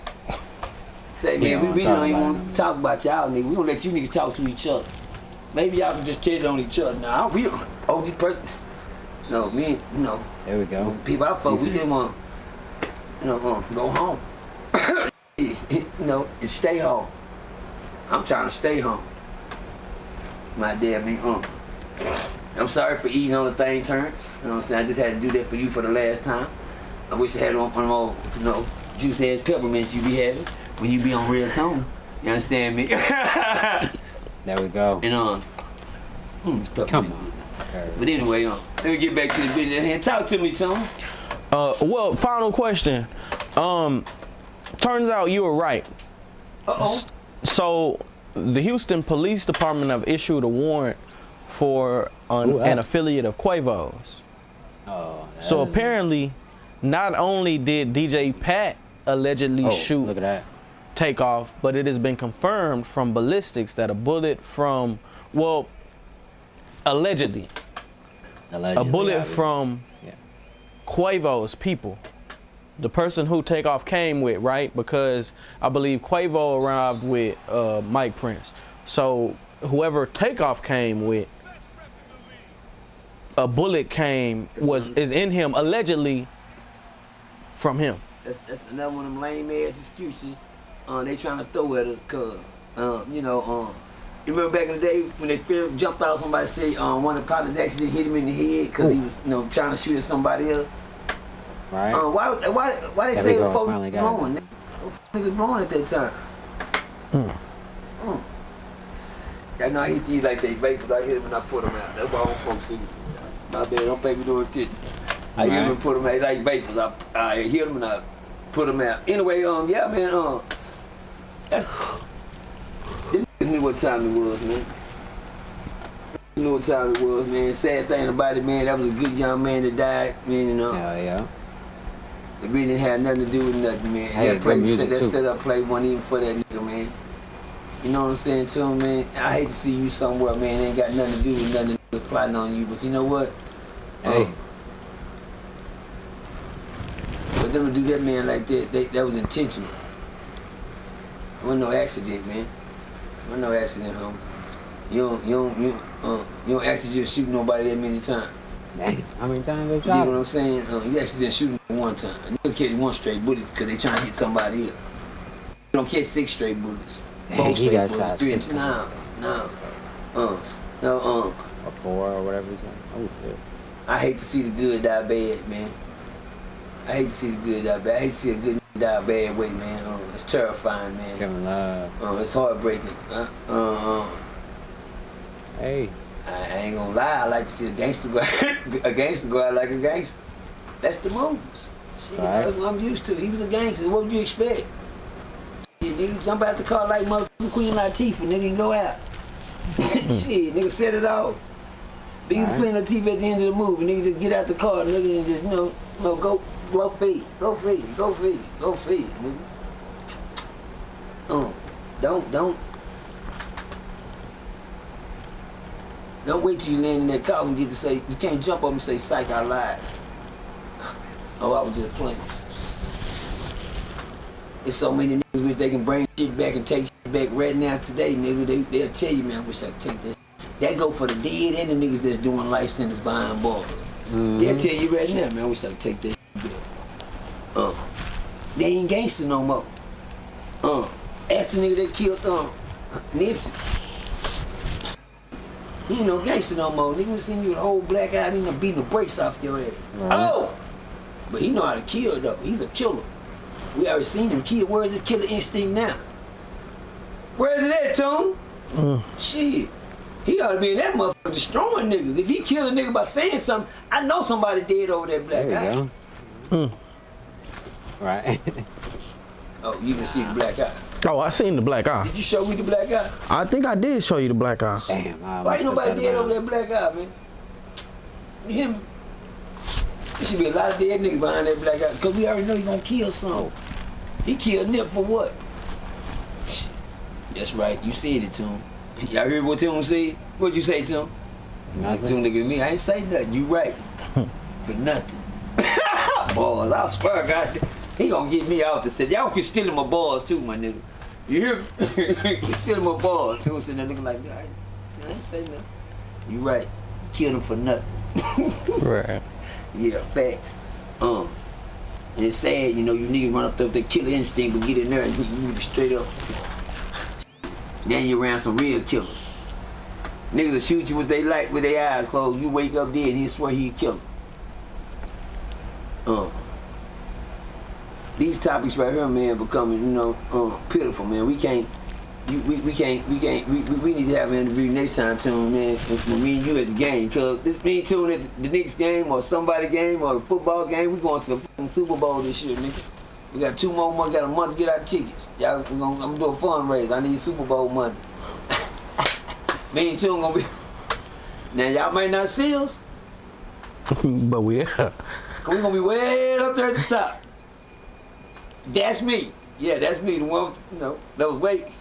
say, man, we really don't even want to talk about y'all niggas. We don't let you niggas talk to each other. Maybe y'all can just tell it on each other. Nah, we OG person. No, me, no. There we go. People I fuck, we just want. Go home. And stay home. I'm trying to stay home. My damn me, I'm sorry for eating on the thing turns. You know what I'm saying? I just had to do that for you for the last time. I wish I had one of them old, juice ass peppermints you be having when you be on Real Tone. You understand me? There we go. And come on. But anyway, let me get back to the business and talk to me, Tone. Well, final question. Turns out you were right. So, the Houston Police Department have issued a warrant for an affiliate of Quavo's. So apparently, not only did DJ Pat allegedly shoot Takeoff, but it has been confirmed from ballistics that a bullet from, allegedly a bullet from Quavo's people, the person who Takeoff came with, right? Because I believe Quavo arrived with Mike Prince. So whoever Takeoff came with, a bullet is in him allegedly from him. That's another one of them lame ass excuses. They trying to throw at us, cause you remember back in the day when they jumped out, somebody said one of the pilots actually hit him in the head because he was trying to shoot at somebody else. Right. Why they say the folks blowing? Niggas blowing at that time. I know I hit these like they vapors. I hit them and I put them out. That's why I don't smoke cigarettes. My bad, don't make me do it. I hit them and put them out like vapors. I hit them and I put them out. Anyway, yeah, man, that's. Them niggas knew what time it was, man. You know what time it was, man. Sad thing about it, man, that was a good young man that died, man, Hell yeah. It really didn't have nothing to do with nothing, man. Hey, that setup play wasn't even for that nigga, man. You know what I'm saying to him, man? I hate to see you somewhere, man. It ain't got nothing to do with nothing that's plotting on you, but you know what? Hey. For them to do that, man, like that, that was intentional. It wasn't no accident, man. It wasn't no accident, homie. You don't actually just shoot nobody that many times. Dang, how many times they shot? You know what I'm saying? You actually just shoot them one time. You catch one straight bullet because they trying to hit somebody else. You don't catch 6 straight bullets. 4 straight bullets. 3 and 2. No. Or 4 or whatever he's saying. Oh, shit. I hate to see the good die bad, man. I hate to see the good die bad. I hate to see a good die a bad way, man. It's terrifying, man. Kevin Love. It's heartbreaking. Hey. I ain't gonna lie. I like to see a gangster go out like a gangster. That's the moves. Shit, right. That's what I'm used to. He was a gangster. What would you expect? Yeah, nigga jump out the car like motherfucking Queen Latifah, nigga, and go out. Shit, nigga set it off. Nigga was Queen Latifah at the end of the movie. Nigga just get out the car, nigga, and just, go feed. Go feed, nigga. Don't wait till you land in that car and get to say, you can't jump up and say, psych, I lied. Oh, I was just playing. There's so many niggas wish they can bring shit back and take shit back right now today, nigga. They'll tell you, man, I wish I could take that. That go for the dead and the niggas that's doing life sentence behind bars. They'll tell you right now, man, I wish I could take that shit back. They ain't gangster no more. Ask the nigga that killed Nipsey. He ain't no gangster no more. Nigga was seeing you with a whole black eye, he done beating the brakes off your head. Oh! But he know how to kill though. He's a killer. We already seen him kill. Where is his killer instinct now? Where is it at, Tune? Shit. He ought to be in that motherfucker destroying niggas. If he kill a nigga by saying something, I know somebody dead over that black eye. There you go. Right. Oh, you can see the black eye. Oh, I seen the black eye. Did you show me the black eye? I think I did show you the black eye. Damn. Why ain't nobody dead over that black eye, man? Him. There should be a lot of dead niggas behind that black eye. Because we already know he gonna kill some. He killed Nip for what? That's right. You said it to him. Y'all heard what Tim said? What'd you say to him? Nothing. Tim look at me. I ain't say nothing. You right. For nothing. Balls. I swear, God. He gonna get me out to say, y'all quit stealing my balls too, my nigga. You hear me? Stealing my balls too. Sitting there looking like, I ain't say nothing. You right. Killed him for nothing. Right. Yeah, facts. And it's sad, you know, you niggas run up there with the killer instinct, but get in there and you straight up. Then you around some real killers. Niggas will shoot you with their eyes closed. You wake up dead and he swear he a killer. These topics right here, man, becoming, you know, pitiful, man. We need to have an interview next time, Tune, man, when me and you at the game. Cause this me and Tune at the Knicks game or somebody game or the football game, we going to the fucking Super Bowl this year, nigga. We got 2 more months, got a month to get our tickets. Y'all, I'm gonna do a fundraiser. I need Super Bowl money. Me and Tune gonna be. Now y'all might not see us, But we cause we gonna be way up there at the top. That's me. Yeah, that's me. The one, you know, that was waiting.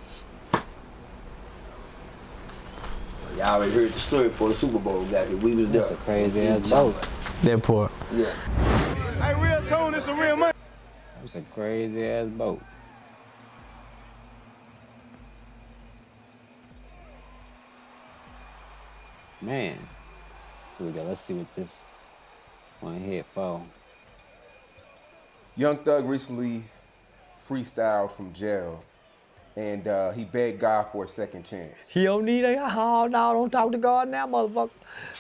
Y'all already heard the story before the Super Bowl got here. We was there. That's a crazy ass boat. that part. Yeah. Hey, real Tone, it's a real money. That's a crazy ass boat. Man. Here we go. Let's see what this one hit for. Young Thug recently freestyled from jail, and he begged God for a second chance. He don't need a, oh, no, don't talk to God now, motherfucker.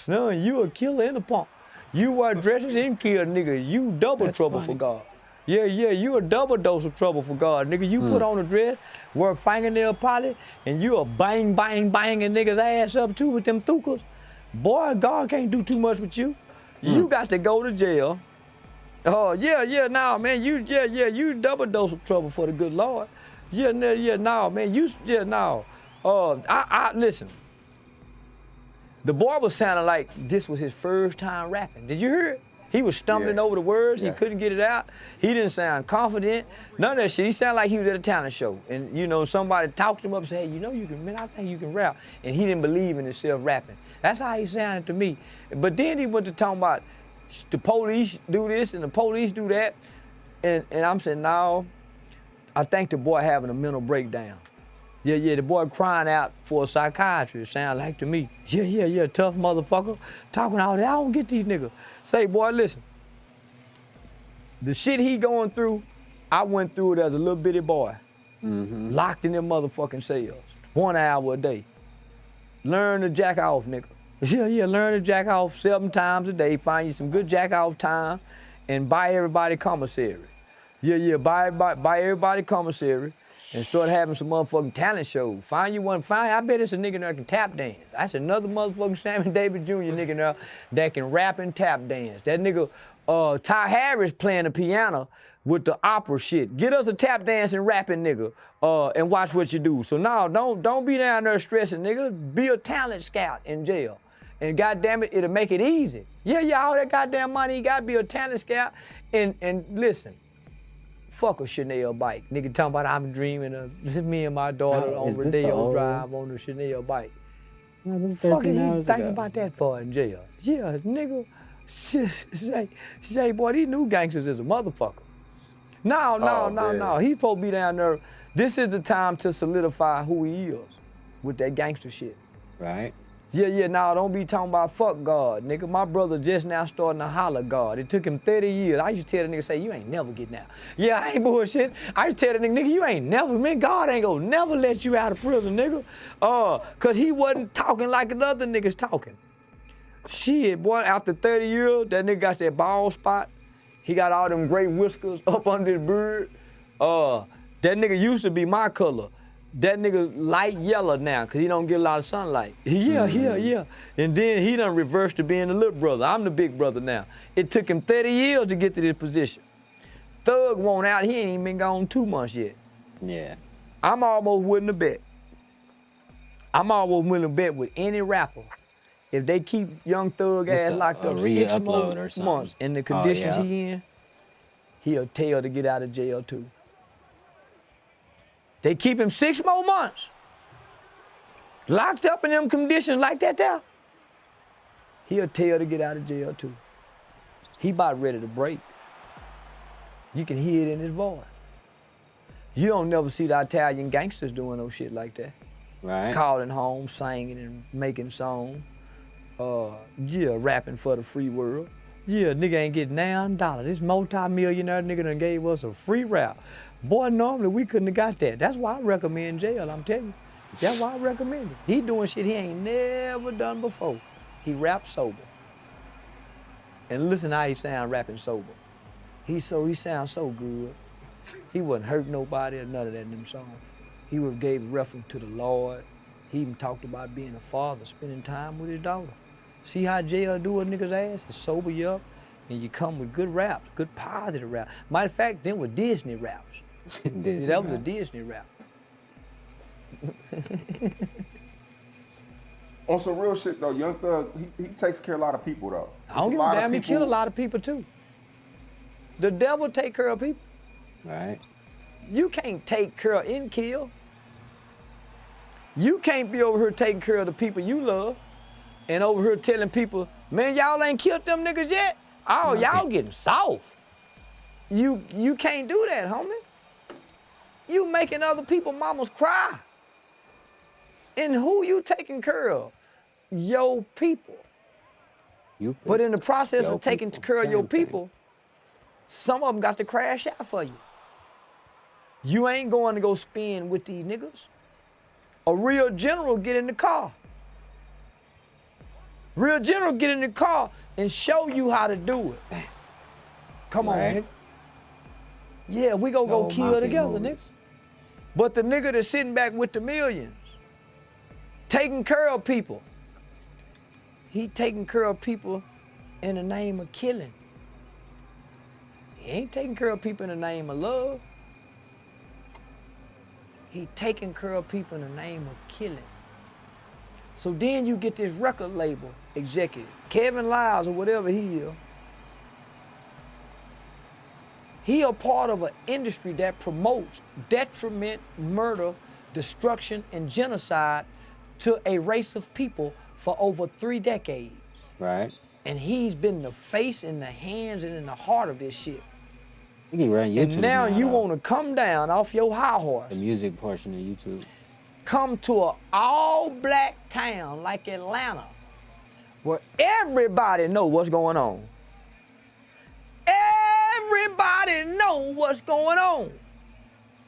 No, you a killer and a punk. You wear dresses and kill, nigga. You double That's trouble funny. for God. Yeah, you a double dose of trouble for God, nigga. You put on a dress, wear fingernail polish, and you a banging niggas ass up too with them thukas. Boy, God can't do too much with you. You got to go to jail. Oh, nah, man, you double dose of trouble for the good Lord. Nah, man, listen. The boy was sounding like this was his first time rapping. Did you hear it? He was stumbling over the words. He couldn't get it out. He didn't sound confident. None of that shit. He sounded like he was at a talent show. And, you know, somebody talked him up and said, hey, you know, I think you can rap. And he didn't believe in himself rapping. That's how he sounded to me. But then he went to talking about the police do this and the police do that. And I'm saying, no, I think the boy having a mental breakdown. Yeah, the boy crying out for a psychiatrist, sound like to me. Yeah, tough motherfucker. Talking all that, I don't get these niggas. Say, boy, listen. The shit he going through, I went through it as a little bitty boy. Locked in them motherfucking cells, 1 hour a day. Learn to jack off, nigga. Yeah, learn to jack off 7 times a day. Find you some good jack off time and buy everybody commissary. Yeah, buy everybody commissary and start having some motherfucking talent shows. I bet it's a nigga that can tap dance. That's another motherfucking Sammy Davis Jr. nigga now that can rap and tap dance. That nigga, Ty Harris playing the piano with the opera shit. Get us a tap dancing rapping nigga and watch what you do. So now, don't be down there stressing, nigga. Be a talent scout in jail. And goddamn it, it'll make it easy. Yeah, all that goddamn money, you gotta be a talent scout. And listen, fuck a Chanel bike. Nigga talking about I'm dreaming of me and my daughter on Rodeo Drive on the Chanel bike. Fuck it, you think about that for in jail. Yeah, nigga, say, boy, these new gangsters is a motherfucker. No. He supposed to be down there. This is the time to solidify who he is with that gangster shit. Right. Yeah, don't be talking about fuck God, nigga. My brother just now starting to holler God. It took him 30 years. I used to tell the nigga, say, you ain't never getting out. Yeah, I ain't bullshit. I used to tell the nigga, you ain't never, man, God ain't gonna never let you out of prison, nigga. Cause he wasn't talking like the other niggas talking. Shit, boy, after 30 years, that nigga got that bald spot. He got all them great whiskers up under his beard. That nigga used to be my color. That nigga light yellow now, cause he don't get a lot of sunlight. Yeah. And then he done reversed to being the little brother. I'm the big brother now. It took him 30 years to get to this position. Thug won't out, he ain't even been gone 2 months yet. Yeah. I'm almost willing to bet. With any rapper, if they keep Young Thug ass locked up 6 more months in the conditions he in, he'll tell to get out of jail too. They keep him 6 more months, locked up in them conditions like that there, he'll tell to get out of jail too. He about ready to break. You can hear it in his voice. You don't never see the Italian gangsters doing no shit like that. Right. Calling home, singing and making songs. Rapping for the free world. Yeah, nigga ain't getting $9. This multi-millionaire nigga done gave us a free rap. Boy, normally we couldn't have got that. That's why I recommend jail, I'm telling you. That's why I recommend it. He doing shit he ain't never done before. He raps sober. And listen how he sound rapping sober. He sounds so good. He wasn't hurt nobody or none of that in them songs. He gave reference to the Lord. He even talked about being a father, spending time with his daughter. See how jail do a nigga's ass? It sober you up, and you come with good raps, good positive raps. Matter of fact, them were Disney raps. That was a Disney rap. On some real shit though, Young Thug, he takes care of a lot of people though. I don't give a damn, he kill a lot of people too. The devil take care of people. Right. You can't take care of and kill. You can't be over here taking care of the people you love and over here telling people, man, y'all ain't killed them niggas yet? Oh, y'all getting soft. You can't do that, homie. You making other people mamas cry. And who you taking care of? Your people. But in the process of taking care of your people, some of them got to crash out for you. You ain't going to go spin with these niggas. A real general get in the car. Real general get in the car and show you how to do it. Come on, nigga. Yeah, we gonna go kill together, nigga. But the nigga that's sitting back with the millions, taking care of people, he taking care of people in the name of killing. He ain't taking care of people in the name of love. He taking care of people in the name of killing. So then you get this record label executive, Kevin Liles or whatever he is. He a part of an industry that promotes detriment, murder, destruction, and genocide to a race of people for over 3 decades. Right. And he's been the face and the hands and in the heart of this shit. And now you want to come down off your high horse. The music portion of YouTube. Come to an all-black town like Atlanta, where everybody know what's going on. Everybody know what's going on.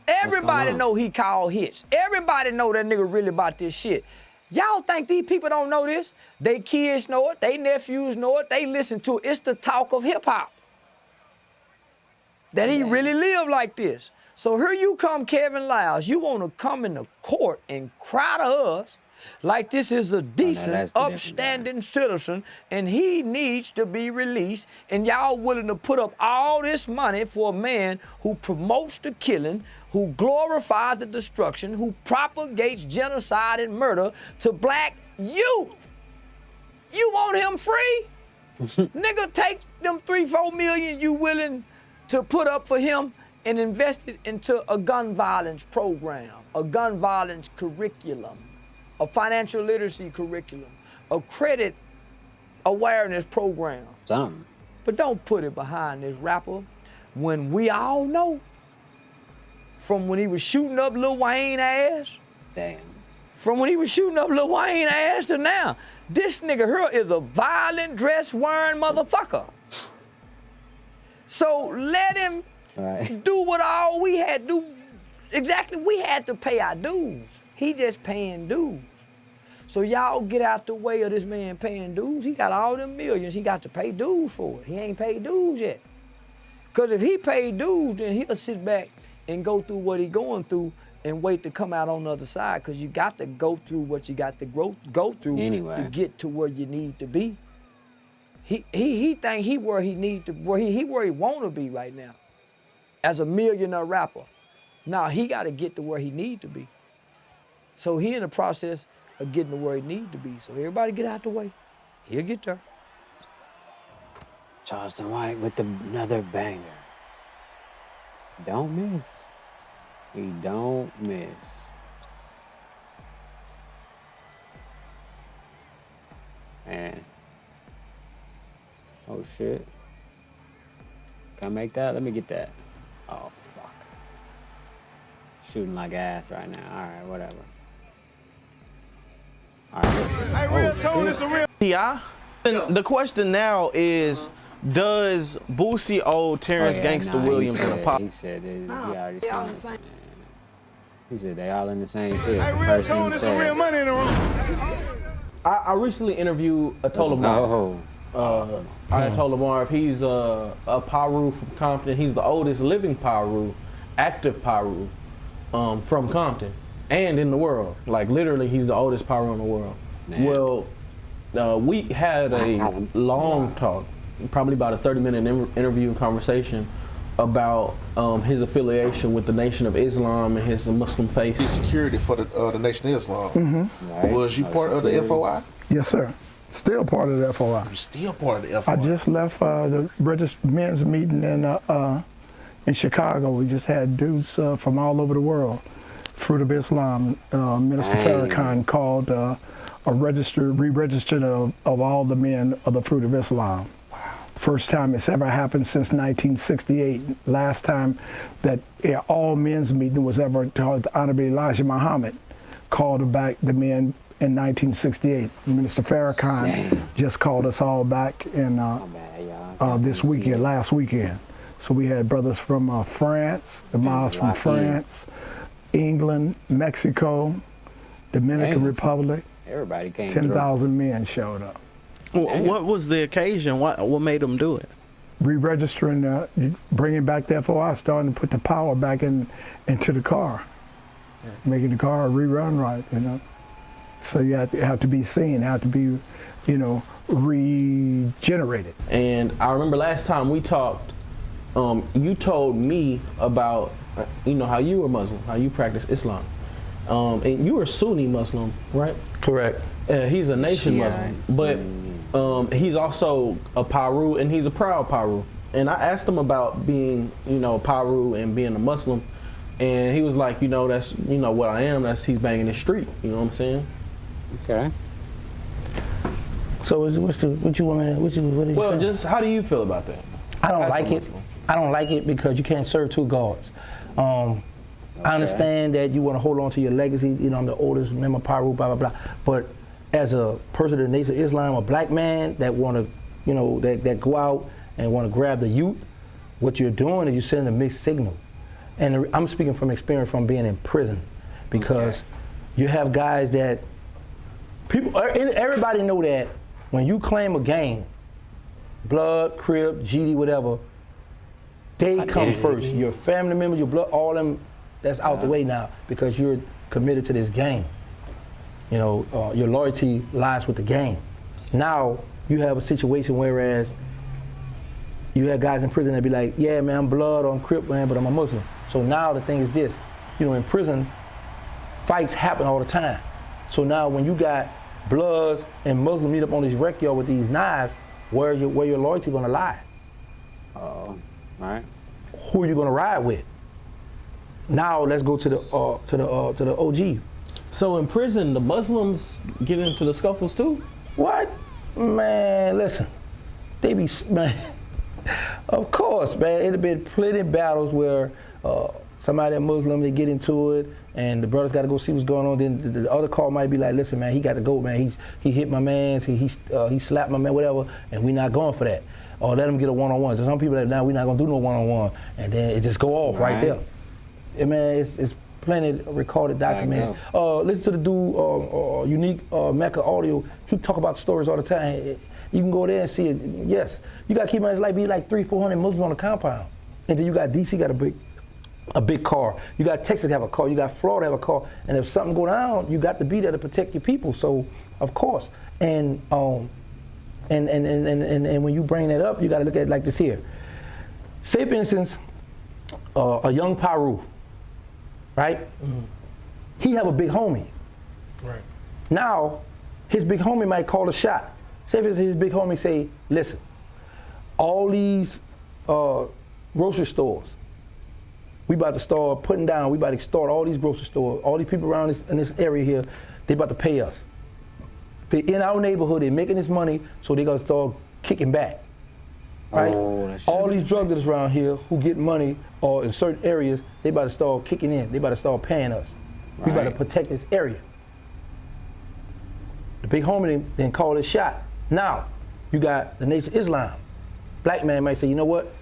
Everybody know he called hits. Everybody know that nigga really about this shit. Y'all think these people don't know this? They kids know it, they nephews know it, they listen to it. It's the talk of hip hop. that he really lived like this. So here you come, Kevin Liles. You want to come in the court and cry to us like this is a decent, upstanding citizen, and he needs to be released, and y'all willing to put up all this money for a man who promotes the killing, who glorifies the destruction, who propagates genocide and murder to black youth. You want him free? Nigga, take them 3-4 million you willing to put up for him and invest it into a gun violence program, a gun violence curriculum, a financial literacy curriculum, a credit awareness program. Something. But don't put it behind this rapper when we all know from when he was shooting up Lil Wayne ass. Damn. From when he was shooting up Lil Wayne ass to now. This nigga here is a violent dress wearing motherfucker. So let him do what all we had to do. Exactly, we had to pay our dues. He just paying dues. So y'all get out the way of this man paying dues. He got all them millions. He got to pay dues for it. He ain't paid dues yet. Because if he paid dues, then he'll sit back and go through what he going through and wait to come out on the other side, because you got to go through what you got to go through to get to where you need to be. He think he where he need to, where he want to be right now as a millionaire rapper. Now he got to get to where he need to be. So he in the process of getting to where he need to be. So everybody get out the way. He'll get there. Charleston White with another banger. Don't miss. He don't miss. Man. Oh shit. Can I make that? Let me get that. Oh fuck. Shooting like ass right now. Alright, whatever. Alright, listen. Yeah. The question now is, does Boosie owe Terrence Gangsta Williams an apology? He said he already seen it. He said they all in the same shit. First thing he said. Real money in the room. I recently interviewed Atola Marv. Ayatollah Marv, he's a Paru from Compton. He's the oldest living Paru, active Paru, from Compton and in the world. Like literally, he's the oldest Paru in the world. Man. Well, we had a long talk, probably about a 30-minute interview and conversation about his affiliation with the Nation of Islam and his Muslim faith. Security for the Nation of Islam. Mm-hmm. Right. Was you part of the FOI? Yes, sir. Still part of the FOI. You're still part of the FOI. I just left the registered men's meeting in Chicago. We just had dudes from all over the world. Fruit of Islam, Minister Farrakhan called re-registered of all the men of the Fruit of Islam. First time it's ever happened since 1968. Last time that all men's meeting was ever called, Honorable Elijah Muhammad called back the men in 1968. Minister Farrakhan just called us all back in this weekend, last weekend. So we had brothers from France, the Miles from France, England, Mexico, Dominican Republic. Everybody came. 10,000 men showed up. What was the occasion? What made them do it? Re-registering, bringing back the FOI, starting to put the power back into the car, making the car rerun right, you know. So you have to be seen, have to be, you know, regenerated. And I remember last time we talked, you told me about, you know, how you were Muslim, how you practice Islam. And you were Sunni Muslim, right? Correct. He's a nation Muslim, but he's also a Paru, and he's a proud Paru. And I asked him about being, you know, Paru and being a Muslim, and he was like, you know, that's, you know, what I am. That's he's banging the street. You know what I'm saying? Okay. So what you want me to? Well, just how do you feel about that? I don't like it. I don't like it because you can't serve two gods. I understand that you want to hold on to your legacy. You know, I'm the oldest member of Paru, blah blah blah. But as a person of the Nation of Islam, a black man that want to, you know, that go out and want to grab the youth, what you're doing is you're sending a mixed signal. And I'm speaking from experience from being in prison, because you have guys that everybody know that when you claim a gang, Blood, Crip, GD, whatever, They come Identity. first. Your family members, your blood, all them, that's out the way now because you're committed to this game. You know, your loyalty lies with the game. Now you have a situation whereas you have guys in prison that be like, yeah, man, I'm blood or I'm Crip, man, but I'm a Muslim. So now the thing is this, you know, in prison, fights happen all the time. So now when you got Bloods and Muslims meet up on this rec yard with these knives, where your loyalty gonna lie? Right. Who are you gonna ride with? Now let's go to the OG. So in prison, the Muslims get into the scuffles too? What? Man, listen, they be, man, of course, man, it'd been plenty of battles where somebody, a Muslim, they get into it, and the brothers got to go see what's going on. Then the other call might be like, listen, man, he got to go, man. He hit my man, he slapped my man, whatever, and we not going for that. Or let him get a one-on-one. So some people that now we not gonna do no one-on-one, and then it just go off right there. Yeah, man, it's plenty of recorded documents. Listen to the dude, Unique Mecca Audio. He talk about stories all the time. You can go there and see it. Yes, you got to keep in mind, it's like be like 300-400 Muslims on the compound, and then you got DC got a big car. You got Texas have a car. You got Florida have a car. And if something go down, you got to be there to protect your people. So of course, and when you bring that up, you got to look at it like this here. Say for instance, a young Paru, right? Mm-hmm. He have a big homie. Right. Now, his big homie might call a shot. Say for instance, his big homie say, listen, all these grocery stores, we about to start putting down, we about to start all these grocery stores, all these people around in this area here, they about to pay us. They in our neighborhood, they're making this money, so they gonna start kicking back. Right? All these drug dealers around here who get money or in certain areas, they about to start kicking in. They about to start paying us. We about to protect this area. The big homie then called his shot. Now, you got the Nation of Islam. Black man might say, you know what?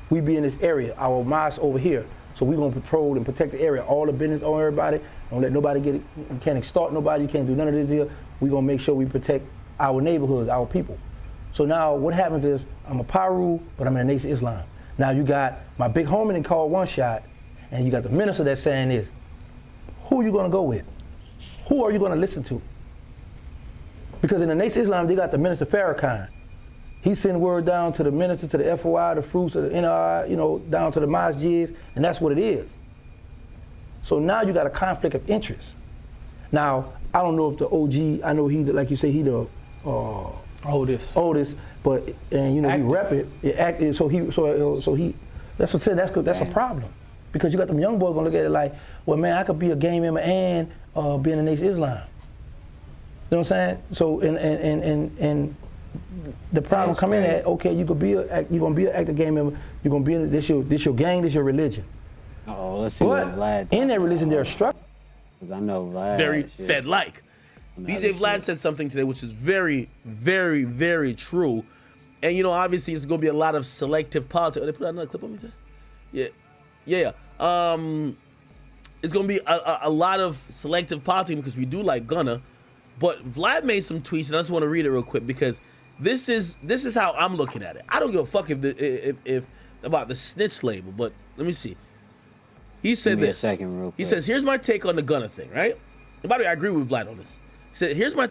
We be in this area, our mosque over here, so we gonna patrol and protect the area. All the business on everybody. Don't let nobody get it. You can't extort nobody. You can't do none of this here. We gonna make sure we protect our neighborhoods, our people. So now what happens is, I'm a Paru, but I'm in the Nation of Islam. Now you got my big homie that called one shot, and you got the minister that's saying this. Who are you gonna go with? Who are you gonna listen to? Because in the Nation of Islam, they got the minister Farrakhan. He send word down to the minister, to the FOI, the fruits, of the NRI, you know, down to the masjids, and that's what it is. So now you got a conflict of interest. Now, I don't know if the OG, I know he, like you say, he the oldest, but and you know he rep it, so he, that's what I said. That's a problem, because you got them young boys gonna look at it like, well, man, I could be a gang member and be in the Nation of Islam. You know what I'm saying? So and the problem come in at, okay, you could be you're gonna be an active gang member. You're gonna be in this your gang, this your religion. Let's see what Vlad. In that religion, they're struck. I know Vlad. Very Fed-like. DJ Vlad said something today which is very, very, very true. And, you know, obviously it's going to be a lot of selective politics. Oh, they put out another clip on me today? Yeah. It's going to be a lot of selective politics because we do like Gunna. But Vlad made some tweets, and I just want to read it real quick because this is how I'm looking at it. I don't give a fuck if about the snitch label, but let me see. He said this. Give me a second real quick. He says, here's my take on the Gunna thing, right? And by the way, I agree with Vlad on this. He said, here's my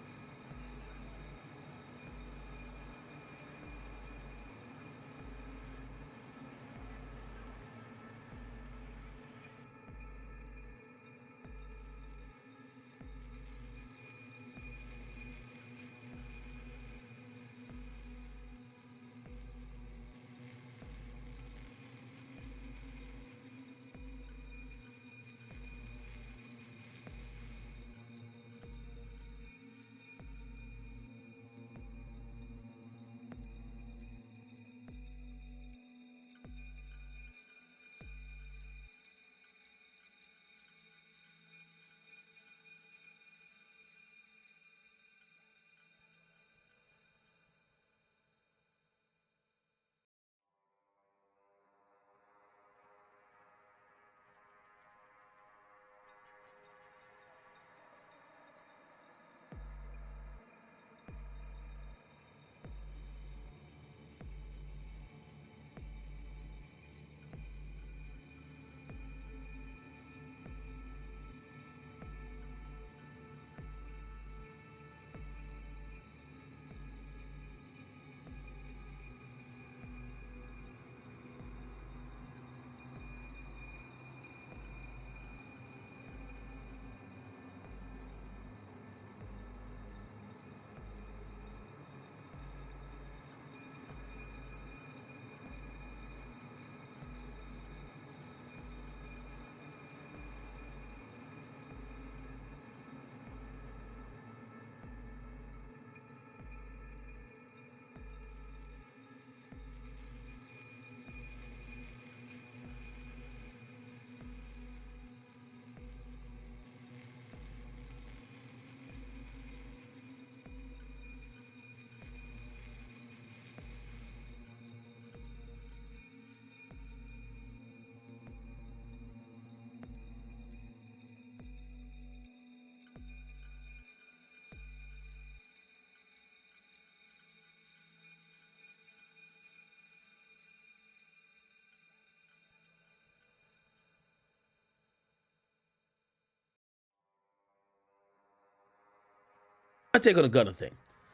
take on the Gunna thing.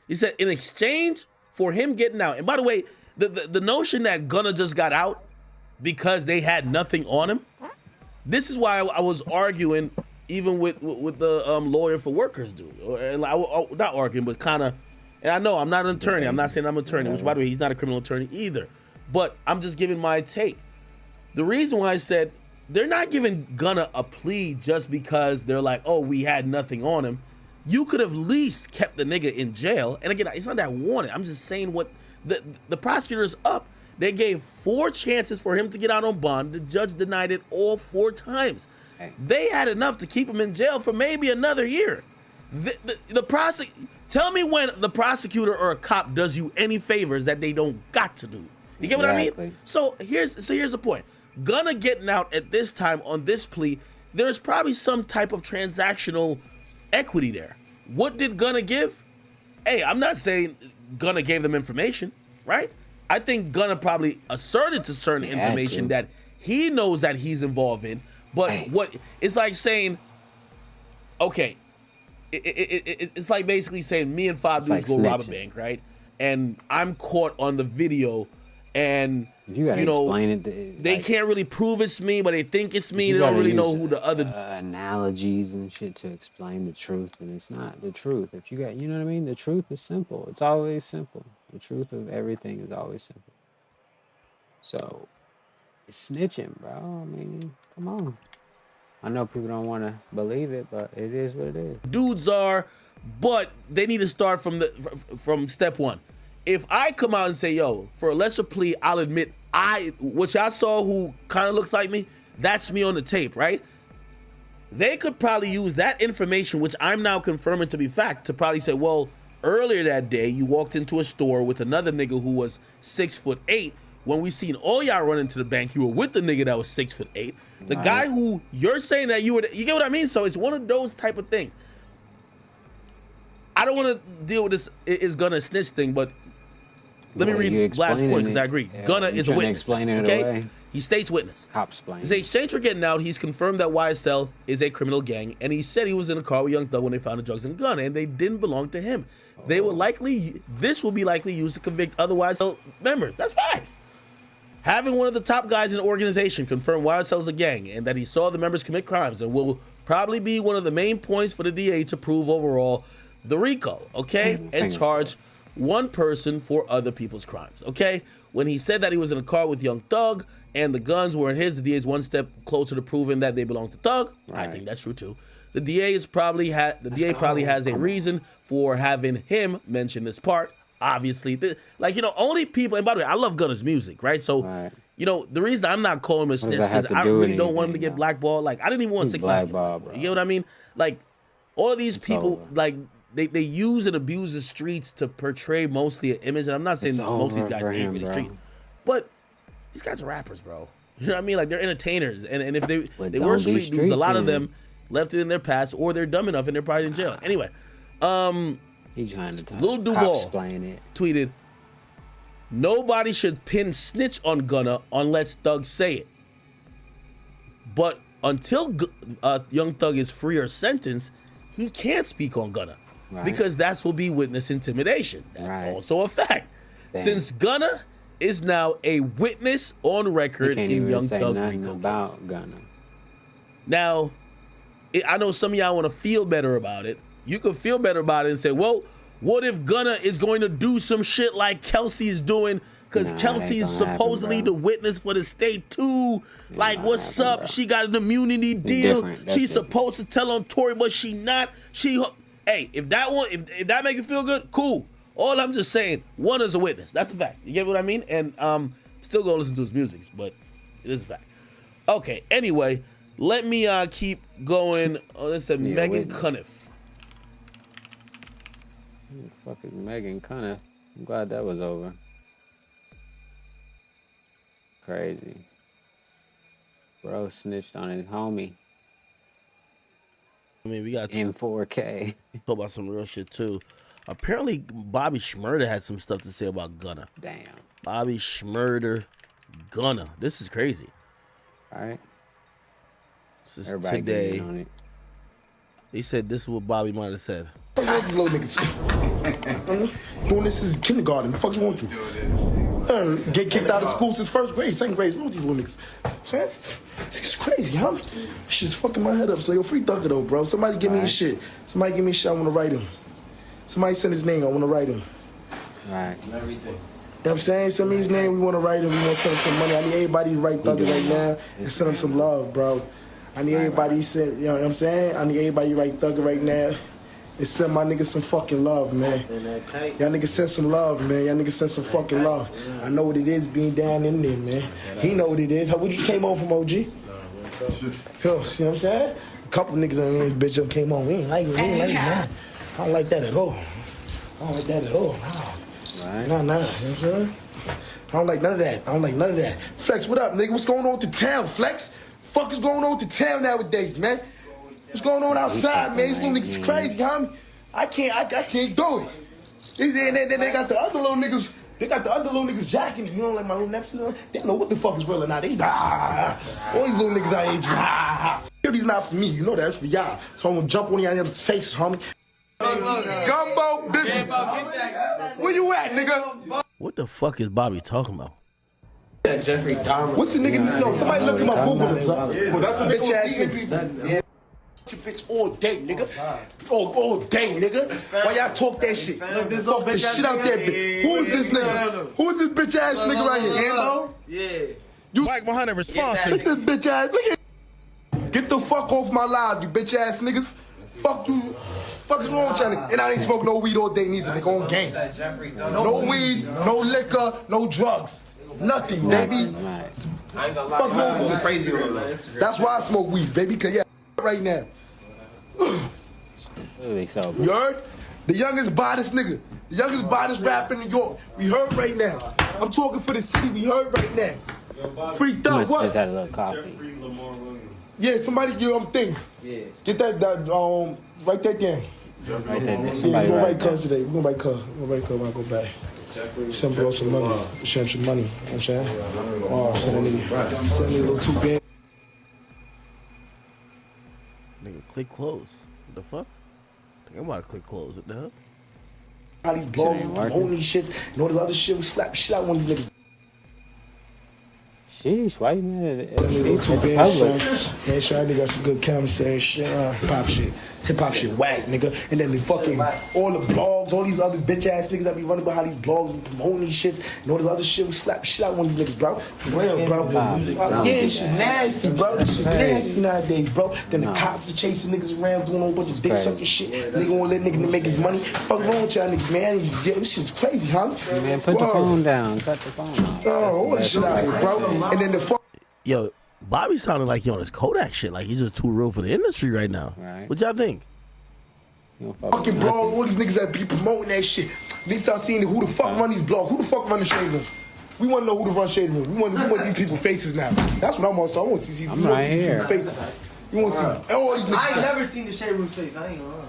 He said in exchange for him getting out, and by the way, the notion that Gunna just got out because they had nothing on him, this is why I was arguing even with the lawyer for workers dude. Not arguing, but kind of, and I know I'm not an attorney. I'm not saying I'm an attorney, which by the way, he's not a criminal attorney either. But I'm just giving my take. The reason why I said they're not giving Gunna a plea just because they're like, oh, we had nothing on him. You could have at least kept the nigga in jail. And again, it's not that I want it. I'm just saying what the prosecutor's up. They gave 4 chances for him to get out on bond. The judge denied it all 4 times. They had enough to keep him in jail for maybe another year. Tell me when the prosecutor or a cop does you any favors that they don't got to do. You get what I mean? So here's the point. Gunna getting out at this time on this plea, there's probably some type of transactional equity there. What did Gunna give? Hey, I'm not saying Gunna gave them information, right? I think Gunna probably asserted to certain information that he knows that he's involved in, but what it's like saying, okay, it's like basically saying me and 5 dudes go rob a bank, right? And I'm caught on the video, and you know, they can't really prove it's me, but they think it's me. They don't really know who the other analogies and shit to explain the truth, and it's not the truth. If you got, you know what I mean? The truth is simple. It's always simple. The truth of everything is always simple. So it's snitching, bro. I mean, come on. I know people don't want to believe it, but it is what it is. Dudes are, but they need to start from step 1. If I come out and say, yo, for a lesser plea, I'll admit which I saw who kind of looks like me, that's me on the tape, right? They could probably use that information, which I'm now confirming to be fact, to probably say, well, earlier that day, you walked into a store with another nigga who was 6'8". When we seen all y'all run into the bank, you were with the nigga that was 6'8". The guy who you're saying that you get what I mean? So it's one of those type of things. I don't want to deal with this is Gunna snitch thing, but let me read last point because I agree. Gunna is a witness. Okay? He states witness. He said, exchange for getting out, he's confirmed that YSL is a criminal gang, and he said he was in a car with Young Thug when they found the drugs and gun, and they didn't belong to him. They will this will be likely used to convict other YSL members. That's facts. Having one of the top guys in the organization confirm YSL is a gang and that he saw the members commit crimes and will probably be one of the main points for the DA to prove overall the RICO, okay? And charge one person for other people's crimes, okay? When he said that he was in a car with Young Thug and the guns were in his, the DA is one step closer to proving that they belong to Thug. I think that's true too. The DA probably has a reason for having him mention this part. Obviously, only people, and by the way, I love Gunna's music, right? So, you know, the reason I'm not calling him a snitch because I really don't want him to get blackballed. Like, I didn't even want 6 ix 9 You get what I mean? Like, all of these people, like, they use and abuse the streets to portray mostly an image. And I'm not saying most of these guys ain't really street, but these guys are rappers, bro. You know what I mean? Like, they're entertainers. And if they were street dudes, a lot of them left it in their past, or they're dumb enough and they're probably in jail. Anyway, he trying to Lil Duval tweeted, nobody should pin snitch on Gunna unless Thug say it. But until Young Thug is free or sentenced, he can't speak on Gunna because that will be witness intimidation. That's also a fact. Since Gunna is now a witness on record in Young Thug RICO case. Gunna. Now, I know some of y'all want to feel better about it. You could feel better about it and say, well, what if Gunna is going to do some shit like Kelsey's doing? Because Kelsey's supposedly the witness for the state too. Like, what's up? She got an immunity deal. She's supposed to tell on Tory, but she not. Hey, if that make you feel good, cool. All I'm just saying, one is a witness. That's a fact. You get what I mean? And still go listen to his music, but it is a fact. Okay, anyway, let me keep going. Oh, this said Megan Cuniff. Fucking Megan Cuniff. I'm glad that was over. Crazy. Bro snitched on his homie. I mean, we got in 4K. Talk about some real shit too. Apparently, Bobby Shmurda had some stuff to say about Gunna. Damn. Bobby Shmurda, Gunna. This is crazy. All right. This is today. They said this is what Bobby might have said. Fuck you want these little niggas? Doing this is kindergarten. The fuck you want you? Get kicked out of school since first grade, second grade. What these little niggas? It's crazy, huh? Shit's fucking my head up. So yo, free Thugger though, bro. Somebody give me his shit. Somebody give me his shit. I want to write him. Somebody send his name. I want to write him. Right. Everything. You know what I'm saying? Send me his name. We want to write him. We want to send him some money. I need everybody to write Thugger right now and send him some love, bro. I need everybody to send, you know what I'm saying? I need everybody to write Thugger right now and send my niggas some fucking love, man. Y'all niggas send some love, man. Y'all niggas send some fucking love. I know what it is being down in there, man. He know what it is. How would you came home from OG? Yo, see what I'm saying? A couple niggas in this bitch up came on. We ain't like it, man. I don't like that at all. I don't like that at all. Nah. You know what I'm saying? I don't like none of that. I don't like none of that. Flex, what up, nigga? What's going on with the town, Flex? Fuck is going on with the town nowadays, man? What's going on outside, man? These little niggas crazy, homie. I can't do it. They got the other little niggas. They got the other little niggas jacking. You know, like my little nephew. They don't know what the fuck is real or not. They just all these little niggas out here. These not for me. You know that's for y'all. So I'm gonna jump on y'all niggas' faces, homie. Gumbo, busy. Where you at, nigga? What the fuck is Bobby talking about? Jeffrey Dahmer. What's the nigga? No, somebody look him up. Google him. Well, that's a bitch ass nigga. Your bitch all day, nigga. All day, nigga. Why y'all talk that shit? Fuck the shit out there, bitch. Who is this nigga? Who is this bitch ass nigga right here? Halo? Yeah. You Mike 100 response to this bitch ass. Look at. Get the fuck off my live, you bitch ass niggas. Fuck you. Fuck is wrong with y'all niggas? And I ain't smoke no weed all day neither, nigga. On game. No weed, no liquor, no drugs. Nothing, baby. Fuck wrong with crazy. That's why I smoke weed, baby. Cause yeah, right now. You heard? The youngest baddest nigga. The youngest baddest rapper in New York. We heard right now. I'm talking for the city. We heard right now. Free Thug, what? Just had a little coffee. Yeah, somebody give him thing. Yeah. Get that, write that down. Right there. Yeah, we're gonna write cuz today. We're gonna write cuz. We're gonna write cuz when I go back. Send bro some money. Send him some money. You know what I'm saying? Oh, send me a little 2 band. Nigga, click close. What the fuck? I'm about to click close. What the hell? How these blogs, holding these shits, and all this other shit, we slap shit out one of these niggas. Sheesh, why you mad at Send me a little 2 band, son. Man, sure, they got some good commissary shit, pop shit. Hip hop shit whack, nigga. And then the fucking, all the blogs, all these other bitch ass niggas that be running behind these blogs, be promoting these shits, and all this other shit, we slap shit out one of these niggas, bro. For real, bro. Yeah, shit's nasty, bro. Shit's nasty nowadays, bro. Then the cops are chasing niggas around, doing a whole bunch of dick sucking shit. Nigga won't let nigga make his money. Fuck wrong with y'all niggas, man. This shit's crazy, huh? Man, put the phone down. Cut the phone off. Oh, all this shit out here, bro. And then the fuck. Yo, Bobby sounded like he on his Kodak shit. Like he's just too real for the industry right now. Right. What y'all think? Fucking blogs, all these niggas that be promoting that shit. They start seeing who the fuck run these blogs. Who the fuck run the shade room? We want to know who to run shade room. We want these people's faces now. That's what I want to see. I want to see these people's faces. You want to see all these niggas. I ain't never seen the shade room face. I ain't gonna lie.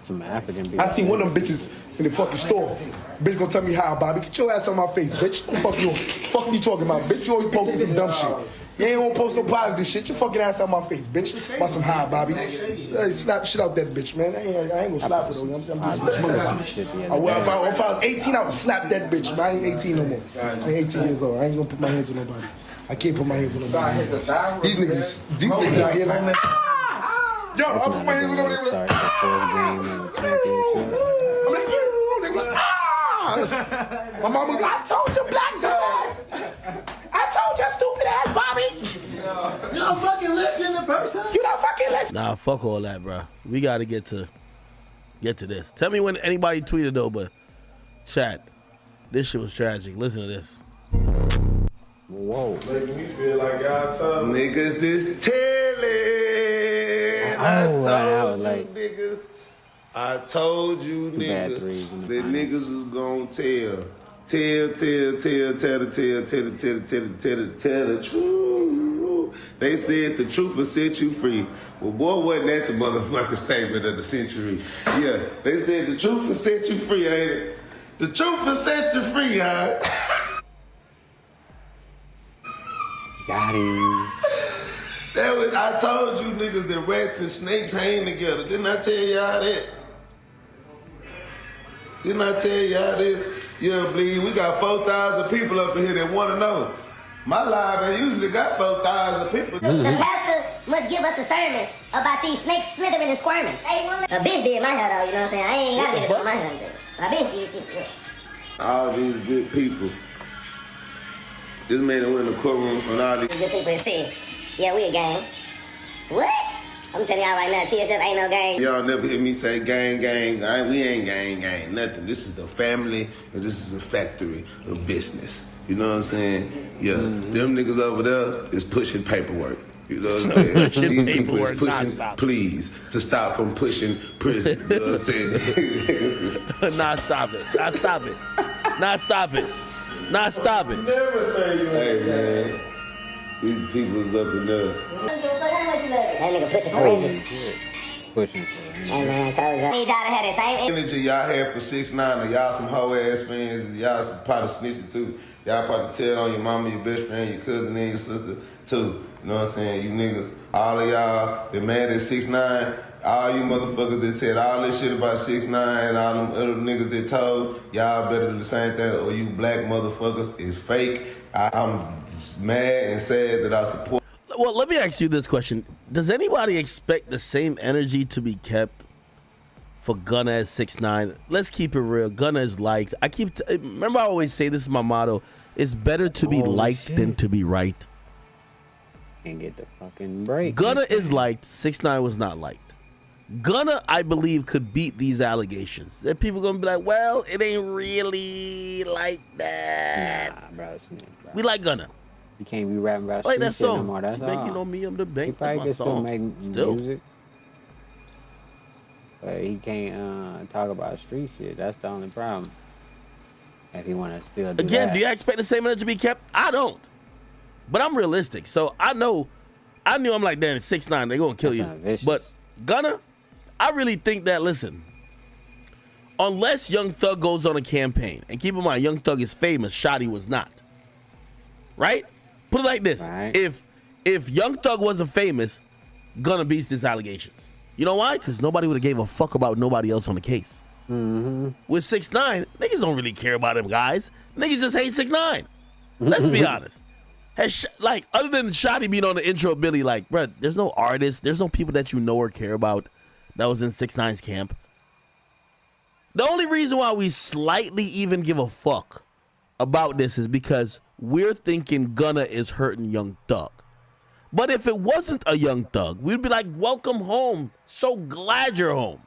Some African people. I seen one of them bitches in the fucking store. Bitch gonna tell me how, Bobby. Get your ass on my face, bitch. What the fuck you talking about, bitch? You always posting some dumb shit. You ain't gonna post no positive shit. Your fucking ass on my face, bitch. About some high, Bobby. Hey, slap shit out that bitch, man. I ain't gonna slap her though. You know what I'm saying? If I was 18, I would slap that bitch. But I ain't 18 no more. I ain't 18 years old. I ain't gonna put my hands on nobody. I can't put my hands on nobody. These niggas out here like, yo, I'll put my hands on nobody. Start the fourth game of the championship. My mama, I told you, black guys. I told you, stupid ass Bobby. You don't fucking listen to person. You don't fucking listen. Nah, fuck all that, bro. We gotta get to this. Tell me when anybody tweeted though, but chat, this shit was tragic. Listen to this. Whoa. Making me feel like y'all tough. Niggas is telling. I told you niggas that niggas was gonna tell the truth. They said the truth will set you free. Well, boy, wasn't that the motherfucking statement of the century? Yeah, they said the truth will set you free, ain't it? The truth will set you free, huh? Got him. I told you niggas that rats and snakes hang together. Didn't I tell y'all that? Didn't I tell y'all this? Yeah, bleed. We got 4,000 people up in here that want to know. My live ain't usually got 4,000 people. The pastor must give us a sermon about these snakes slithering and squirming. A bitch did my hair though, you know what I'm saying? I ain't got to get it on my hair. A bitch did it. All these good people. This man went in the courtroom and all these good people that said, yeah, we a gang. What? I'm telling y'all right now, TSF ain't no gang. Y'all never hear me say gang, gang. We ain't gang, gang, nothing. This is the family, and this is a factory of business. You know what I'm saying? Yeah, them niggas over there is pushing paperwork. You know what I'm saying? These people is pushing pleas to stop from pushing prison. You know what I'm saying? Nah, stop it. Nah, stop it. Nah, stop it. Nah, stop it. Never say you. Hey, man. These people is up in there. That nigga pushing forensics. Pushing. Hey man, I told y'all. Need y'all to have that same energy y'all had for 6ix9ine, and y'all some hoe ass fans, and y'all some probably snitching too. Y'all probably tell on your mama, your best friend, your cousin, and your sister too. You know what I'm saying? You niggas, all of y'all been mad at 6ix9ine. All you motherfuckers that said all this shit about 6ix9ine and all them other niggas that told y'all better do the same thing, or you black motherfuckers is fake. I'm mad and sad that I support. Well, let me ask you this question. Does anybody expect the same energy to be kept for Gunna as 6ix9ine? Let's keep it real. Gunna is liked. Remember I always say, this is my motto, it's better to be liked than to be right. And get the fucking break. Gunna is liked. 6ix9ine was not liked. Gunna, I believe, could beat these allegations. And people gonna be like, well, it ain't really like that. Nah, bro, it's not, bro. We like Gunna. You can't be rapping about Like that street shit song. no more. That's Make all. you know me, I'm the bank. He probably That's my can song. still make music. But he can't talk about street shit. That's the only problem. If he want to still do Again, that. do you expect the same energy to be kept? I don't. But I'm realistic. So I knew I'm like, damn, 6ix9ine, they're going to kill you. But Gunna, I really think that, listen, unless Young Thug goes on a campaign, and keep in mind, Young Thug is famous, Shotty was not. Right? Put it like this. Right. If Young Thug wasn't famous, Gunna beats these allegations. You know why? Because nobody would have gave a fuck about nobody else on the case. Mm-hmm. With 6ix9ine, niggas don't really care about them guys. Niggas just hate 6ix9ine. Let's be honest. Like, other than Shotty being on the intro, Billy, like, bruh, there's no artists, there's no people that you know or care about that was in 6ix9ine's camp. The only reason why we slightly even give a fuck about this is because we're thinking Gunna is hurting Young Thug. But if it wasn't a Young Thug, we'd be like, welcome home. So glad you're home.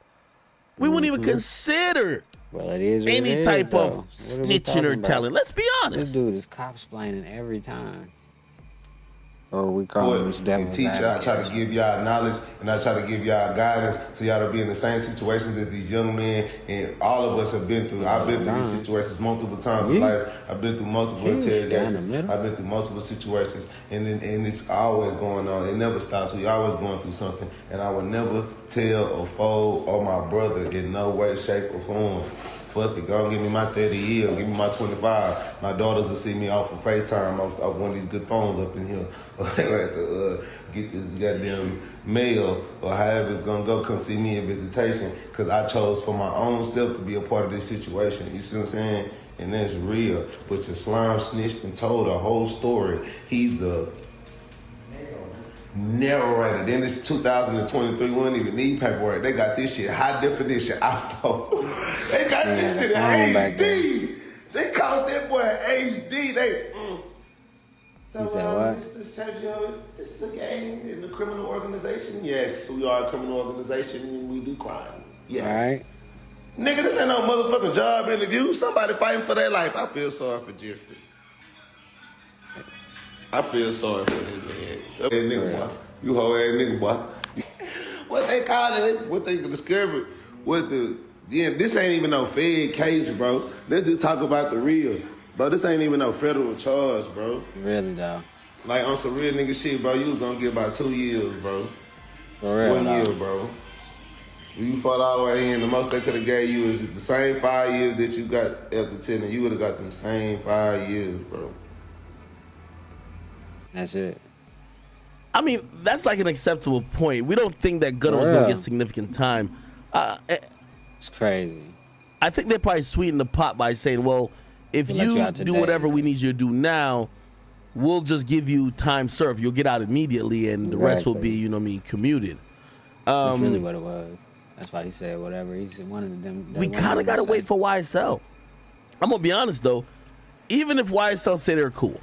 We wouldn't even consider any type of snitching or telling. Let's be honest. This dude is cop-splaining every time. Or we call him Mr. And teach y'all, I try to give y'all knowledge, and I try to give y'all guidance so y'all to be in the same situations as these young men, and all of us have been through. I've been through these situations multiple times in life. I've been through multiple interrogations. I've been through multiple situations, and it's always going on. It never stops. We always going through something, and I would never tell a foe or my brother in no way, shape, or form, fuck it, go give me my 30 years, give me my 25. My daughters will see me off of FaceTime off one of these good phones up in here. Get this goddamn mail or however it's gonna go, come see me in visitation, because I chose for my own self to be a part of this situation. You see what I'm saying? And that's real. But your slime snitched and told a whole story. He's a narrator. Then it's 2023, we don't even need paperwork. They got this shit high definition iPhone. They got this shit in HD. They called that boy HD. So, Mr. Sergio, is this a gang in the criminal organization? Yes, we are a criminal organization and we do crime. Yes. All right. Nigga, this ain't no motherfucking job interview. Somebody fighting for their life. I feel sorry for Jeffrey. I feel sorry for this man. Hey, nigga, boy. You hoe ass nigga, boy. What they call it, what they discovered, this ain't even no fed case, bro. Let's just talk about the real. Bro, this ain't even no federal charge, bro. Really, though. Like, on some real nigga shit, bro, you was gonna get about 2 years, bro. For real, 1 year, bro. You fought all the way in, the most they could have gave you is the same 5 years that you got after 10, and you would have got them same 5 years, bro. That's it. I mean, that's like an acceptable point. We don't think that Gunna was going to get significant time. It's crazy. I think they probably sweeten the pot by saying, well, if We'll let you you out do today. whatever we need you to do now, we'll just give you time served. You'll get out immediately, and the rest will be, commuted. That's really what it was. That's why he said whatever. He said one of them. We kind of got to wait for YSL. I'm going to be honest, though. Even if YSL say they're cool.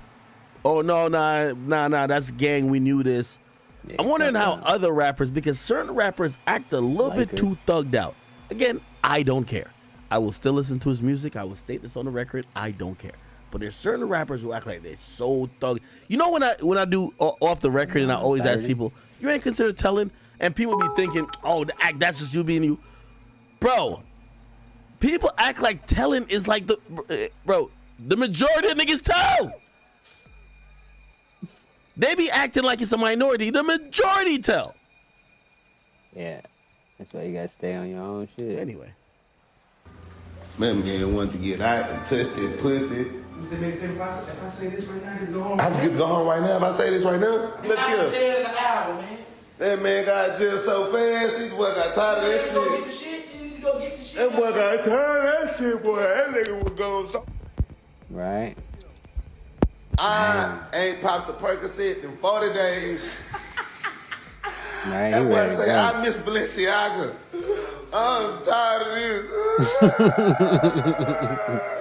Oh, no, nah, that's gang. We knew this. Yeah, I'm wondering how other rappers, because certain rappers act a little bit too thugged out. Again, I don't care. I will still listen to his music. I will state this on the record. I don't care. But there's certain rappers who act like they're so thug. You know when I do off the record and I always ask people, you ain't consider telling? And people be thinking, oh, the act, that's just you being you. Bro, people act like telling is like the majority of niggas tell. They be acting like it's a minority. The majority tell. Yeah. That's why you gotta stay on your own shit. Anyway. Man, wanted to get out and touch that pussy. If I say this right now, just go home. I can go home right now if I say this right now. Look here. That man got jail so fast, he boy got tired of that shit. That boy got tired of that shit, boy. That nigga was going so. Right. I ain't popped the Percocet in 40 days. Right. That boy say, I miss Balenciaga. I'm tired of this.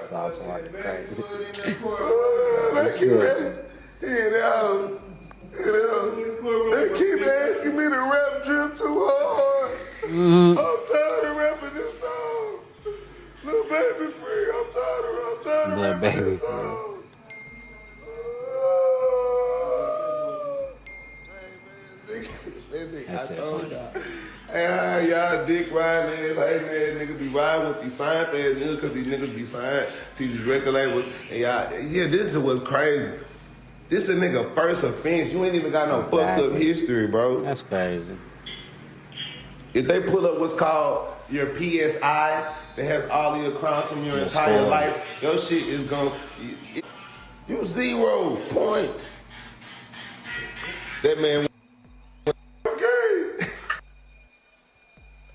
Sauce water crazy. They keep asking me to rap drip too hard. I'm tired of rapping this song. Little baby free. I'm tired of rapping this song. That's it. Hey, y'all dick riding ass, hating ass niggas be riding with these signed ass niggas because these niggas be signed to these record labels. And y'all, this is what's crazy. This a nigga first offense. You ain't even got no fucked up history, bro. That's crazy. If they pull up what's called your PSI that has all of your crimes from your entire life, your shit is gonna, you 0 points. That man.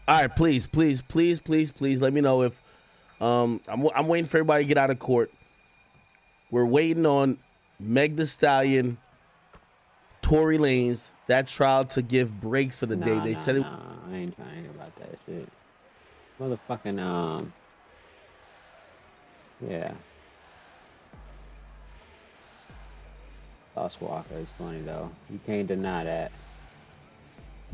All right, please, let me know if I'm waiting for everybody to get out of court. We're waiting on Meg Thee Stallion, Tory Lanez, that trial to give break for the day. They said it. I ain't trying to hear about that shit. Motherfucking yeah. Sauce Walker is funny though. You can't deny that.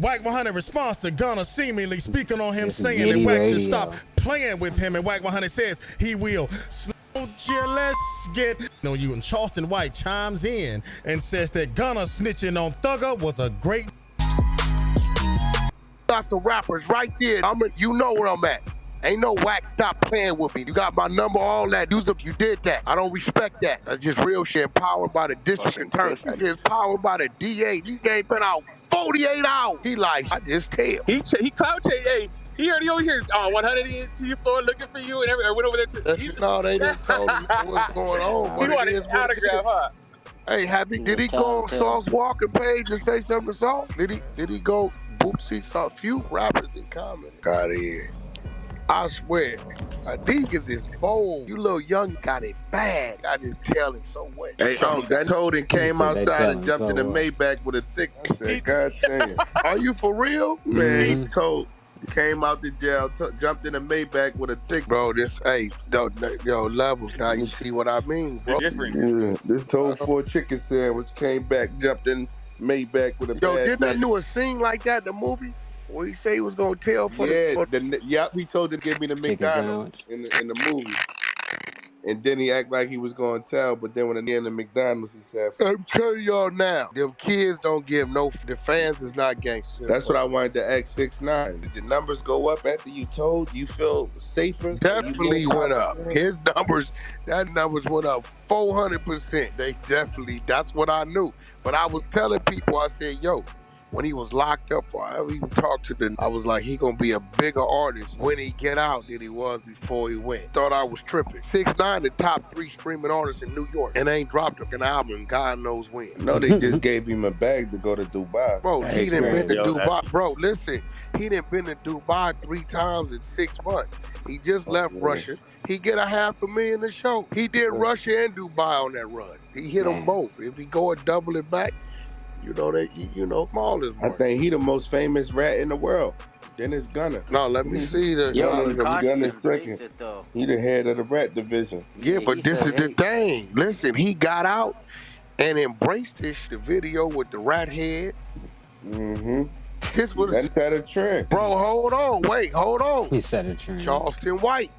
Wack 100 responds to Gunna seemingly speaking on him, It's saying that Giddy Wack should Radio. stop playing with him, and Wack 100 says he will. Slow chill, let's get on you. And Charleston White chimes in and says that Gunna snitching on Thugger was a great. Got some rappers right there. You know where I'm at. Ain't no Wack stop playing with me. You got my number, all that. You did that. I don't respect that. That's just real shit. Powered by the district attorney. It's powered by the DA. These game been out 48 hours. He like, I just tell. He clout chased. Hey, he over here. 100 to your floor looking for you, and I went over there to. No, they didn't told me what's going on. He wanted an autograph, huh? Hey, did he go on Sauce Walker page and say something to Sauce? Did he go Bootsy? Saw a few rappers in comments. Got here. I swear, Adidas is bold. You little young got it bad. I just tell it so well. Hey, that Toad came outside and jumped in the Maybach with a thick. I said, God damn. Are you for real? Man, Toad came out the jail, jumped in the Maybach with a thick. Bro, levels. Now you see what I mean, bro. Yeah, this Toad for a chicken sandwich came back, jumped in Maybach with a bad. Didn't they do a scene like that in the movie? Where he say he was gonna tell for he told him to give me the McDonald's in the movie. And then he act like he was gonna tell, but then when he in the McDonald's, he said, I'm telling y'all now, them kids don't give the fans is not gangster. That's what I wanted to ask 6ix9ine. Did your numbers go up after you told? You feel safer? Definitely went up. That numbers went up 400%. They definitely, that's what I knew. But I was telling people, I said, yo, when he was locked up, or I even talked to the, I was like, he gonna be a bigger artist when he get out than he was before he went. Thought I was tripping. 6ix9ine, the top 3 streaming artists in New York, and ain't dropped an album, God knows when. No, they just gave him a bag to go to Dubai. Bro, he done been to Yo, Dubai. Bro, listen, he done been to Dubai 3 times in 6 months. He just left Russia. He get $500,000 a show. He did Russia and Dubai on that run. He hit them both. If he go and double it back, you know that small is I think he the most famous rat in the world. Then it's Gunna. No, let me see the Gunna second. He the head of the rat division. Yeah, but this is the thing. Listen, he got out and embraced this. The video with the rat head. Mm-hmm. This was that set a trend. Bro, hold on. Wait, hold on. He set a trend. Charleston White.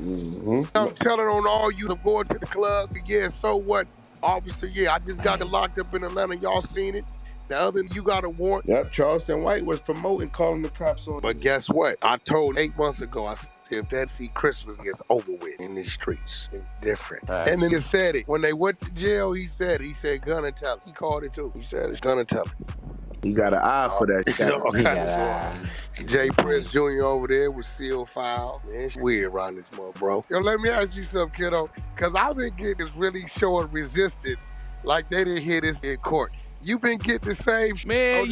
Mm-hmm. I'm telling on all you to go to the club. Yeah, so what? Officer, I just got locked up in Atlanta. Y'all seen it? The other, you got a warrant. Yep, Charleston White was promoting calling the cops on. But guess what? I told 8 months ago, I said, if that Christmas gets over with in these streets, it's different. And then he said it. When they went to jail, he said, Gunna tell it. He called it too. He said, it's Gunna tell it. He got an eye for that. Jay Prince Jr. over there with seal file. Man, it's weird around this month, bro. Yo, let me ask you something, kiddo. Because I've been getting this really showing resistance like they didn't hear this in court. You been getting the same Man,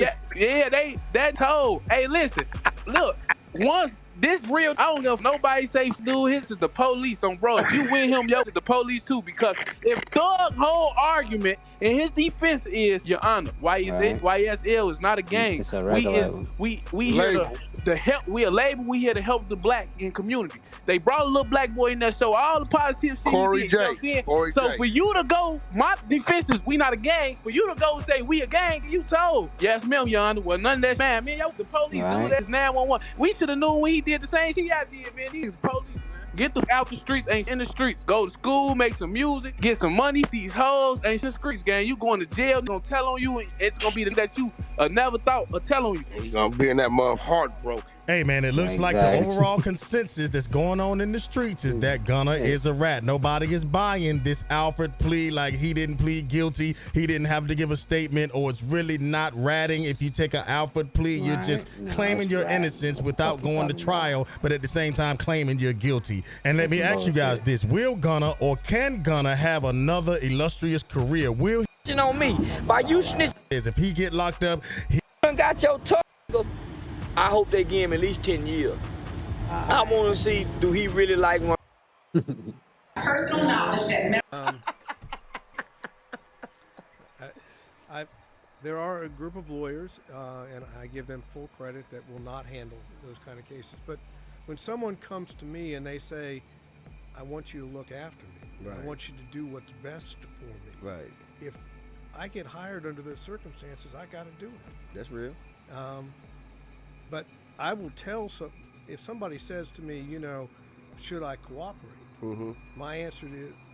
that told. Hey, listen, look, once this real, I don't know if nobody say dude, his is the police on bro. If you win him, yo, it's the police too. Because if Thug's whole argument and his defense is, Your Honor, YSL is not a gang. It's a regular we here to help. We a label. We here to help the black in community. They brought a little black boy in there, show all the positive shit. Corey he did, you know what I'm saying? So for you to go, my defense is we not a gang. For you to go and say we a gang, you told. Yes, ma'am, Your Honor. Well, none of that, man. Yo, the police do that's 911. We should have known when he did the same shit I did, man. These police, man. Get the out the streets, ain't in the streets. Go to school, make some music, get some money. These hoes ain't in the streets, gang. You going to jail, they gonna tell on you, and it's gonna be the that you never thought or tell on you. You gonna be in that mother heartbroken. Hey man, it looks like the overall consensus that's going on in the streets is that Gunna is a rat. Nobody is buying this Alfred plea, like he didn't plead guilty, he didn't have to give a statement, or it's really not ratting. If you take an Alfred plea, you're just claiming your innocence without going to trial, but at the same time claiming you're guilty. And let me ask you guys this: will Gunna or can Gunna have another illustrious career? Will he on me by you snitch? If he get locked up, he got your tongue. I hope they give him at least 10 years. I want to see, do he really like one? Personal knowledge that there are a group of lawyers, and I give them full credit, that will not handle those kind of cases. But when someone comes to me and they say, I want you to look after me, I want you to do what's best for me. Right. If I get hired under those circumstances, I got to do it. That's real. But I will tell if somebody says to me, should I cooperate? My answer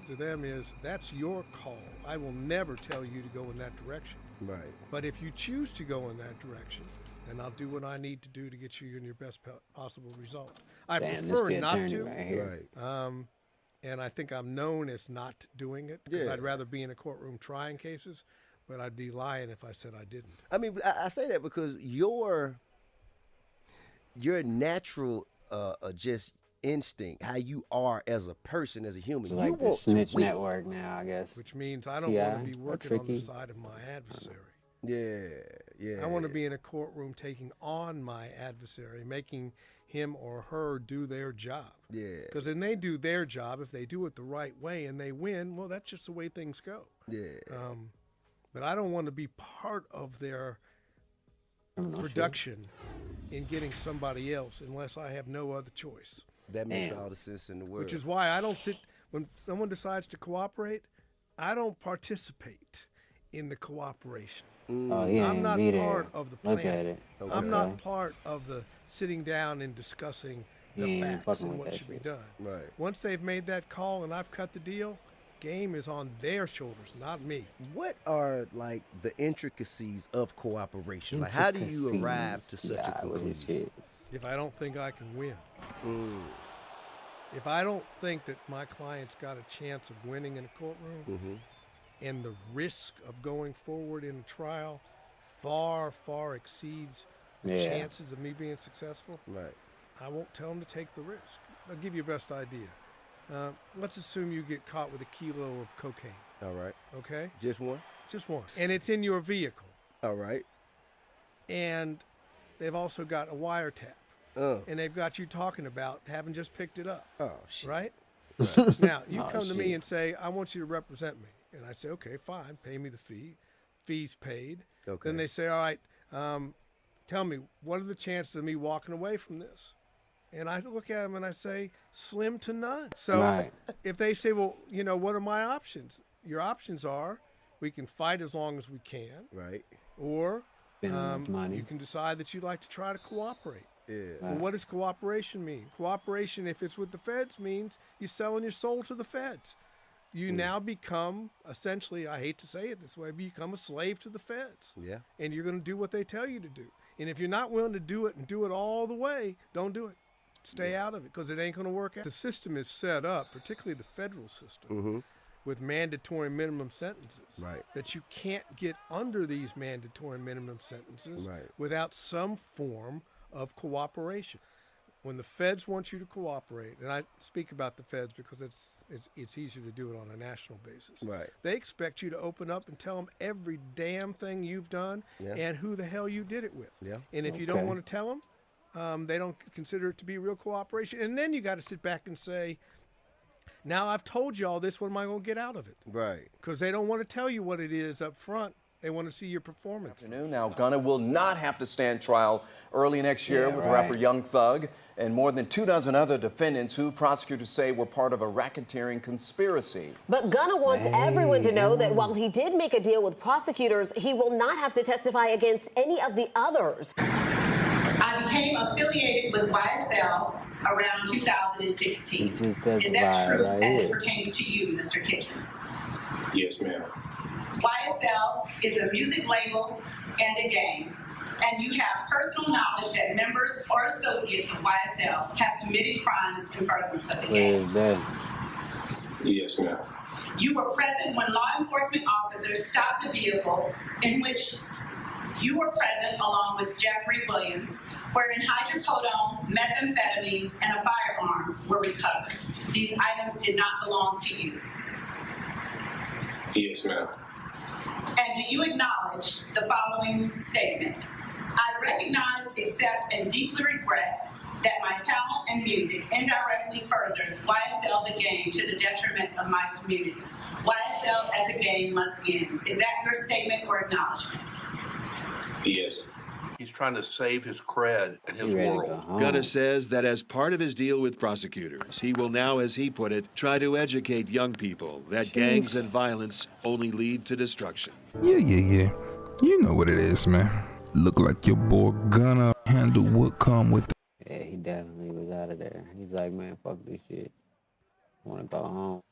to them is, that's your call. I will never tell you to go in that direction. Right. But if you choose to go in that direction, then I'll do what I need to do to get you in your best possible result. I prefer not to. Right. And I think I'm known as not doing it, because I'd rather be in a courtroom trying cases, but I'd be lying if I said I didn't. I mean, I say that because your natural just instinct, how you are as a person, as a human, it's like the snitch network now, I guess. Which means I don't want to be working on the side of my adversary. Yeah. I want to be in a courtroom taking on my adversary, making him or her do their job. Yeah. Because when they do their job, if they do it the right way and they win, well, that's just the way things go. Yeah. But I don't want to be part of their production in getting somebody else unless I have no other choice. That makes all the sense in the world. Which is why I don't when someone decides to cooperate, I don't participate in the cooperation. I'm not part of the plan. I'm not part of the sitting down and discussing the facts and what should be done. Right. Once they've made that call and I've cut the deal, game is on their shoulders, not me. What are like the intricacies of cooperation? Like, how do you arrive to such a conclusion? If I don't think I can win. If I don't think that my client's got a chance of winning in a courtroom and the risk of going forward in a trial far, far exceeds the Yeah. chances of me being successful, Right. I won't tell them to take the risk. I'll give you a best idea. Let's assume you get caught with a kilo of cocaine. All right. Okay? Just one? Just one. And it's in your vehicle. All right. And they've also got a wiretap. And they've got you talking about having just picked it up. Oh, shit. Right? Right. Now, you Oh, come to me shit. and say, I want you to represent me. And I say, okay, fine, pay me the fee. Fee's paid. Okay. Then they say, all right, tell me, what are the chances of me walking away from this? And I look at them and I say, slim to none. So Right. if they say, well, you know, what are my options? Your options are, we can fight as long as we can. Right. Or Spend money. you can decide that you'd like to try to cooperate. Yeah. Well, what does cooperation mean? Cooperation, if it's with the feds, means you're selling your soul to the feds. You now become, essentially, I hate to say it this way, become a slave to the feds. Yeah. And you're going to do what they tell you to do. And if you're not willing to do it and do it all the way, don't do it. Stay out of it, because it ain't going to work out. The system is set up, particularly the federal system, with mandatory minimum sentences. Right. That you can't get under these mandatory minimum sentences Right. without some form of cooperation. When the feds want you to cooperate, and I speak about the feds because it's easier to do it on a national basis. Right. They expect you to open up and tell them every damn thing you've done Yeah. and who the hell you did it with. Yeah. And if you don't want to tell them, they don't consider it to be real cooperation. And then you got to sit back and say, now I've told you all this, what am I going to get out of it? Right. Because they don't want to tell you what it is up front. They want to see your performance. Now, Gunna will not have to stand trial early next year with rapper Young Thug and more than 24 other defendants who prosecutors say were part of a racketeering conspiracy. But Gunna wants everyone to know that while he did make a deal with prosecutors, he will not have to testify against any of the others. I became affiliated with YSL around 2016. Is that true as it pertains to you, Mr. Kitchens? Yes, ma'am. YSL is a music label and a gang, and you have personal knowledge that members or associates of YSL have committed crimes in furtherance of the gang. Yes, ma'am. You were present when law enforcement officers stopped a vehicle in which you were present along with Jeffrey Williams, wherein hydrocodone, methamphetamines, and a firearm were recovered. These items did not belong to you. Yes, ma'am. And do you acknowledge the following statement? I recognize, accept, and deeply regret that my talent and music indirectly furthered YSL the gang to the detriment of my community. YSL as a gang must end. Is that your statement or acknowledgement? Yes. He's trying to save his cred and his world. Gunna says that as part of his deal with prosecutors, he will now, as he put it, try to educate young people that gangs and violence only lead to destruction. Yeah. You know what it is, man. Look like your boy Gunna handle what come with. Yeah, he definitely was out of there. He's like, man, fuck this shit. I want to go home.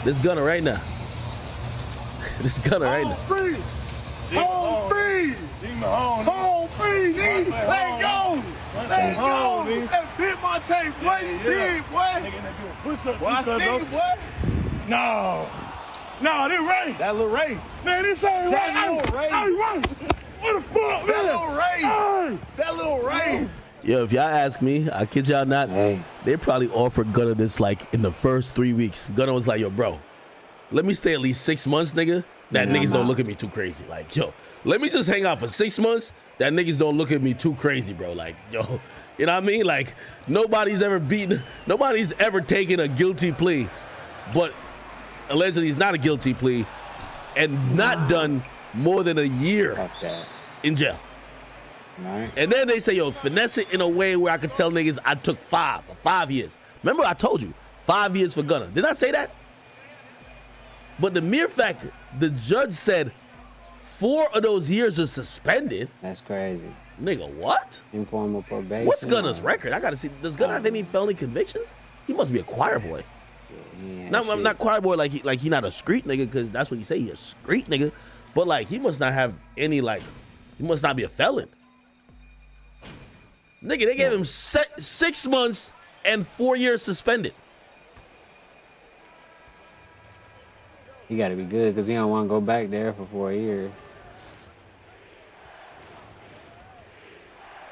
This Gunna right now. This Gunna right now. Free! Home free! Home free! Let go! Let go! That bit my tape, boy. Big, boy. Well, I see you, boy. No, this Ray. That little Ray. Man, this ain't That Ray. little Ray. Hey, Ray. What the fuck, man? That little Ray. Hey. That little Ray. Yo, if y'all ask me, I kid y'all not, they probably offered Gunna this like in the first 3 weeks. Gunna was like, yo, bro, let me stay at least 6 months, nigga. That niggas don't look at me too crazy. Like, yo, let me just hang out for 6 months. That niggas don't look at me too crazy, bro. Like, yo, you know what I mean? Like, nobody's ever taken a guilty plea, but allegedly he's not a guilty plea and not done more than a year in jail. Right. And then they say, yo, finesse it in a way where I could tell niggas I took 5 years. Remember I told you, 5 years for Gunna. Did I say that? But the mere fact the judge said 4 of those years are suspended. That's crazy. Nigga, what? Informal probation. What's Gunna's record? I gotta see. Does Gunna have any felony convictions? He must be a choir boy. No, I'm not choir boy like he not a street nigga, because that's what you say, he a street nigga. But like he must not have any he must not be a felon. Nigga, they gave him 6 months and 4 years suspended. You got to be good because he don't want to go back there for 4 years.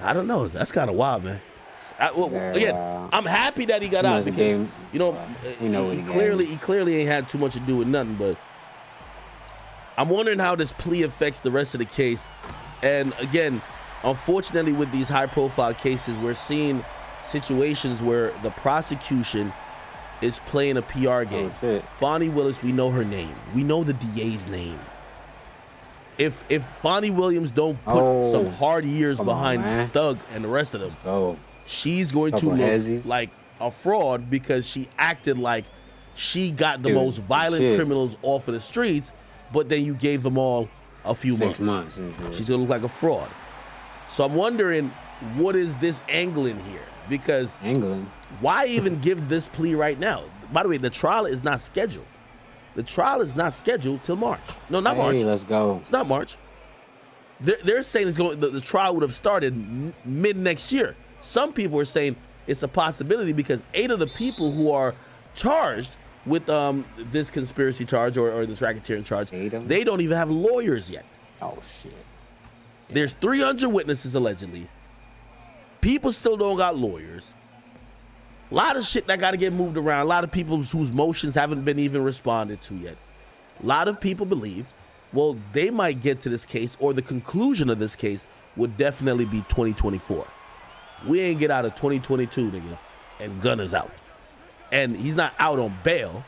I don't know. That's kind of wild, man. Again, I'm happy that he got out because he clearly ain't had too much to do with nothing. But I'm wondering how this plea affects the rest of the case. And again, unfortunately, with these high-profile cases, we're seeing situations where the prosecution is playing a PR game. Fonnie Willis, we know her name. We know the DA's name. If Fonnie Williams don't put some hard years behind Thug and the rest of them, she's going to look like a fraud because she acted like she got the most violent criminals off of the streets, but then you gave them all a few months. She's going to look like a fraud. So I'm wondering, what is this angling here? Because why even give this plea right now? By the way, the trial is not scheduled. The trial is not scheduled till March. No, not March. Let's go. It's not March. They're saying it's going. The trial would have started mid next year. Some people are saying it's a possibility because 8 of the people who are charged with this conspiracy charge or this racketeering charge, they don't even have lawyers yet. Oh shit. There's 300 witnesses allegedly. People still don't got lawyers. A lot of shit that got to get moved around. A lot of people whose motions haven't been even responded to yet. A lot of people believe, well, they might get to this case, or the conclusion of this case would definitely be 2024. We ain't get out of 2022, nigga, and Gunna's out. And he's not out on bail,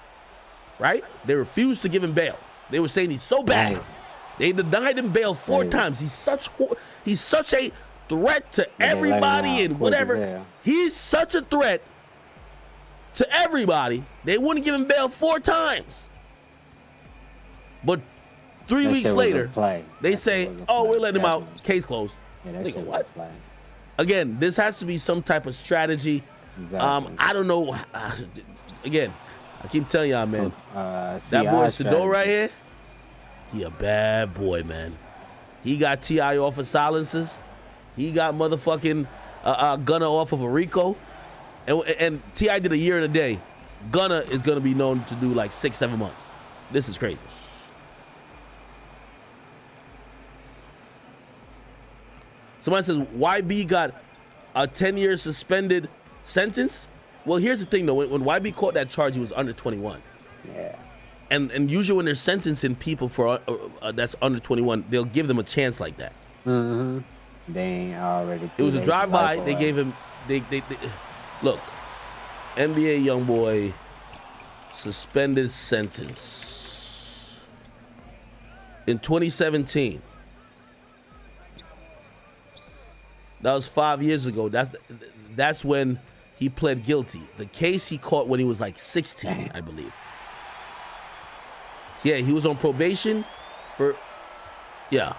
right? They refused to give him bail. They were saying he's so bad. They denied him bail 4 times. He's such a threat to everybody and whatever. He's such a threat to everybody. They wouldn't give him bail 4 times. But 3 weeks later, they say, oh, we're letting him out. Case closed. Nigga, what? Again, this has to be some type of strategy. I don't know. Again, I keep telling y'all, man. That boy Sador right here, he a bad boy, man. He got T.I. off of silences. He got motherfucking Gunna off of a RICO. And T.I. did a year and a day. Gunna is going to be known to do like 6-7 months. This is crazy. Somebody says, YB got a 10-year suspended sentence? Well, here's the thing, though. When YB caught that charge, he was under 21. Yeah. And usually when they're sentencing people for that's under 21, they'll give them a chance like that. Mm-hmm. They ain't already. It was a drive-by. They gave him. They look. NBA YoungBoy suspended sentence in 2017. That was 5 years ago. That's when he pled guilty. The case he caught when he was like 16, I believe. Yeah, he was on probation for. Yeah.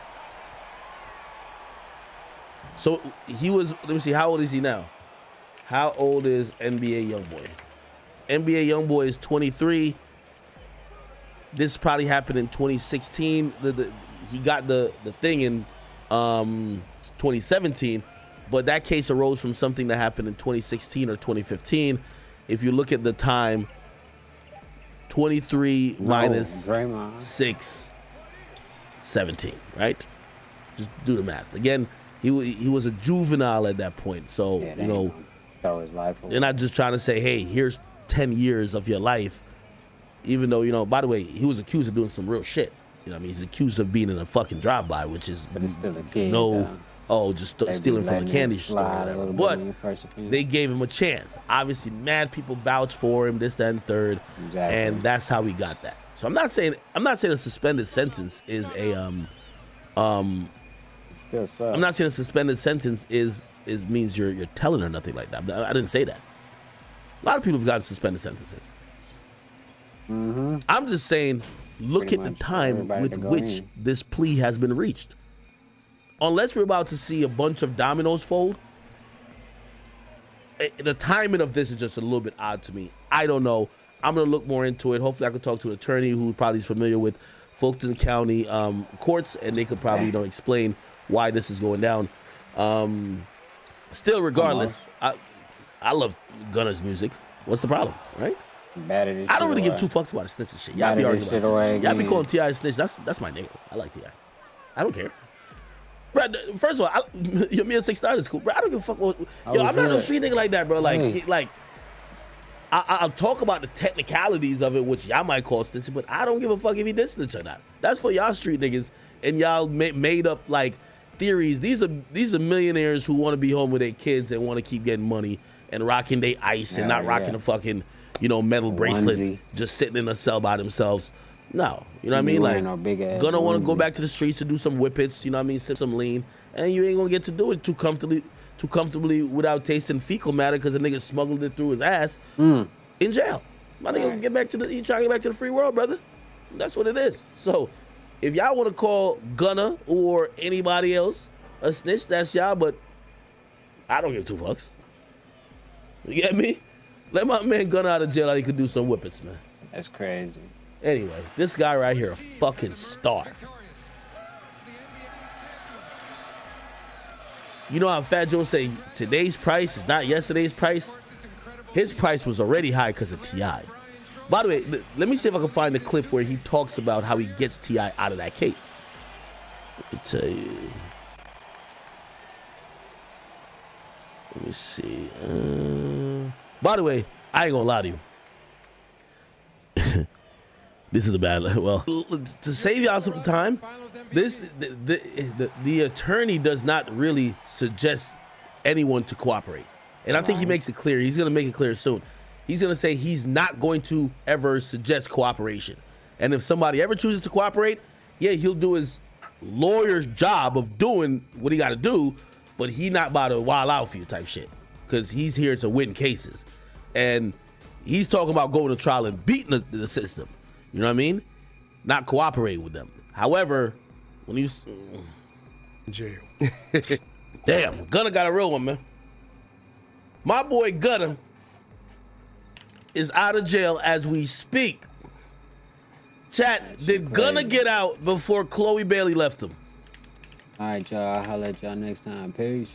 So he was, let me see, how old is he now? How old is NBA YoungBoy? NBA YoungBoy is 23. This probably happened in 2016. He got the thing in 2017, but that case arose from something that happened in 2016 or 2015. If you look at the time, 23 minus Draymond. 6, 17, right? Just do the math. Again, he was a juvenile at that point. So, Yeah, you know, throw his life away. they're not just trying to say, hey, here's 10 years of your life. Even though, you know, by the way, he was accused of doing some real shit. You know what I mean? He's accused of being in a fucking drive-by, which is But it's still a kid. stealing from a candy store or slide a whatever. little But bit in your first offense. they gave him a chance. Obviously, mad people vouched for him, this, that, and third. Exactly. And that's how he got that. So I'm not saying a suspended sentence is a Still sucks. I'm not saying a suspended sentence is means you're telling her nothing like that. I didn't say that. A lot of people have gotten suspended sentences. Mm-hmm. I'm just saying, look Pretty at the much time everybody with to go which in. this plea has been reached. Unless we're about to see a bunch of dominoes fold, the timing of this is just a little bit odd to me. I don't know. I'm going to look more into it. Hopefully I can talk to an attorney who probably is familiar with Fulton County courts, and they could probably, explain why this is going down. Still, regardless, I love Gunna's music. What's the problem, right? I don't really give 2 fucks about a snitch and shit. Y'all be arguing about snitch. Y'all be calling T.I. a snitch. That's my nigga. I like T.I. I don't care. Bro, first of all, your me and 6ix9ine is cool, bro. I don't give a fuck. Yo, I'm not no street nigga like that, bro. Like, I'll talk about the technicalities of it, which y'all might call snitching, but I don't give a fuck if he did snitch or not. That's for y'all street niggas, and y'all made up like theories. These are millionaires who want to be home with their kids and want to keep getting money and rocking their ice and not rocking a fucking, metal bracelet, just sitting in a cell by themselves. No, you know what I mean? Like, gonna want to go back to the streets to do some whippets, you know what I mean? Sip some lean, and you ain't gonna get to do it too comfortably without tasting fecal matter because the nigga smuggled it through his ass in jail. My nigga he trying to get back to the free world, brother. That's what it is. So, if y'all want to call Gunna or anybody else a snitch, that's y'all, but I don't give 2 fucks. You get me? Let my man Gunna out of jail, he could do some whippets, man. That's crazy. Anyway, this guy right here, a fucking star. You know how Fat Joe say today's price is not yesterday's price? His price was already high because of T.I. By the way, let me see if I can find a clip where he talks about how he gets T.I. out of that case. Let me tell you. Let me see. By the way, I ain't gonna lie to you. This is a bad, well, to save y'all some time, the attorney does not really suggest anyone to cooperate. And I think he makes it clear. He's going to make it clear soon. He's going to say he's not going to ever suggest cooperation. And if somebody ever chooses to cooperate, yeah, he'll do his lawyer's job of doing what he got to do, but he not about to wild out for you type shit. Because he's here to win cases. And he's talking about going to trial and beating the system. You know what I mean? Not cooperating with them. However, when you jail. Damn, Gunna got a real one, man. My boy Gunna is out of jail as we speak. Chat, did Gunna get out before Chloe Bailey left him? All right, y'all. I'll holler at y'all next time. Peace.